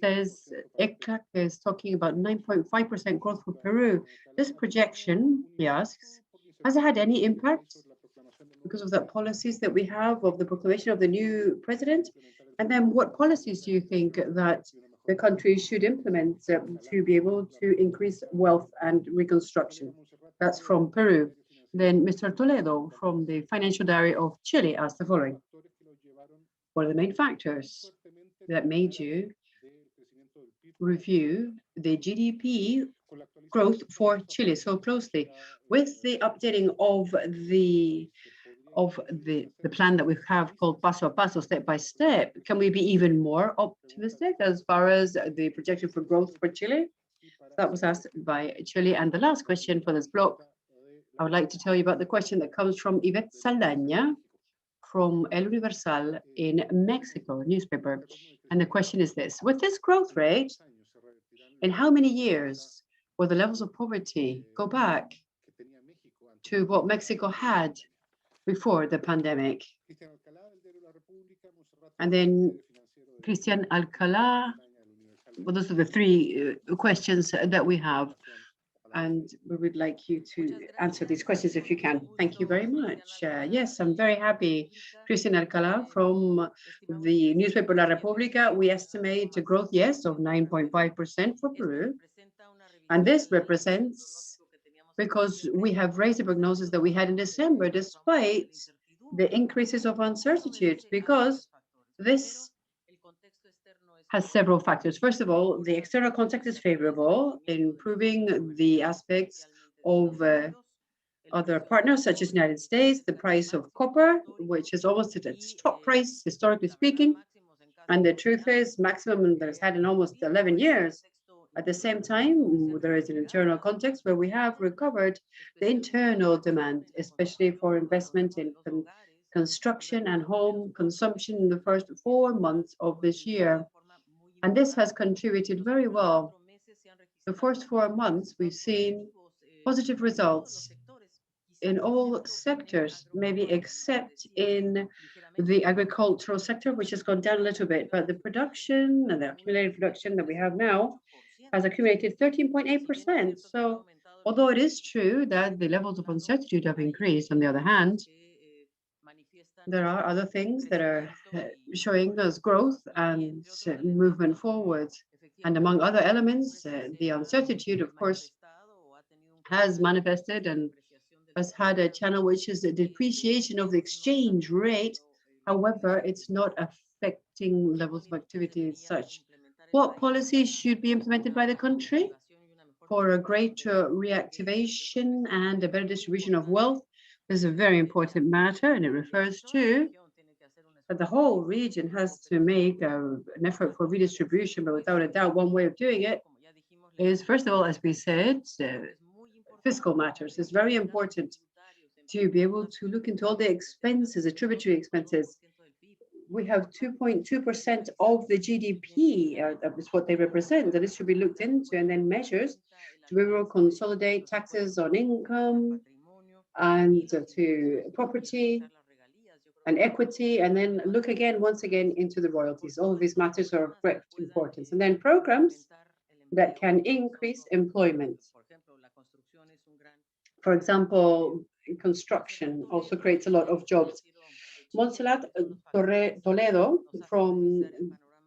says ECLAC is talking about 9.5% growth for Peru. This projection, he asks, has it had any impact because of the policies that we have of the proclamation of the new president? And then what policies do you think that the country should implement to be able to increase wealth and reconstruction? That's from Peru. Then Mr. Toledo from the Financial Diary of Chile asked the following. What are the main factors that made you review the GDP growth for Chile so closely? With the updating of the plan that we have called Paso a Paso, step by step, can we be even more optimistic as far as the projection for growth for Chile? That was asked by Chile. And the last question for this block, I would like to tell you about the question that comes from Yvette Saldaña from El Universal in Mexico newspaper. And the question is this: with this growth rate, in how many years will the levels of poverty go back to what Mexico had before the pandemic? And then Christian Alcalá. Well, those are the three questions that we have. And we would like you to answer these questions if you can. Thank you very much. Yes, I'm very happy. Christian Alcalá from the newspaper La República. We estimate a growth, yes, of 9.5% for Peru. And this represents because we have raised the prognosis that we had in December, despite the increases of uncertainty, because this has several factors. First of all, the external context is favorable, improving the aspects of other partners, such as the United States, the price of copper, which is almost at its top price, historically speaking. And the truth is, maximum that it's had in almost 11 years. At the same time, there is an internal context where we have recovered the internal demand, especially for investment in construction and home consumption in the first 4 months of this year. And this has contributed very well. The first 4 months, we've seen positive results in all sectors, maybe except in the agricultural sector, which has gone down a little bit. But the production and the accumulated production that we have now has accumulated 13.8%. So although it is true that the levels of uncertainty have increased, on the other hand, there are other things that are showing us growth and movement forward. And among other elements, the uncertainty, of course, has manifested and has had a channel which is a depreciation of the exchange rate. However, it's not affecting levels of activity as such. What policies should be implemented by the country for a greater reactivation and a better distribution of wealth? This is a very important matter, and it refers to that the whole region has to make an effort for redistribution, but without a doubt, one way of doing it is, first of all, as we said, fiscal matters. It's very important to be able to look into all the expenses, the tributary expenses. We have 2.2% of the GDP, that is what they represent, and this should be looked into, and then measures to be able to consolidate taxes on income and to property and equity, and then look again, once again, into the royalties. All of these matters are of great importance. And then programs that can increase employment. For example, construction also creates a lot of jobs. Montserrat Toledo from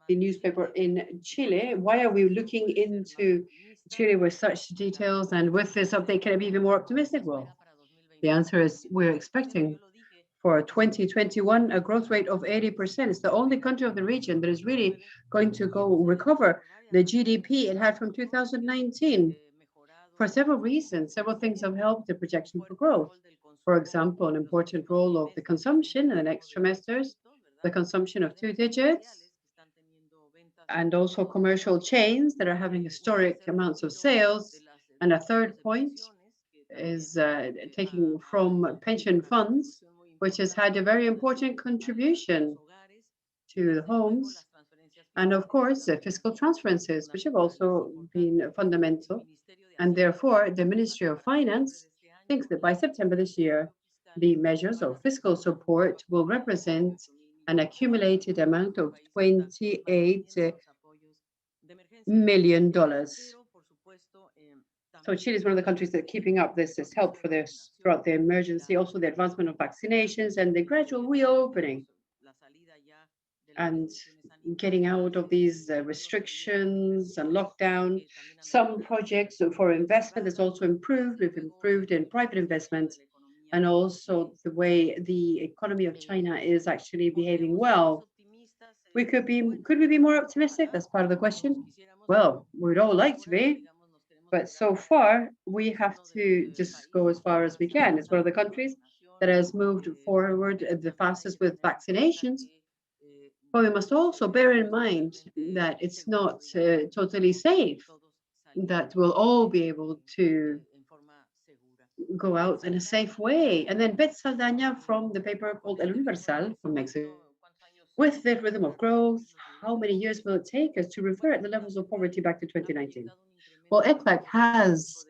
the newspaper in Chile. Why are we looking into Chile with such details? And with this update, can I be even more optimistic? Well, the answer is we're expecting for 2021 a growth rate of 80%. It's the only country of the region that is really going to recover the GDP it had from 2019. For several reasons, several things have helped the projection for growth. For example, an important role of the consumption in the next trimesters, the consumption of 2 digits, and also commercial chains that are having historic amounts of sales. And a third point is taking from pension funds, which has had a very important contribution to the homes. And of course, fiscal transferences, which have also been fundamental. And therefore, the Ministry of Finance thinks that by September this year, the measures of fiscal support will represent an accumulated amount of $28 million. So Chile is one of the countries that are keeping up this help for this throughout the emergency, also the advancement of vaccinations and the gradual reopening and getting out of these restrictions and lockdown. Some projects for investment has also improved. We've improved in private investment and also the way the economy of China is actually behaving well. Could we be more optimistic? That's part of the question. Well, we'd all like to be, but so far we have to just go as far as we can. It's one of the countries that has moved forward the fastest with vaccinations. But we must also bear in mind that it's not totally safe, that we'll all be able to go out in a safe way. And then Bet Saldaña from the paper called El Universal from Mexico. With the rhythm of growth, how many years will it take us to revert the levels of poverty back to 2019? Well, ECLAC has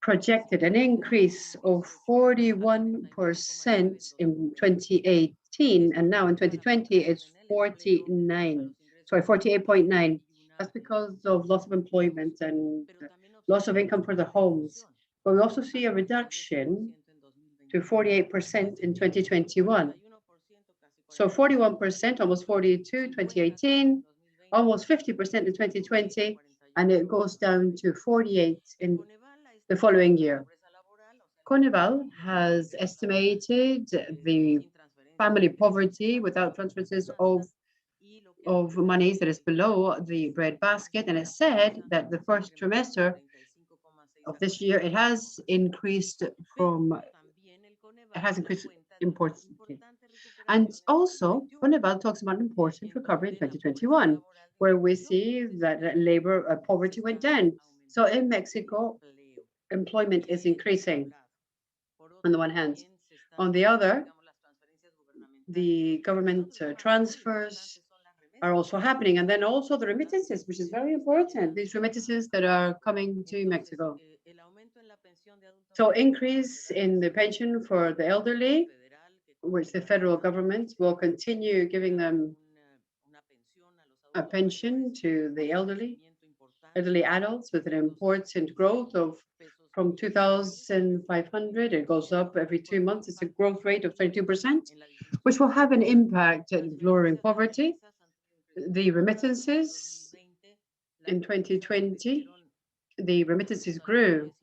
projected an increase of 41% in 2018, and now in 2020 it's 48.9. That's because of loss of employment and loss of income for the homes. But we also see a reduction to 48% in 2021. So 41%, almost 42, 2018, almost 50% in 2020, and it goes down to 48 in the following year. Coneval has estimated the family poverty without transferences of monies that is below the breadbasket, and it said that the first trimester of this year it has increased importantly. And also, Coneval talks about an important recovery in 2021, where we see that labor poverty went down. So in Mexico, employment is increasing on the one hand. On the other, the government transfers are also happening. And then also the remittances, which is very important, these remittances that are coming to Mexico. So increase in the pension for the elderly, which the federal government will continue giving them a pension to the elderly adults with an important growth of from 2,500, it goes up every 2 months. It's a growth rate of 32%, which will have an impact in lowering poverty. The remittances in 2020, the remittances grew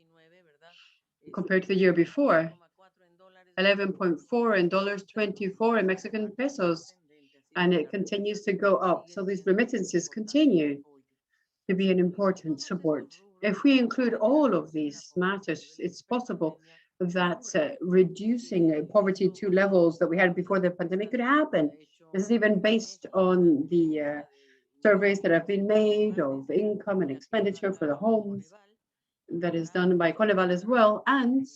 compared to the year before, 11.4 in dollars, 24 in Mexican pesos, and it continues to go up. So these remittances continue to be an important support. If we include all of these matters, it's possible that reducing poverty to levels that we had before the pandemic could happen. This is even based on the surveys that have been made of income and expenditure for the homes that is done by Coneval as well, and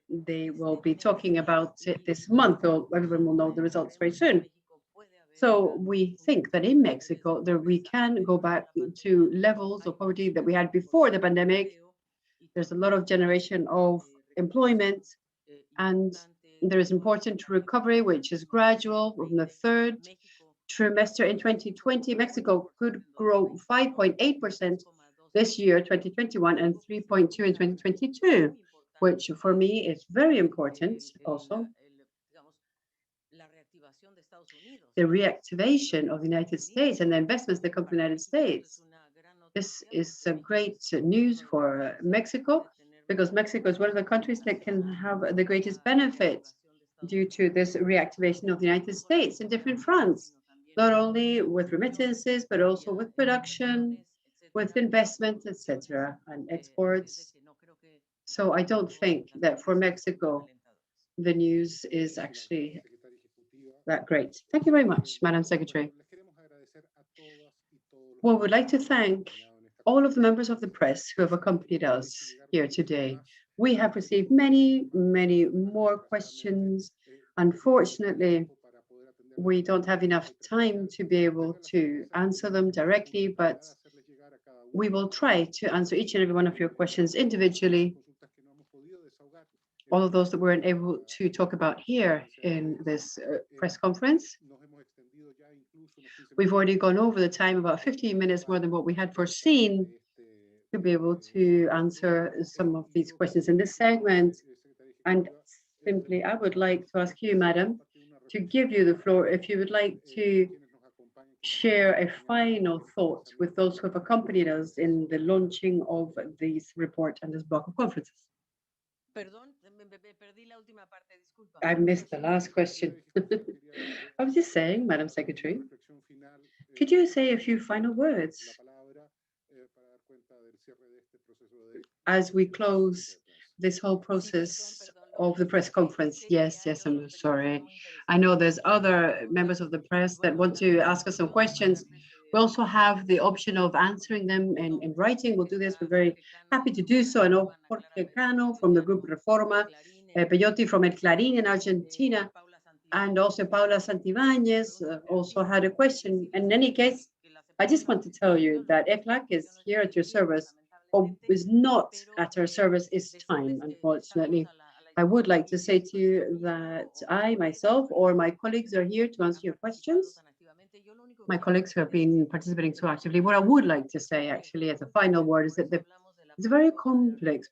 they will be talking about it this month, or everyone will know the results very soon. So we think that in Mexico, that we can go back to levels of poverty that we had before the pandemic. There's a lot of generation of employment, and there is important recovery, which is gradual. From the third trimester in 2020, Mexico could grow 5.8% this year, 2021, and 3.2 in 2022, which for me is very important also. The reactivation of the United States and the investments that come from the United States. This is a great news for Mexico, because Mexico is one of the countries that can have the greatest benefit due to this reactivation of the United States in different fronts, not only with remittances, but also with production, with investment, etc., and exports. So I don't think that for Mexico, the news is actually that great. Thank you very much, Madam Secretary. Well, we'd like to thank all of the members of the press who have accompanied us here today. We have received many, many more questions. Unfortunately, we don't have enough time to be able to answer them directly, but we will try to answer each and every one of your questions individually. All of those that weren't able to talk about here in this press conference. We've already gone over the time, about 15 minutes more than what we had foreseen, to be able to answer some of these questions in this segment. And simply, I would like to ask you, Madam, to give you the floor if you would like to share a final thought with those who have accompanied us in the launching of this report and this block of conferences. I missed the last question. I was just saying, Madam Secretary, could you say a few final words as we close this whole process of the press conference? Yes, I'm sorry. I know there's other members of the press that want to ask us some questions. We also have the option of answering them in writing. We'll do this. We're very happy to do so. I know Jorge Cano from the group Reforma, Peyote from El Clarín in Argentina, and also Paula Santibáñez also had a question. In any case, I just want to tell you that ECLAC is here at your service. What is not at our service is time, unfortunately. I would like to say to you that I, myself, or my colleagues are here to answer your questions. My colleagues who have been participating so actively. What I would like to say, actually, as a final word, is that it's a very complex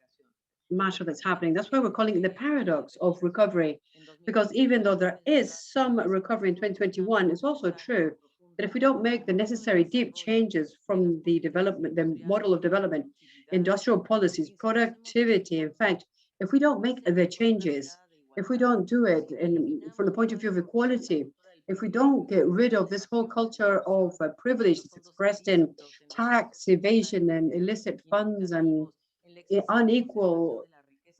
matter that's happening. That's why we're calling it the paradox of recovery, because even though there is some recovery in 2021, it's also true that if we don't make the necessary deep changes from the development, the model of development, industrial policies, productivity, in fact, if we don't make the changes, if we don't do it from the point of view of equality, if we don't get rid of this whole culture of privilege that's expressed in tax evasion and illicit funds and unequal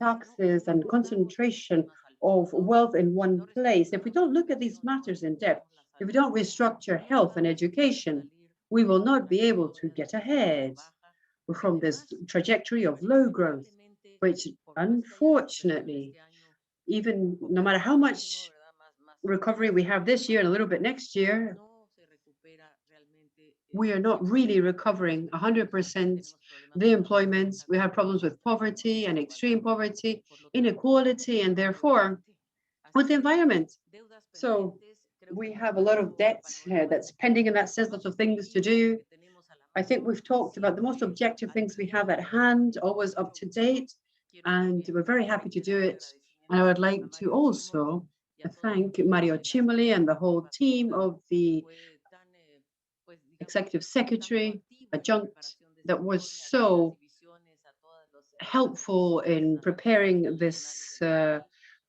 taxes and concentration of wealth in one place, if we don't look at these matters in depth, if we don't restructure health and education, we will not be able to get ahead from this trajectory of low growth, which unfortunately, even no matter how much recovery we have this year and a little bit next year, we are not really recovering 100% the employment. We have problems with poverty and extreme poverty, inequality, and therefore with the environment. So we have a lot of debt that's pending in that sense, lots of things to do. I think we've talked about the most objective things we have at hand, always up to date, and we're very happy to do it. And I would like to also thank Mario Cimoli and the whole team of the executive secretary, adjunct, that was so helpful in preparing this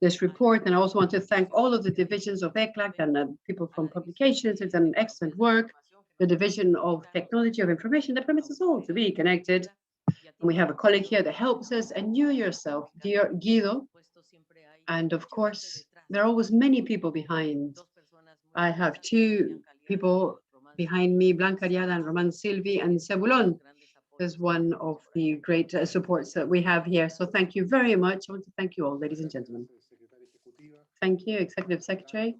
this report. And I also want to thank all of the divisions of ECLAC and people from publications. It's an excellent work. The division of technology of information that permits us all to be connected. And we have a colleague here that helps us, and you yourself, dear Guido. And of course, there are always many people behind. I have two people behind me, Blanca Ariada and Roman Silvi, and Cebulon is one of the great supports that we have here. So thank you very much. I want to thank you all, ladies and gentlemen. Thank you, Executive Secretary.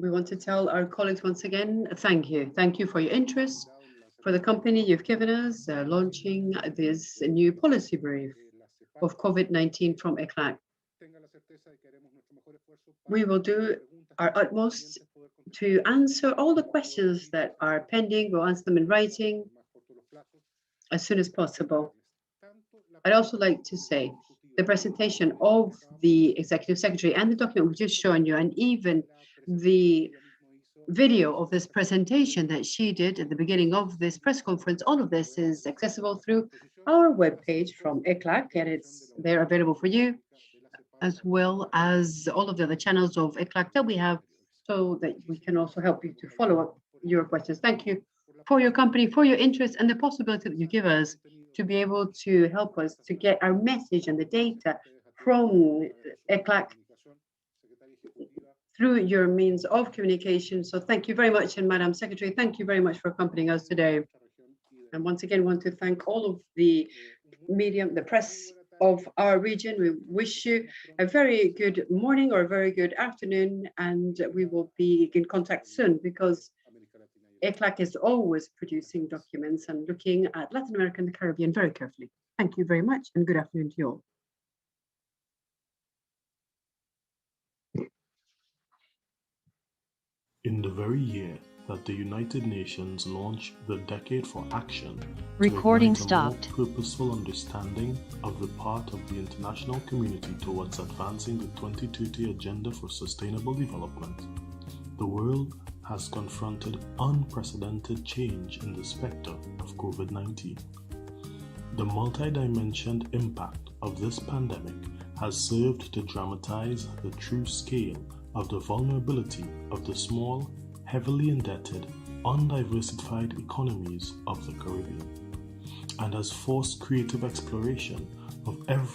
We want to tell our colleagues once again, thank you. Thank you for your interest, for the company you've given us, launching this new policy brief of COVID-19 from ECLAC. We will do our utmost to answer all the questions that are pending. We'll answer them in writing as soon as possible. I'd also like to say the presentation of the Executive Secretary and the document we've just shown you, and even the video of this presentation that she did at the beginning of this press conference, all of this is accessible through our webpage from ECLAC, and they're available for you, as well as all of the other channels of ECLAC that we have, so that we can also help you to follow up your questions. Thank you for your company, for your interest, and the possibility that you give us to be able to help us to get our message and the data from ECLAC through your means of communication. So thank you very much, and Madam Secretary, thank you very much for accompanying us today. And once again, want to thank all of the media, the press of our region. We wish you a very good morning or a very good afternoon, and we will be in contact soon, because ECLAC is always producing documents and looking at Latin America and the Caribbean very carefully. Thank you very much, and good afternoon to you all. In the very year that the United Nations launched the Decade for Action, Recording to ignite stopped. A more purposeful understanding of the part of the international community towards advancing the 2030 Agenda for Sustainable Development, the world has confronted unprecedented change in the specter of COVID-19. The multi-dimensioned impact of this pandemic has served to dramatize the true scale of the vulnerability of the small, heavily indebted, undiversified economies of the Caribbean, and has forced creative exploration of every